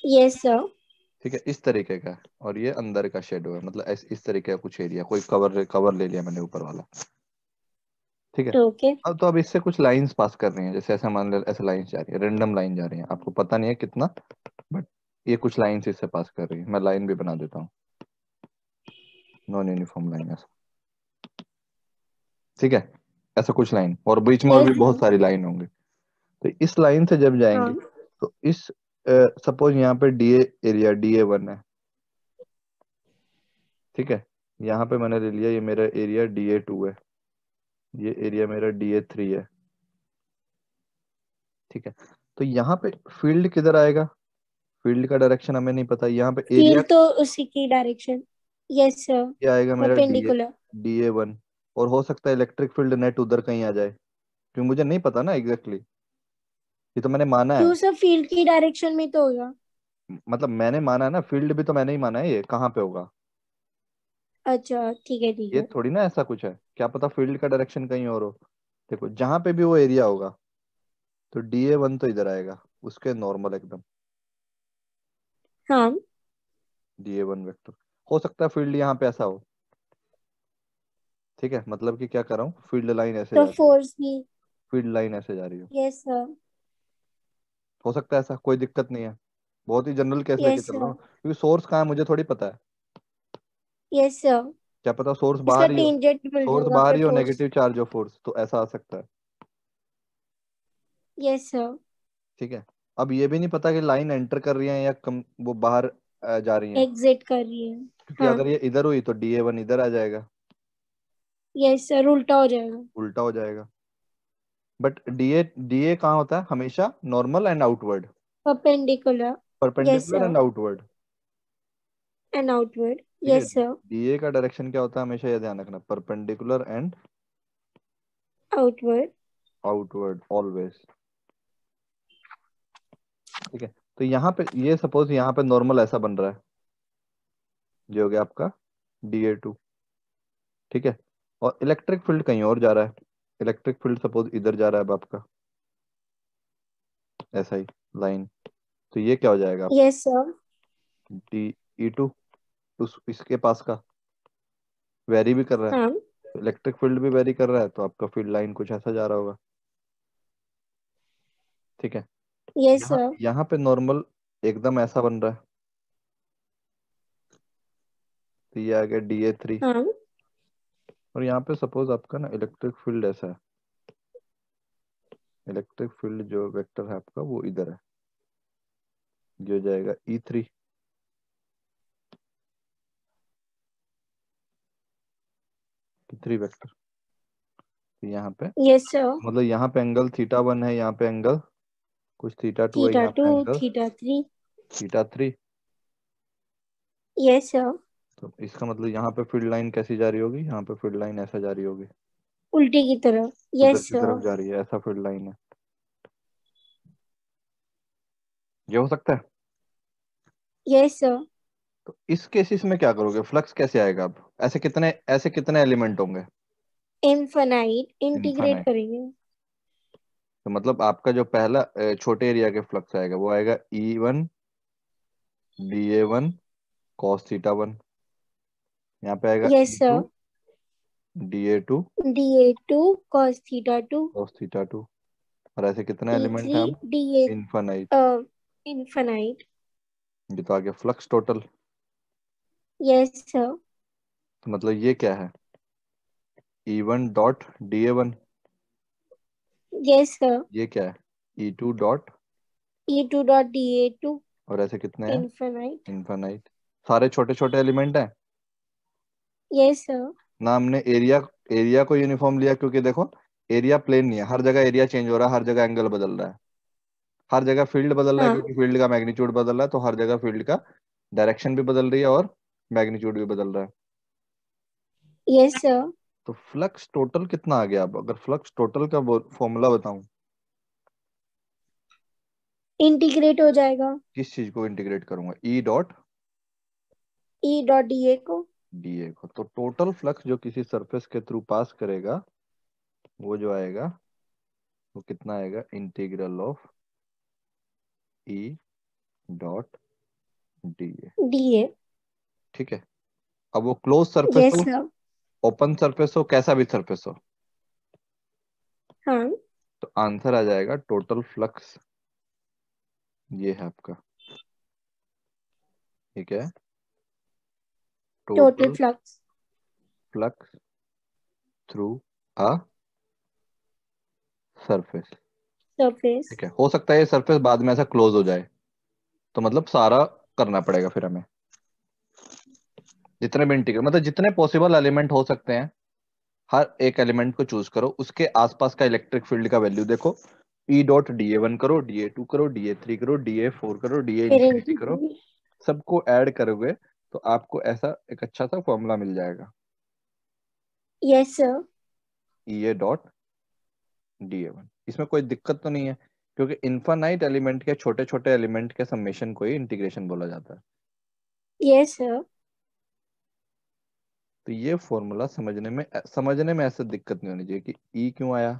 S2: यस सर।
S1: ठीक है, इस तरीके का है। और ये अंदर का शेडो है, मतलब इस तरीके का कुछ एरिया, कोई कवर कवर ले लिया मैंने ऊपर वाला, ठीक है।
S2: ओके।
S1: अब इससे कुछ लाइंस पास कर रही हैं, जैसे ऐसा मान लो, ऐसे लाइंस जा रही है, रेंडम लाइन जा रही है, आपको पता नहीं है कितना, बट ये कुछ लाइंस इससे पास कर रही है। मैं लाइन भी बना देता हूँ, नॉन यूनिफॉर्म लाइन ऐसा, ठीक है। ऐसा कुछ लाइन, और बीच में और
S2: यस
S1: भी बहुत
S2: सर।
S1: सारी लाइन होंगी। तो इस लाइन से जब जाएंगे,
S2: हाँ।
S1: तो इस सपोज यहाँ पे DA एरिया DA1 है, ठीक है। यहाँ पे मैंने ले लिया, ये मेरा एरिया DA2 है, ये एरिया मेरा DA3 है, ठीक है। तो यहाँ पे फील्ड किधर आएगा, फील्ड का डायरेक्शन हमें नहीं पता, यहाँ पे एरिया
S2: फील्ड तो उसी की डायरेक्शन। Yes sir.
S1: क्या आएगा मेरा
S2: परपेंडिकुलर।
S1: DA1। और हो सकता है इलेक्ट्रिक फील्ड नेट उधर कहीं आ जाए, क्योंकि मुझे नहीं पता ना एग्जैक्टली, ये तो मैंने माना है।
S2: क्यों सर, फील्ड की डायरेक्शन में तो होगा।
S1: मतलब मैंने माना है ना, फील्ड भी तो मैंने ही माना है, ये कहाँ पे होगा,
S2: अच्छा ठीक है ठीक
S1: ये
S2: है।
S1: थोड़ी ना ऐसा कुछ है, क्या पता फील्ड का डायरेक्शन कहीं और हो। देखो जहां पे भी वो एरिया होगा, तो DA1 तो इधर आएगा, उसके नॉर्मल एकदम,
S2: हाँ।
S1: DA1 vector. हो सकता है फील्ड यहाँ पे ऐसा हो, ठीक है, मतलब कि क्या कर रहा हूँ, फील्ड लाइन ऐसे
S2: तो
S1: जा रही हो,
S2: फोर्स भी।
S1: फील्ड लाइन ऐसे जा रही हो,
S2: यस सर।
S1: हो सकता है ऐसा, कोई दिक्कत नहीं है। बहुत ही जनरल केस लेके
S2: यस
S1: चल रहा
S2: सर।
S1: हूँ, क्योंकि सोर्स कहाँ है मुझे थोड़ी पता है,
S2: यस सर।
S1: क्या पता सोर्स
S2: इसका
S1: बाहर ही हो,
S2: टेंजेंट मिल
S1: सोर्स
S2: जाएगा
S1: बाहर
S2: फिर
S1: ही हो,
S2: फोर्स।
S1: नेगेटिव चार्ज हो फोर्स, तो ऐसा आ सकता है,
S2: यस सर।
S1: ठीक है। अब ये भी नहीं पता कि लाइन एंटर कर रही है या वो बाहर जा रही है,
S2: एग्जिट कर रही है।
S1: क्योंकि
S2: हाँ।
S1: अगर ये इधर हुई तो DA1 इधर आ जाएगा,
S2: यस सर, उल्टा हो जाएगा।
S1: उल्टा हो जाएगा। बट DA कहाँ होता है हमेशा, normal and outward,
S2: perpendicular. Yes
S1: perpendicular
S2: sir.
S1: And outward,
S2: and outward.
S1: ठीक है।
S2: Yes sir.
S1: DA का डायरेक्शन क्या होता है हमेशा, ये ध्यान रखना, perpendicular and
S2: outward.
S1: Outward always, ठीक है। तो यहाँ पे ये सपोज यहाँ पे नॉर्मल ऐसा बन रहा है, जो हो गया आपका DA2, ठीक है। और इलेक्ट्रिक फील्ड कहीं और जा रहा है, इलेक्ट्रिक फील्ड सपोज इधर जा रहा है अब आपका, ऐसा ही लाइन, तो ये क्या हो जाएगा आपका,
S2: यस सर।
S1: DE2, उस इसके पास का वेरी भी कर रहा है,
S2: हाँ।
S1: इलेक्ट्रिक फील्ड भी वेरी कर रहा है, तो आपका फील्ड लाइन कुछ ऐसा जा रहा होगा, ठीक है।
S2: यस
S1: यहाँ
S2: सर।
S1: यहाँ पे नॉर्मल एकदम ऐसा बन रहा है, तो ये आ गया DA3।
S2: हाँ।
S1: और यहाँ पे सपोज आपका ना इलेक्ट्रिक फील्ड ऐसा है, इलेक्ट्रिक फील्ड जो वेक्टर है आपका वो इधर है, जो जाएगा E3, E3 वेक्टर। तो यहाँ पे
S2: यस सर।
S1: मतलब यहाँ पे एंगल θ1 है, यहाँ पे एंगल कुछ θ2 है,
S2: थीटा
S1: यहाँ
S2: टू,
S1: पे angle
S2: theta three.
S1: θ3।
S2: Yes sir.
S1: तो इसका मतलब यहाँ पे फील्ड लाइन कैसी जा रही होगी, यहाँ पे फील्ड लाइन ऐसा जा रही होगी,
S2: उल्टी की तरफ।
S1: उधर
S2: यस
S1: की
S2: सर।
S1: तरफ जा रही है, ऐसा फील्ड लाइन है, ये हो सकता है।
S2: Yes sir.
S1: तो इस केसेस में क्या करोगे, फ्लक्स कैसे आएगा, अब ऐसे कितने एलिमेंट होंगे,
S2: इनफाइनाइट इंटीग्रेट
S1: इनफाइनाइट।
S2: करेंगे।
S1: तो मतलब आपका जो पहला छोटे एरिया के फ्लक्स आएगा वो आएगा E1 DA1 cos θ1, यहाँ पे आएगा
S2: yes
S1: E2
S2: sir.
S1: DA2
S2: DA2 cos theta two.
S1: cos θ2। और ऐसे कितने एलिमेंट
S2: E3
S1: हैं अब,
S2: DA
S1: इनफाइनाइट।
S2: इनफाइनाइट।
S1: ये तो आ गया फ्लक्स टोटल।
S2: Yes sir.
S1: तो मतलब ये क्या है, E1 dot DA1,
S2: yes sir.
S1: ये क्या है, E2 dot,
S2: E2 dot DA2
S1: और ऐसे कितने हैं,
S2: इनफाइनाइट।
S1: इनफाइनाइट। सारे छोटे छोटे एलिमेंट हैं
S2: यस सर।
S1: ना, हमने एरिया एरिया को यूनिफॉर्म लिया, क्योंकि देखो एरिया प्लेन नहीं है, हर जगह एरिया चेंज हो रहा है, हर जगह एंगल बदल रहा है, हर जगह फील्ड बदल रहा है,
S2: हाँ।
S1: क्योंकि फील्ड का मैग्नीट्यूड बदल रहा है, तो हर जगह फील्ड का डायरेक्शन भी बदल रही है और मैग्नीट्यूड भी बदल रहा है।
S2: Yes sir.
S1: तो फ्लक्स टोटल कितना आ गया? अब अगर फ्लक्स टोटल का फॉर्मूला बताऊं,
S2: इंटीग्रेट हो जाएगा
S1: किस चीज को इंटीग्रेट करूंगा? E dot
S2: E dot D A को।
S1: डीए को। तो टोटल फ्लक्स जो किसी सरफेस के थ्रू पास करेगा, वो जो आएगा वो कितना आएगा? Integral of E dot DA.
S2: D A.
S1: ठीक है। अब वो क्लोज सरफेस
S2: यस
S1: हो,
S2: सर।
S1: ओपन सरफेस हो, कैसा भी सरफेस हो,
S2: हाँ।
S1: तो आंसर आ जाएगा टोटल फ्लक्स। ये है आपका, ठीक है,
S2: total
S1: total
S2: flux
S1: flux through a surface.
S2: Surface.
S1: ठीक है, हो सकता है ये सरफेस बाद में ऐसा क्लोज हो जाए, तो मतलब सारा करना पड़ेगा फिर हमें, जितने भी इंटीग्रल, मतलब जितने पॉसिबल एलिमेंट हो सकते हैं, हर एक एलिमेंट को चूज करो, उसके आसपास का इलेक्ट्रिक फील्ड का वैल्यू देखो, E dot D A one करो, डी ए टू करो, डी ए थ्री करो, डी ए फोर करो, डी ए
S2: फिर
S1: इंफिनिटी करो, सबको ऐड करोगे तो आपको ऐसा एक अच्छा सा फॉर्मूला मिल जाएगा,
S2: yes sir.
S1: E A dot D A one. इसमें कोई दिक्कत तो नहीं है, क्योंकि इन्फानाइट एलिमेंट के छोटे छोटे एलिमेंट के समेशन को ही इंटीग्रेशन बोला जाता है।
S2: Yes sir.
S1: तो ये फॉर्मूला समझने में ऐसा दिक्कत नहीं होनी चाहिए कि ई क्यों आया,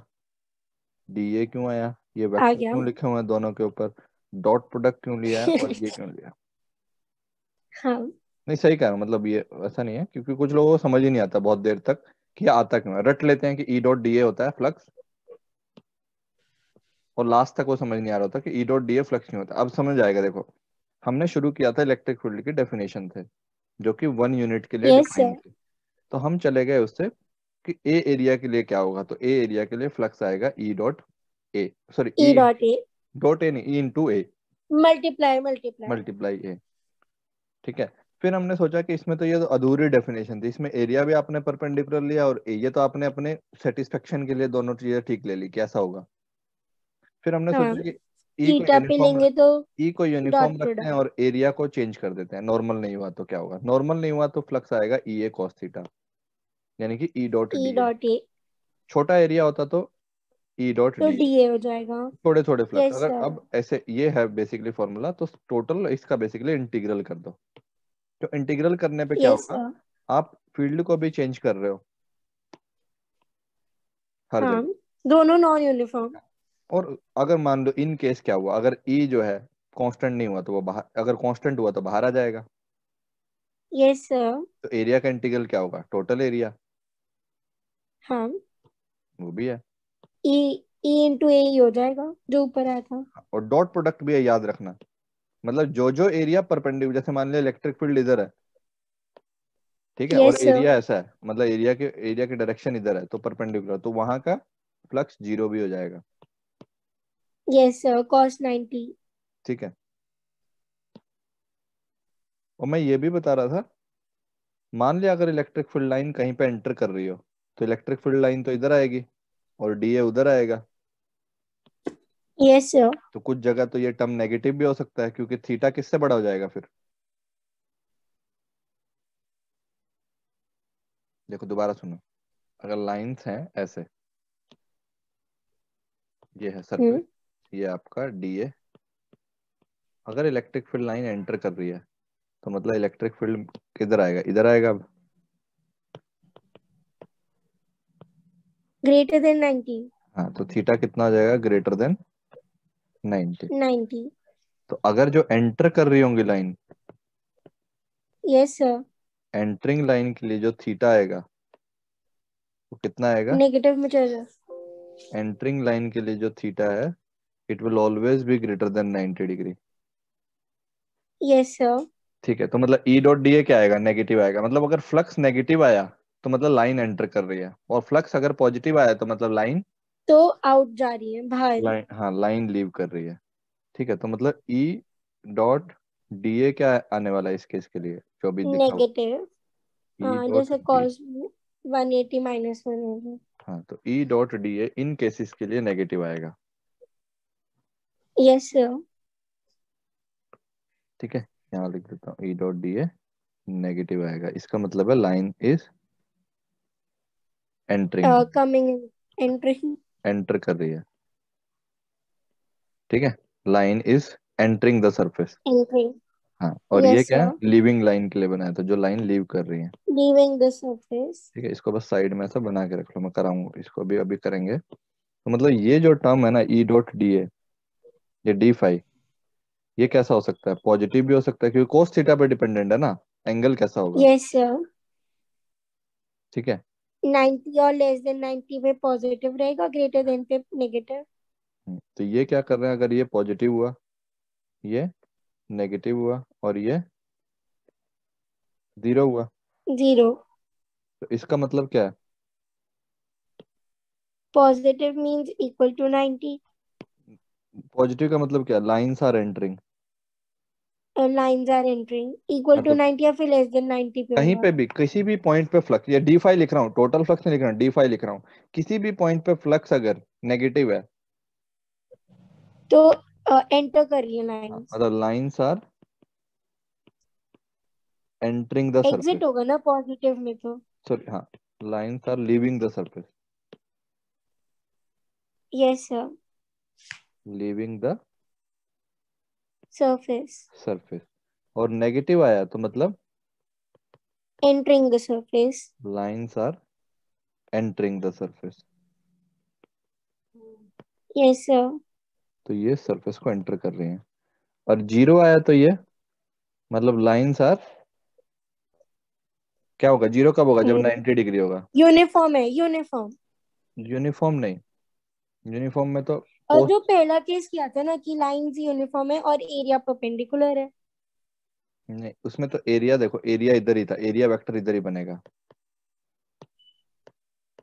S1: डी ए क्यों आया, ये
S2: आ
S1: वेक्टर
S2: गया।
S1: क्यों लिखे हुए हैं दोनों के ऊपर, डॉट प्रोडक्ट क्यों लिया है और ये क्यों लिया।
S2: हाँ।
S1: नहीं, सही कह रहा हूँ, मतलब ये ऐसा नहीं है, क्योंकि कुछ लोगों को समझ ही नहीं आता बहुत देर तक कि ये आता क्यों है, रट लेते हैं कि ई डॉट डी ए होता है फ्लक्स, और लास्ट तक वो समझ नहीं आ रहा होता कि E dot D A flux क्यों होता है। अब समझ आएगा, देखो हमने शुरू किया था इलेक्ट्रिक फील्ड की डेफिनेशन थे, जो कि 1 यूनिट के लिए
S2: यस
S1: डिफाइन
S2: सर।
S1: थी। तो हम चले गए उससे कि ए एरिया के लिए क्या होगा, तो ए एरिया के लिए फ्लक्स आएगा E dot A, sorry
S2: E
S1: E
S2: dot A.
S1: Dot A नहीं, ई into A
S2: multiply multiply.
S1: Multiply ए। ठीक है। फिर हमने सोचा कि इसमें तो ये तो अधूरी डेफिनेशन थी, इसमें एरिया भी आपने परपेंडिकुलर लिया और ये तो आपने अपने सेटिस्फेक्शन के लिए दोनों चीजें ठीक ले ली, कैसा होगा। फिर हमने
S2: हाँ।
S1: सोचा कि
S2: थीटा पे लेंगे तो
S1: ई को
S2: डॉट
S1: यूनिफॉर्म रखते हैं
S2: प्रोडक्ट।
S1: और एरिया को चेंज कर देते हैं, नॉर्मल नहीं हुआ तो क्या होगा, नॉर्मल नहीं हुआ तो फ्लक्स आएगा ई ए कॉस थीटा, यानी कि E dot
S2: E
S1: D A.
S2: Dot A
S1: छोटा एरिया होता तो ई डॉट
S2: तो
S1: डी ए,
S2: डी ए हो जाएगा।
S1: थोड़े थोड़े फ्लक्स।
S2: यस
S1: अगर
S2: सर।
S1: अब ऐसे ये है बेसिकली फॉर्मूला, तो टोटल इसका बेसिकली इंटीग्रल कर दो। तो इंटीग्रल करने पे क्या
S2: यस
S1: होगा,
S2: सर।
S1: आप फील्ड को भी चेंज कर रहे हो हर
S2: हाँ।
S1: जगह।
S2: दोनों नॉन यूनिफॉर्म।
S1: और अगर मान लो इन केस क्या हुआ, अगर ई जो है कांस्टेंट नहीं हुआ तो वो बाहर, अगर कांस्टेंट हुआ तो बाहर आ जाएगा।
S2: Yes sir.
S1: तो एरिया का इंटीग्रल क्या होगा? टोटल एरिया,
S2: हाँ।
S1: वो भी है।
S2: ई ई इंटू ए ही हो जाएगा जो ऊपर आया था।
S1: और डॉट प्रोडक्ट भी है, याद रखना, मतलब जो जो एरिया परपेंडिकुलर, जैसे मान लिया इलेक्ट्रिक फील्ड इधर है, ठीक है, और
S2: यस सर।
S1: एरिया ऐसा है, मतलब एरिया की डायरेक्शन इधर है, तो परपेंडिकुलर, तो वहां का फ्लक्स जीरो भी हो जाएगा।
S2: Yes sir cos 90।
S1: ठीक है। और मैं ये भी बता रहा था, मान लिया अगर इलेक्ट्रिक फील्ड लाइन कहीं पे एंटर कर रही हो, तो इलेक्ट्रिक फील्ड लाइन तो इधर आएगी और डीए उधर आएगा,
S2: यस सर।
S1: तो कुछ जगह तो ये टर्म नेगेटिव भी हो सकता है, क्योंकि थीटा किससे बड़ा हो जाएगा फिर। देखो दोबारा सुनो, अगर लाइंस हैं ऐसे, ये है सरफेस,
S2: हम्म।
S1: ये आपका डीए, अगर इलेक्ट्रिक फील्ड लाइन एंटर कर रही है, तो मतलब इलेक्ट्रिक फील्ड किधर आएगा? इधर आएगा अब।
S2: Greater than 90।
S1: हाँ, तो थीटा कितना हो जाएगा? Greater than 90।
S2: 90।
S1: तो अगर जो एंटर कर रही होंगी line,
S2: yes sir.
S1: Entering line के लिए जो थीटा आएगा वो कितना आएगा?
S2: नेगेटिव में चल रहा।
S1: एंटरिंग लाइन के लिए जो थीटा है, it will always be greater than 90 degree.
S2: Yes sir.
S1: ठीक है, तो मतलब ई डॉट डी ए क्या आएगा? नेगेटिव आएगा, मतलब अगर फ्लक्स नेगेटिव आया तो मतलब लाइन एंटर कर रही है, और फ्लक्स अगर पॉजिटिव आया तो मतलब लाइन
S2: तो आउट जा रही है बाहर।
S1: लाइन हाँ, लाइन लीव कर रही है। ठीक है, तो मतलब ई डॉट डी ए क्या आने वाला है इस केस के लिए, जो अभी दिखा हुआ,
S2: नेगेटिव।
S1: ई
S2: हाँ
S1: डॉट
S2: जैसे
S1: डी,
S2: कॉस 180 -1 होगा।
S1: हाँ, तो E dot D A in cases के लिए नेगेटिव आएगा।
S2: Yes sir.
S1: ठीक है, यहाँ लिख देता हूँ E dot D A negative आएगा। इसका मतलब है line is entering,
S2: coming entry.
S1: Enter कर रही है। ठीक है, line is entering the surface.
S2: Entry.
S1: हाँ, और ये
S2: यस
S1: क्या है,
S2: सर।
S1: लीविंग लाइन के लिए बनाया था, जो लाइन लीव कर रही है।
S2: Leaving the surface.
S1: ठीक है, इसको बस साइड में ऐसा बना के रख लो, मैं कराऊंगा इसको, अभी अभी करेंगे। तो मतलब ये जो टर्म है ना ई डॉट डी ए, ये डी फाई, ये कैसा हो सकता है, पॉजिटिव भी हो सकता है क्योंकि कोस थीटा पे डिपेंडेंट है ना, एंगल कैसा होगा।
S2: Yes sir.
S1: ठीक है।
S2: 90 और लेस देन 90 पे पॉजिटिव रहेगा, ग्रेटर देन पे नेगेटिव।
S1: तो ये क्या कर रहे हैं, अगर ये पॉजिटिव हुआ, ये नेगेटिव हुआ, और ये जीरो हुआ,
S2: जीरो।
S1: तो इसका मतलब क्या है,
S2: positive means equal to 90।
S1: Positive का मतलब क्या, lines are entering.
S2: Lines are entering equal
S1: हाँ,
S2: टू
S1: तो
S2: 90 या फिर लेस देन 90 पे
S1: कहीं
S2: होगा।
S1: पे भी किसी भी पॉइंट पे फ्लक्स, ये डी फाई लिख रहा हूँ, टोटल फ्लक्स नहीं लिख रहा हूँ, डी फाई लिख रहा हूँ, किसी भी पॉइंट पे फ्लक्स अगर नेगेटिव है,
S2: तो एंटर कर रही है लाइंस।
S1: मतलब lines are entering the surface,
S2: exit होगा ना पॉजिटिव में तो।
S1: सॉरी हाँ, lines are leaving the surface,
S2: yes sir.
S1: Leaving the
S2: surface.
S1: Surface. और नेगेटिव आया तो मतलब
S2: entering the surface.
S1: Lines are entering the surface.
S2: Yes sir.
S1: तो ये सरफेस को एंटर कर रही हैं। और जीरो आया तो ये मतलब लाइंस आर, क्या होगा, जीरो कब होगा, जब 90 डिग्री होगा।
S2: यूनिफॉर्म है, यूनिफॉर्म।
S1: यूनिफॉर्म नहीं, यूनिफॉर्म में तो
S2: और
S1: कोस,
S2: जो पहला केस किया था ना कि लाइंस यूनिफॉर्म है और एरिया परपेंडिकुलर है।
S1: नहीं उसमें तो एरिया, देखो एरिया इधर ही था, एरिया वेक्टर इधर ही बनेगा।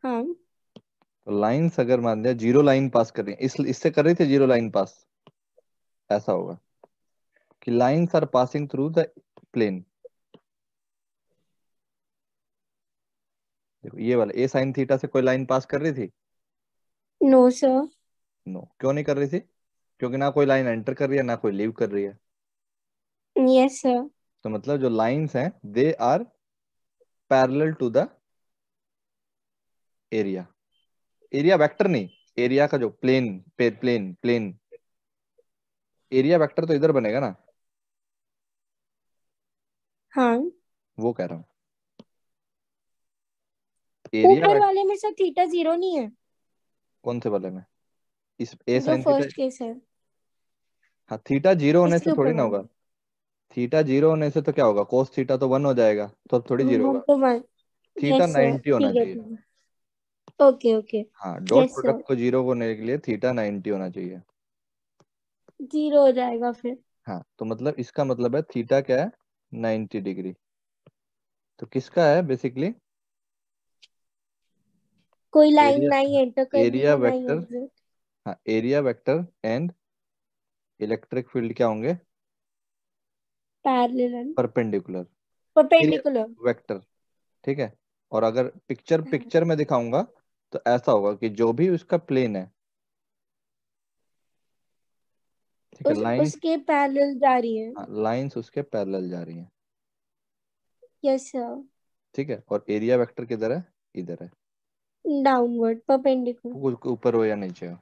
S2: हाँ।
S1: तो लाइंस अगर मान लिया जीरो लाइन पास कर रही है, इस इससे कर रही थी जीरो लाइन पास, ऐसा होगा कि lines are passing through the plane. देखो ये वाला ए साइन थीटा से कोई लाइन पास कर रही थी,
S2: नो सर।
S1: नो, क्यों नहीं कर रही थी, क्योंकि ना कोई लाइन एंटर कर रही है ना कोई लीव कर रही है।
S2: Yes sir.
S1: तो मतलब जो लाइंस हैं they are parallel to the area, area vector नहीं, एरिया का जो प्लेन पे प्लेन प्लेन, एरिया वेक्टर तो इधर बनेगा ना,
S2: हाँ।
S1: वो कह रहा हूँ। एरिया
S2: ऊपर
S1: वेक्टर
S2: वाले में सर थीटा जीरो नहीं है।
S1: कौन से वाले में, इस ए
S2: जो
S1: साइन थीटा,
S2: फर्स्ट केस है
S1: हाँ थीटा जीरो होने से
S2: इसके
S1: थोड़ी
S2: ऊपर
S1: ना होगा,
S2: वाला।
S1: थीटा जीरो होने से तो क्या होगा, कोस थीटा तो वन हो जाएगा, तो अब थोड़ी जीरो
S2: वन
S1: होगा।
S2: Two one.
S1: Theta
S2: yes sir,
S1: 90 होना
S2: ठीक है
S1: चाहिए।
S2: ठीक है। Okay okay.
S1: हाँ, डॉट
S2: यस सर।
S1: प्रोडक्ट को जीरो होने के लिए थीटा 90 होना चाहिए।
S2: जीरो हो जाएगा फिर।
S1: हाँ, तो मतलब इसका मतलब है थीटा क्या है, 90 डिग्री। तो किसका है बेसिकली,
S2: कोई लाइन
S1: एरिया,
S2: ना ही एंटर कर रही
S1: एरिया
S2: है ना ही
S1: वेक्टर,
S2: एग्जिट।
S1: हाँ area vector and electric field क्या होंगे,
S2: parallel.
S1: Perpendicular, area
S2: perpendicular.
S1: Vector. ठीक है, और अगर पिक्चर पिक्चर में दिखाऊंगा तो ऐसा होगा कि जो भी उसका प्लेन है, ठीक है, लाइंस,
S2: उसके पैरेलल जा रही है।
S1: लाइंस उसके पैरेलल जा रही हैं।
S2: Yes sir.
S1: ठीक है, और एरिया वेक्टर किधर है, इधर है,
S2: डाउनवर्ड परपेंडिकुलर।
S1: वो ऊपर हो या नीचे हो।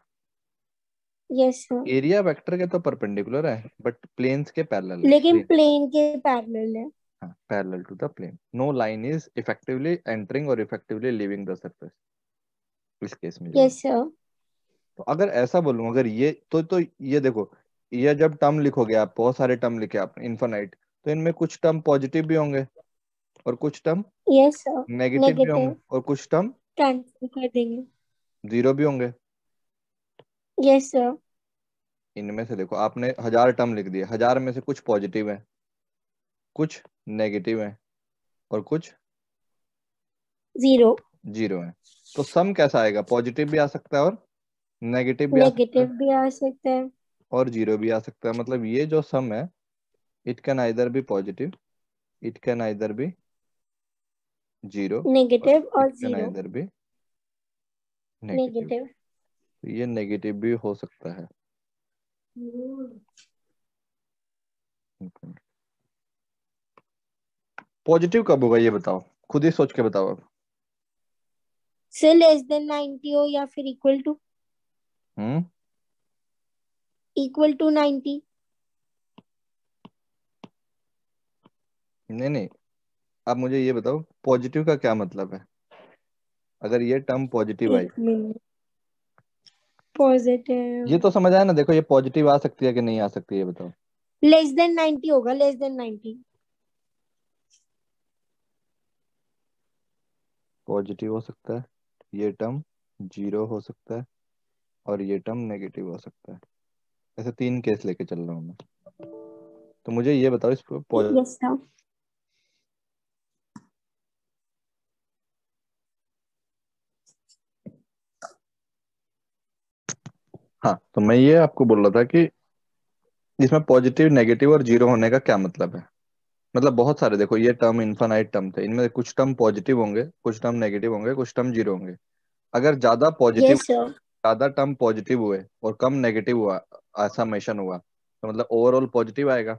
S2: Yes sir.
S1: एरिया वेक्टर के तो परपेंडिकुलर है बट प्लेन्स के पैरेलल है,
S2: लेकिन
S1: प्लेन,
S2: प्लेन के पैरेलल है।
S1: हाँ parallel to the plane, no line is effectively entering और इफेक्टिवली लीविंग द सरफेस, इस केस में जो है।
S2: Yes sir.
S1: तो अगर ऐसा बोलूं, अगर ये तो ये देखो, ये जब टर्म लिखोगे आप, बहुत सारे टर्म लिखे आप इनफाइनाइट, तो इनमें कुछ टर्म पॉजिटिव भी होंगे और कुछ टर्म
S2: यस सर।
S1: नेगेटिव भी होंगे
S2: नेगेटिव।
S1: और कुछ टर्म
S2: कैंसिल कर देंगे।
S1: जीरो भी होंगे।
S2: Yes sir.
S1: इनमें से देखो, आपने 1000 टर्म लिख दिए, 1000 में से कुछ पॉजिटिव है, कुछ नेगेटिव है, और कुछ
S2: जीरो।
S1: जीरो है। तो सम कैसा आएगा, पॉजिटिव भी आ सकता है और नेगेटिव भी आ सकता है
S2: नेगेटिव भी आ सकता है।
S1: और जीरो भी आ सकता है। मतलब ये जो सम है, it can either be positive, it can either be zero, और
S2: नेगेटिव
S1: इट
S2: और
S1: can
S2: zero.
S1: Either be negative.
S2: Negative.
S1: ये नेगेटिव भी हो सकता है। पॉजिटिव कब होगा ये बताओ, खुद ही सोच के बताओ अब।
S2: से लेस देन 90 हो या फिर
S1: हम्म।
S2: Equal to 90।
S1: नहीं नहीं, अब मुझे ये बताओ पॉजिटिव का क्या मतलब है, अगर ये टर्म पॉजिटिव आई।
S2: एक मिनट। पॉजिटिव
S1: ये तो समझ आया ना, देखो ये पॉजिटिव आ सकती है कि नहीं आ सकती है, ये बताओ।
S2: लेस देन 90 होगा, लेस देन 90।
S1: पॉजिटिव हो सकता है, ये टर्म जीरो हो सकता है, और ये टर्म नेगेटिव हो सकता है। ऐसे तीन केस लेके चल रहा हूँ मैं। तो मुझे ये बताओ इस
S2: यस सर।
S1: हाँ, तो मैं ये आपको बोल रहा था कि इसमें पॉजिटिव नेगेटिव और जीरो होने का क्या मतलब है। मतलब बहुत सारे, देखो ये टर्म इनफाइनाइट टर्म थे, इनमें कुछ टर्म पॉजिटिव होंगे, कुछ टर्म नेगेटिव होंगे, कुछ टर्म जीरो होंगे। अगर
S2: यस सर।
S1: ज्यादा टर्म पॉजिटिव हुए और कम नेगेटिव हुआ, ऐसा मेंशन हुआ, तो मतलब ओवरऑल पॉजिटिव आएगा।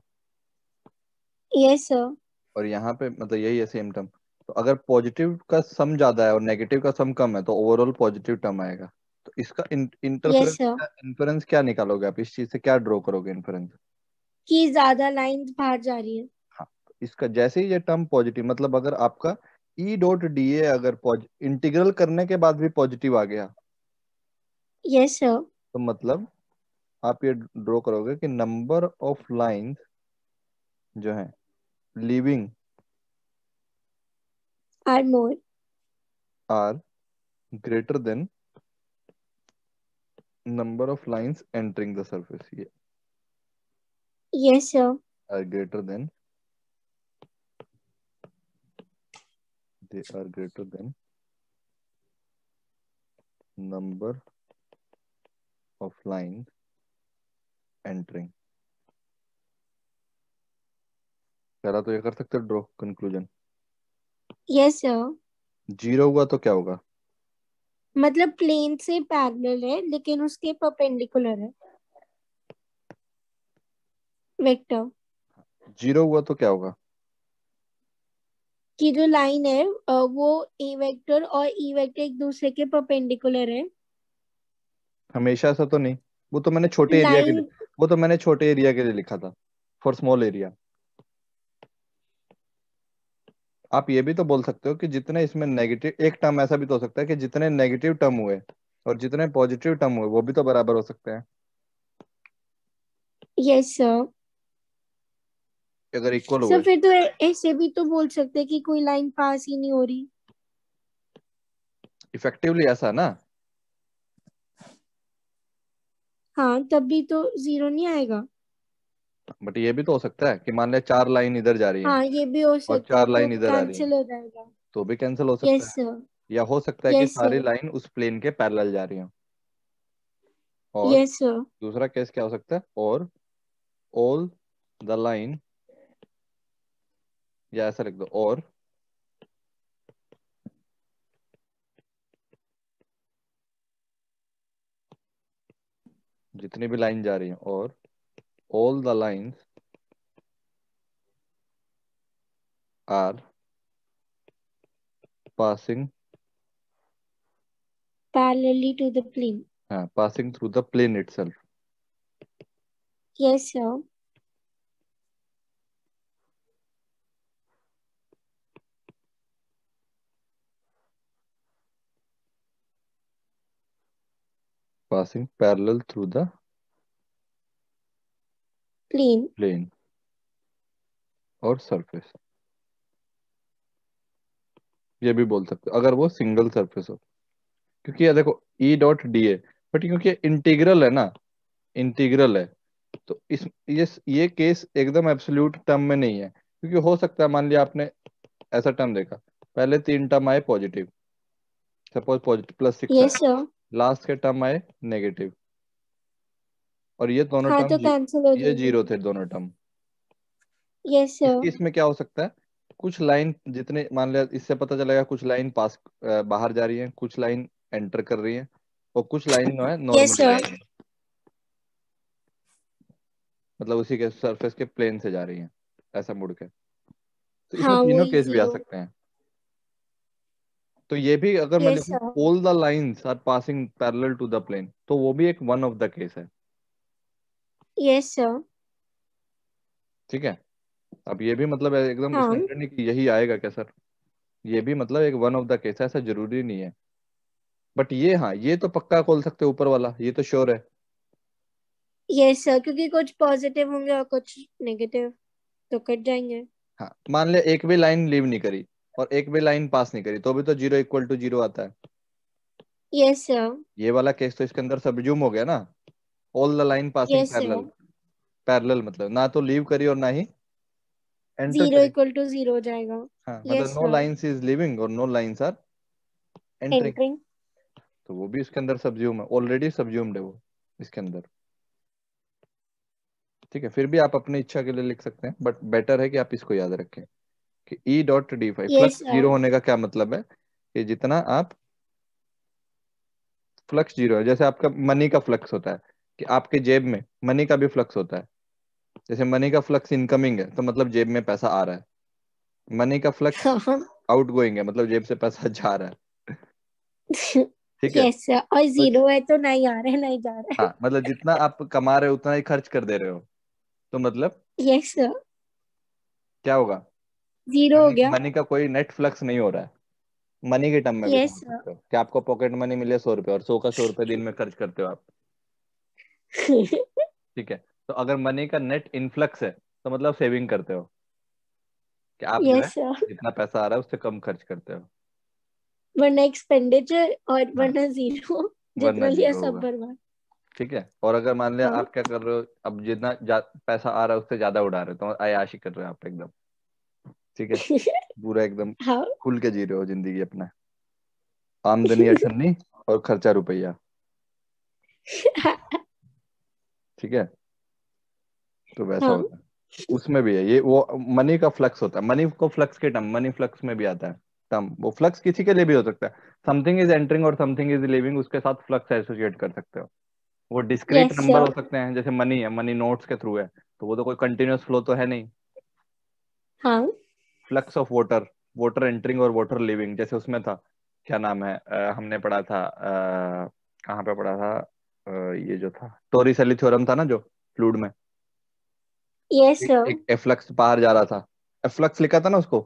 S2: Yes sir.
S1: और यहाँ पे मतलब यही है सेम टर्म। तो अगर पॉजिटिव का सम ज्यादा है और नेगेटिव का सम कम है तो ओवरऑल पॉजिटिव टर्म आएगा। तो इसका
S2: यस
S1: इंटरफेरेंस,
S2: सर।
S1: इन्फेरेंस क्या निकालोगे आप, इस चीज से क्या ड्रॉ करोगे इन्फेरेंस।
S2: कि ज्यादा लाइंस बाहर जा रही है।
S1: हाँ, तो इसका जैसे ही ये टर्म पॉजिटिव, मतलब अगर आपका ई डॉट डी ए अगर इंटीग्रल करने के बाद भी पॉजिटिव आ गया,
S2: यस सर।
S1: तो मतलब आप ये ड्रॉ करोगे कि नंबर ऑफ लाइंस जो है leaving
S2: are more.
S1: Are greater than number of lines entering the surface. ये
S2: yes sir.
S1: Are greater than, they are greater than number of lines entering। पहला तो ये कर सकते हो draw conclusion.
S2: Yes sir.
S1: Zero हुआ तो क्या होगा।
S2: मतलब प्लेन से पैरेलल है लेकिन उसके परपेंडिकुलर है वेक्टर।
S1: जीरो हुआ तो क्या होगा।
S2: की जो लाइन है वो ए वेक्टर और ई वेक्टर एक दूसरे के परपेंडिकुलर है।
S1: हमेशा ऐसा तो नहीं, वो तो मैंने छोटे एरिया के लिए,
S2: लाइन।
S1: वो तो मैंने छोटे एरिया के लिए लिखा था, फॉर स्मॉल एरिया। आप ये भी तो बोल सकते हो कि जितने इसमें नेगेटिव, एक टर्म ऐसा भी तो हो सकता है कि जितने नेगेटिव टर्म हुए और जितने पॉजिटिव टर्म हुए वो भी तो बराबर हो सकते हैं,
S2: यस सर।
S1: अगर इक्वल
S2: सर
S1: हुए।
S2: फिर तो ऐसे भी तो बोल सकते हैं कि कोई लाइन पास ही नहीं हो रही।
S1: इफेक्टिवली ऐसा ना।
S2: हाँ तब भी तो जीरो नहीं आएगा।
S1: बट ये भी तो हो सकता है कि मान ले चार लाइन इधर जा रही है
S2: हाँ ये भी हो
S1: और
S2: सकता है
S1: चार
S2: तो
S1: लाइन इधर आ रही है,
S2: कैंसिल हो जाएगा।
S1: तो भी कैंसिल हो सकता
S2: यस
S1: है।
S2: सर।
S1: या हो सकता है कि
S2: यस
S1: सारी
S2: सर।
S1: लाइन उस प्लेन के पैरेलल जा रही हो। और
S2: यस सर।
S1: दूसरा केस क्या हो सकता है, और ऑल द लाइन, या ऐसा लिख दो, और जितनी भी लाइन जा रही है, और all the lines are passing,
S2: parallelly to the plane.
S1: हाँ passing through the plane itself.
S2: Yes sir.
S1: Passing parallel through the
S2: plane.
S1: Plane और सरफेस, ये भी बोल सकते हो अगर वो सिंगल सरफेस हो। क्योंकि ये देखो E dot D A, but क्योंकि इंटीग्रल है ना, इंटीग्रल है, तो इस ये केस एकदम एब्सोल्यूट टर्म में नहीं है। क्योंकि हो सकता है मान लिया आपने ऐसा टर्म देखा, पहले तीन टर्म आए पॉजिटिव, सपोज पॉजिटिव +6
S2: यस
S1: आए,
S2: सर।
S1: लास्ट के टर्म आए नेगेटिव, और ये दोनों
S2: हाँ
S1: टर्म
S2: तो कैंसिल हो
S1: ये
S2: जाएगी।
S1: जीरो थे दोनों टर्म।
S2: यस
S1: इस
S2: सर।
S1: केस में क्या हो सकता है, कुछ लाइन जितने मान लिया, इससे पता चलेगा कुछ लाइन पास बाहर जा रही है, कुछ लाइन एंटर कर रही है, और कुछ लाइन जो है
S2: Yes,
S1: नॉर्मली जा
S2: sir.
S1: रही है, मतलब उसी के सरफेस के प्लेन से जा रही है ऐसा मुड़ के। तो इसमें
S2: हाँ
S1: तीनों
S2: वही
S1: केस भी आ
S2: 0.
S1: सकते हैं। तो ये भी अगर मैं
S2: Yes,
S1: लिखूं
S2: sir.
S1: All the lines are passing parallel to the plane, तो वो भी एक वन ऑफ द केस है।
S2: Yes, sir.
S1: ठीक है। अब ये भी मतलब एकदम
S2: हाँ.
S1: स्टैंडर्ड नहीं कि यही आएगा क्या सर, ये भी मतलब एक वन ऑफ द केस है, ऐसा जरूरी नहीं है। बट ये, हाँ, ये तो पक्का खोल सकते हो ऊपर वाला, ये तो श्योर है।
S2: Yes, sir. क्योंकि कुछ पॉजिटिव होंगे और कुछ नेगेटिव, तो कट जाएंगे.
S1: हाँ, मान लिया एक भी लाइन लीव नहीं करी और एक भी लाइन पास नहीं करी, तो भी तो 0 = 0 आता है।
S2: Yes, sir.
S1: ये वाला केस तो इसके अंदर सबज्यूम हो गया ना, all the line passing
S2: Yes,
S1: parallel.
S2: sir.
S1: Parallel मतलब ना तो लीव करी और ना ही एंटर
S2: 0
S1: करी।
S2: equal to 0 हो जाएगा.
S1: हाँ, मतलब
S2: Yes,
S1: no
S2: sir.
S1: Lines is leaving और no lines are entering.
S2: Entering.
S1: तो वो भी इसके अंदर सबज्यूम है, ऑलरेडी सबज्यूम्ड है वो इसके अंदर। ठीक है, फिर भी आप अपनी इच्छा के लिए लिख सकते हैं, बट बेटर है कि आप इसको याद रखें कि E.D5
S2: Yes,
S1: flux zero
S2: sir.
S1: होने का क्या मतलब है, कि जितना आप फ्लक्स जीरो है, जैसे आपका मनी का फ्लक्स होता है कि आपके जेब में मनी का भी फ्लक्स होता है। जैसे मनी का फ्लक्स इनकमिंग है तो मतलब जेब में पैसा आ रहा है, मनी का फ्लक्स
S2: हाँ.
S1: आउट गोइंग है मतलब जेब से पैसा जा रहा है। ठीक है।
S2: Yes sir. और
S1: तो
S2: 0 है तो नहीं आ रहा है, नहीं जा रहा है.
S1: हाँ, मतलब जितना आप कमा रहे हो उतना ही खर्च कर दे रहे हो, तो मतलब
S2: यस सर.
S1: क्या होगा,
S2: 0 हो
S1: मनी
S2: गया.
S1: मनी का कोई नेट फ्लक्स नहीं हो रहा है। मनी के टर्म में भी
S2: यस
S1: समझ
S2: सर.
S1: सकते हो कि आपको पॉकेट मनी मिले 100 रुपये और 100 का 100 रुपये दिन में खर्च करते हो आप। ठीक है। तो अगर मनी का नेट इनफ्लक्स है तो मतलब सेविंग करते हो, कि आप जो है
S2: यस सर.
S1: जितना पैसा आ रहा है उससे कम खर्च करते हो।
S2: वरना एक्सपेंडिचर और
S1: हाँ,
S2: वरना 0.
S1: वरना
S2: जितना लिया
S1: जीरो
S2: सब
S1: होगा।
S2: बर्बाद.
S1: ठीक है। और अगर मान लिया
S2: हाँ.
S1: आप क्या कर रहे हो, अब जितना पैसा आ रहा है उससे ज्यादा उड़ा रहे हो, तो अय्याशी कर रहे हो आप एकदम। ठीक है। पूरा एकदम
S2: हाँ.
S1: खुल के जी रहे हो जिंदगी अपना, आमदनी अठन्नी और खर्चा रुपया। ठीक है। तो वैसा
S2: हाँ.
S1: होता है। तो उसमें भी है ये, वो मनी का फ्लक्स होता है, मनी को फ्लक्स के टर्म, मनी फ्लक्स में भी आता है टर्म। वो फ्लक्स किसी के लिए भी हो सकता है, समथिंग इज एंटरिंग और समथिंग इज लिविंग, उसके साथ फ्लक्स एसोसिएट कर सकते हो। वो डिस्क्रीट
S2: यस
S1: नंबर
S2: सर.
S1: हो सकते हैं, जैसे मनी है, मनी नोट्स के थ्रू है, तो वो तो कोई कंटिन्यूअस फ्लो तो है नहीं।
S2: हाँ.
S1: Flux of water, water entering और वाटर लिविंग, जैसे उसमें था, क्या नाम है, हमने पढ़ा था, कहाँ पे पढ़ा था, ये जो था टोरिसेली थ्योरम था ना जो फ्लूइड में,
S2: यस
S1: एक
S2: सर.
S1: एक एफ्लक्स बाहर जा रहा था, एफ्लक्स लिखा था ना उसको।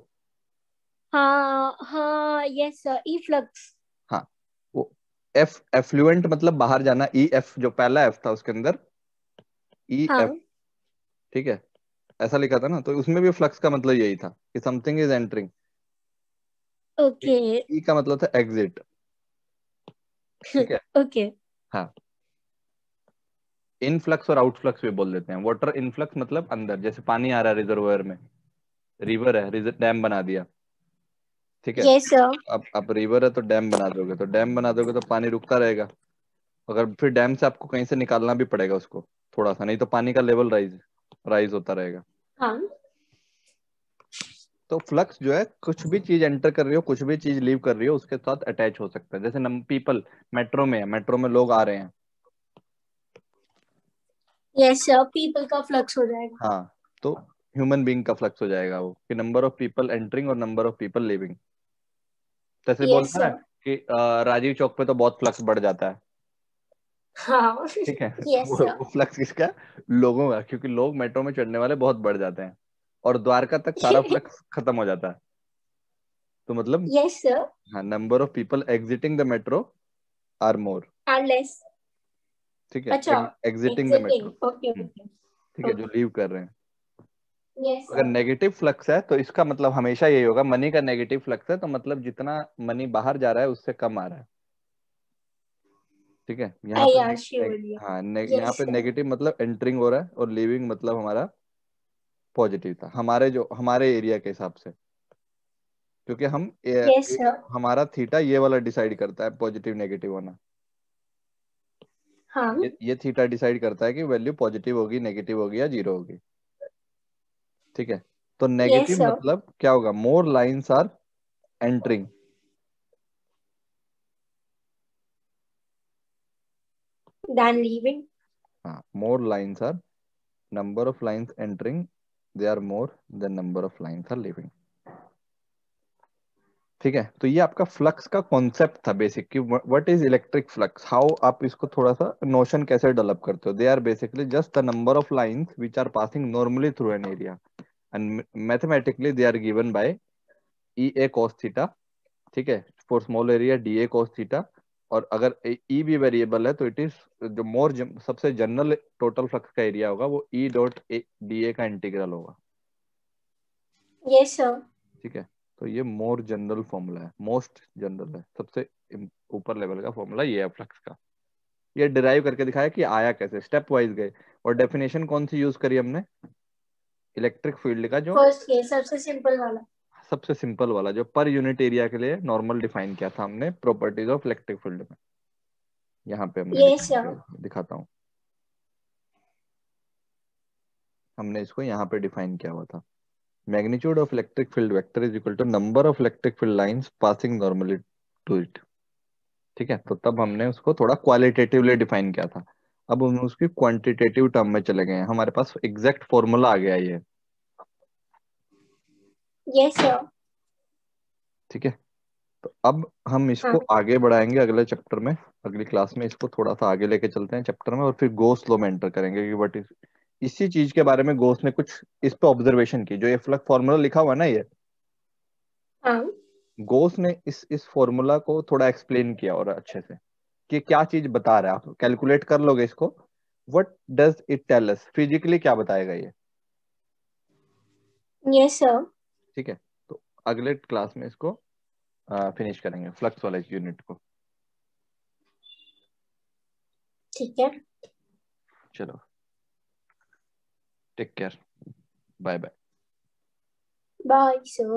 S2: हाँ हाँ. Yes sir. E flux.
S1: हाँ, वो एफ्लुएंट मतलब बाहर जाना, ई एफ जो पहला एफ था उसके अंदर, ई एफ।
S2: हाँ.
S1: ठीक है, ऐसा लिखा था ना, तो उसमें भी फ्लक्स का मतलब यही था कि समथिंग इज एंटरिंग।
S2: ओके.
S1: ई का मतलब था एग्जिट। ठीक है।
S2: ओके.
S1: हाँ, इनफ्लक्स और आउटफ्लक्स भी बोल देते हैं। वाटर इनफ्लक्स मतलब अंदर, जैसे पानी आ रहा है रिजर्वायर में, रिवर है, डैम बना दिया। ठीक है।
S2: Yes sir.
S1: अब रिवर है तो डैम बना दोगे, तो डैम बना दोगे तो पानी रुकता रहेगा, अगर फिर डैम से आपको कहीं से निकालना भी पड़ेगा उसको थोड़ा सा, नहीं तो पानी का लेवल राइज राइज होता रहेगा।
S2: हाँ.
S1: तो फ्लक्स जो है, कुछ भी चीज एंटर कर रही हो, कुछ भी चीज लीव कर रही हो, उसके साथ अटैच हो सकता है। जैसे पीपल मेट्रो में है, मेट्रो में लोग आ रहे हैं।
S2: Yes sir. पीपल का फ्लक्स हो जाएगा.
S1: हाँ, तो ह्यूमन बीइंग का फ्लक्स हो जाएगा वो, कि नंबर ऑफ पीपल एंटरिंग और नंबर ऑफ पीपल लिविंग। जैसे
S2: यस
S1: बोलते हैं ना
S2: सर.
S1: कि राजीव चौक पे तो बहुत फ्लक्स बढ़ जाता है।
S2: हाँ.
S1: ठीक है।
S2: Yes sir.
S1: वो फ्लक्स किसका है? लोगों का, क्योंकि लोग मेट्रो में चढ़ने वाले बहुत बढ़ जाते हैं और द्वारका तक सारा फ्लक्स खत्म हो जाता है। तो मतलब,
S2: यस सर.
S1: हाँ, number of people exiting the metro are more.
S2: Unless.
S1: ठीक है,
S2: अच्छा.
S1: Exiting the
S2: exiting.
S1: Metro.
S2: Okay okay.
S1: ठीक है, जो
S2: ओके.
S1: लीव कर रहे हैं।
S2: यस
S1: अगर
S2: सर.
S1: नेगेटिव फ्लक्स है तो इसका मतलब हमेशा यही होगा, मनी का नेगेटिव फ्लक्स है तो मतलब जितना मनी बाहर जा रहा है उससे कम आ रहा है। ठीक है। यहाँ
S2: आई
S1: पे
S2: आर श्योर.
S1: हाँ, यहाँ
S2: यस
S1: पे
S2: सर.
S1: नेगेटिव मतलब एंटरिंग हो रहा है और लीविंग मतलब हमारा पॉजिटिव था, हमारे एरिया के हिसाब से, क्योंकि
S2: यस सर.
S1: हमारा थीटा ये वाला डिसाइड करता है पॉजिटिव नेगेटिव होना।
S2: हाँ.
S1: ये थीटा डिसाइड करता है कि वैल्यू पॉजिटिव होगी, नेगेटिव होगी या जीरो होगी। ठीक है। तो
S2: यस
S1: नेगेटिव
S2: सर.
S1: मतलब क्या होगा, more lines are entering.
S2: than leaving.
S1: हाँ, more lines are number of lines entering, they are more than number of lines are leaving. ठीक है, तो ये आपका फ्लक्स का कॉन्सेप्ट था बेसिक कि what is electric flux, how आप इसको थोड़ा सा नोशन कैसे डेवलप करते हो. They are basically just the number of lines which are passing normally through an area and mathematically they are given by E A cos theta. ठीक है, for small area d A cos theta. और अगर ई भी variable है तो it is जो मोर सबसे general total flux का एरिया होगा वो ई डॉट डी ए का इंटीग्रल होगा.
S2: Yes, sir.
S1: ठीक है, तो ये मोर जनरल फॉर्मूला है, मोस्ट जनरल है, सबसे ऊपर लेवल का फॉर्मूला ये है फ्लक्स का. ये डिराइव करके दिखाया कि आया कैसे, स्टेप वाइज गए. और डेफिनेशन कौन सी यूज करी हमने, इलेक्ट्रिक फील्ड का जो
S2: First case, सबसे सिंपल वाला.
S1: सबसे सिंपल वाला जो पर यूनिट एरिया के लिए नॉर्मल डिफाइन किया था हमने प्रॉपर्टीज ऑफ इलेक्ट्रिक फील्ड में. यहाँ पे हमने
S2: Yes,
S1: define
S2: sir.
S1: किया, दिखाता हूँ. हमने इसको यहाँ पे डिफाइन किया हुआ था. Magnitude of electric field vector is equal to number of electric field lines passing normally to it. ठीक है, तो तब हमने उसको थोड़ा क्वालिटेटिवली डिफाइन किया था. अब हम उसकी क्वांटिटेटिव टर्म में चले गए हैं, हमारे पास एग्जैक्ट फॉर्मूला आ गया ये.
S2: Yes, sir.
S1: ठीक है, तो अब हम इसको
S2: हाँ.
S1: आगे बढ़ाएंगे अगले चैप्टर में, अगली क्लास में इसको थोड़ा सा आगे लेके चलते हैं चैप्टर में, और फिर गोस लॉ में एंटर करेंगे कि व्हाट इज. इसी चीज के बारे में गोस ने कुछ इस पे ऑब्जर्वेशन की, जो ये फ्लक्स फॉर्मूला लिखा हुआ है ना, ये
S2: हाँ.
S1: गोस ने इस फॉर्मूला को थोड़ा एक्सप्लेन किया और अच्छे से कि क्या चीज बता रहा है. आप कैलकुलेट कर लोगे इसको, what does it tell us, physically क्या बताएगा ये.
S2: Yes, sir.
S1: ठीक है, तो अगले क्लास में इसको फिनिश करेंगे फ्लक्स वाले यूनिट को.
S2: ठीक है.
S1: चलो, take care, bye bye.
S2: Bye, sir.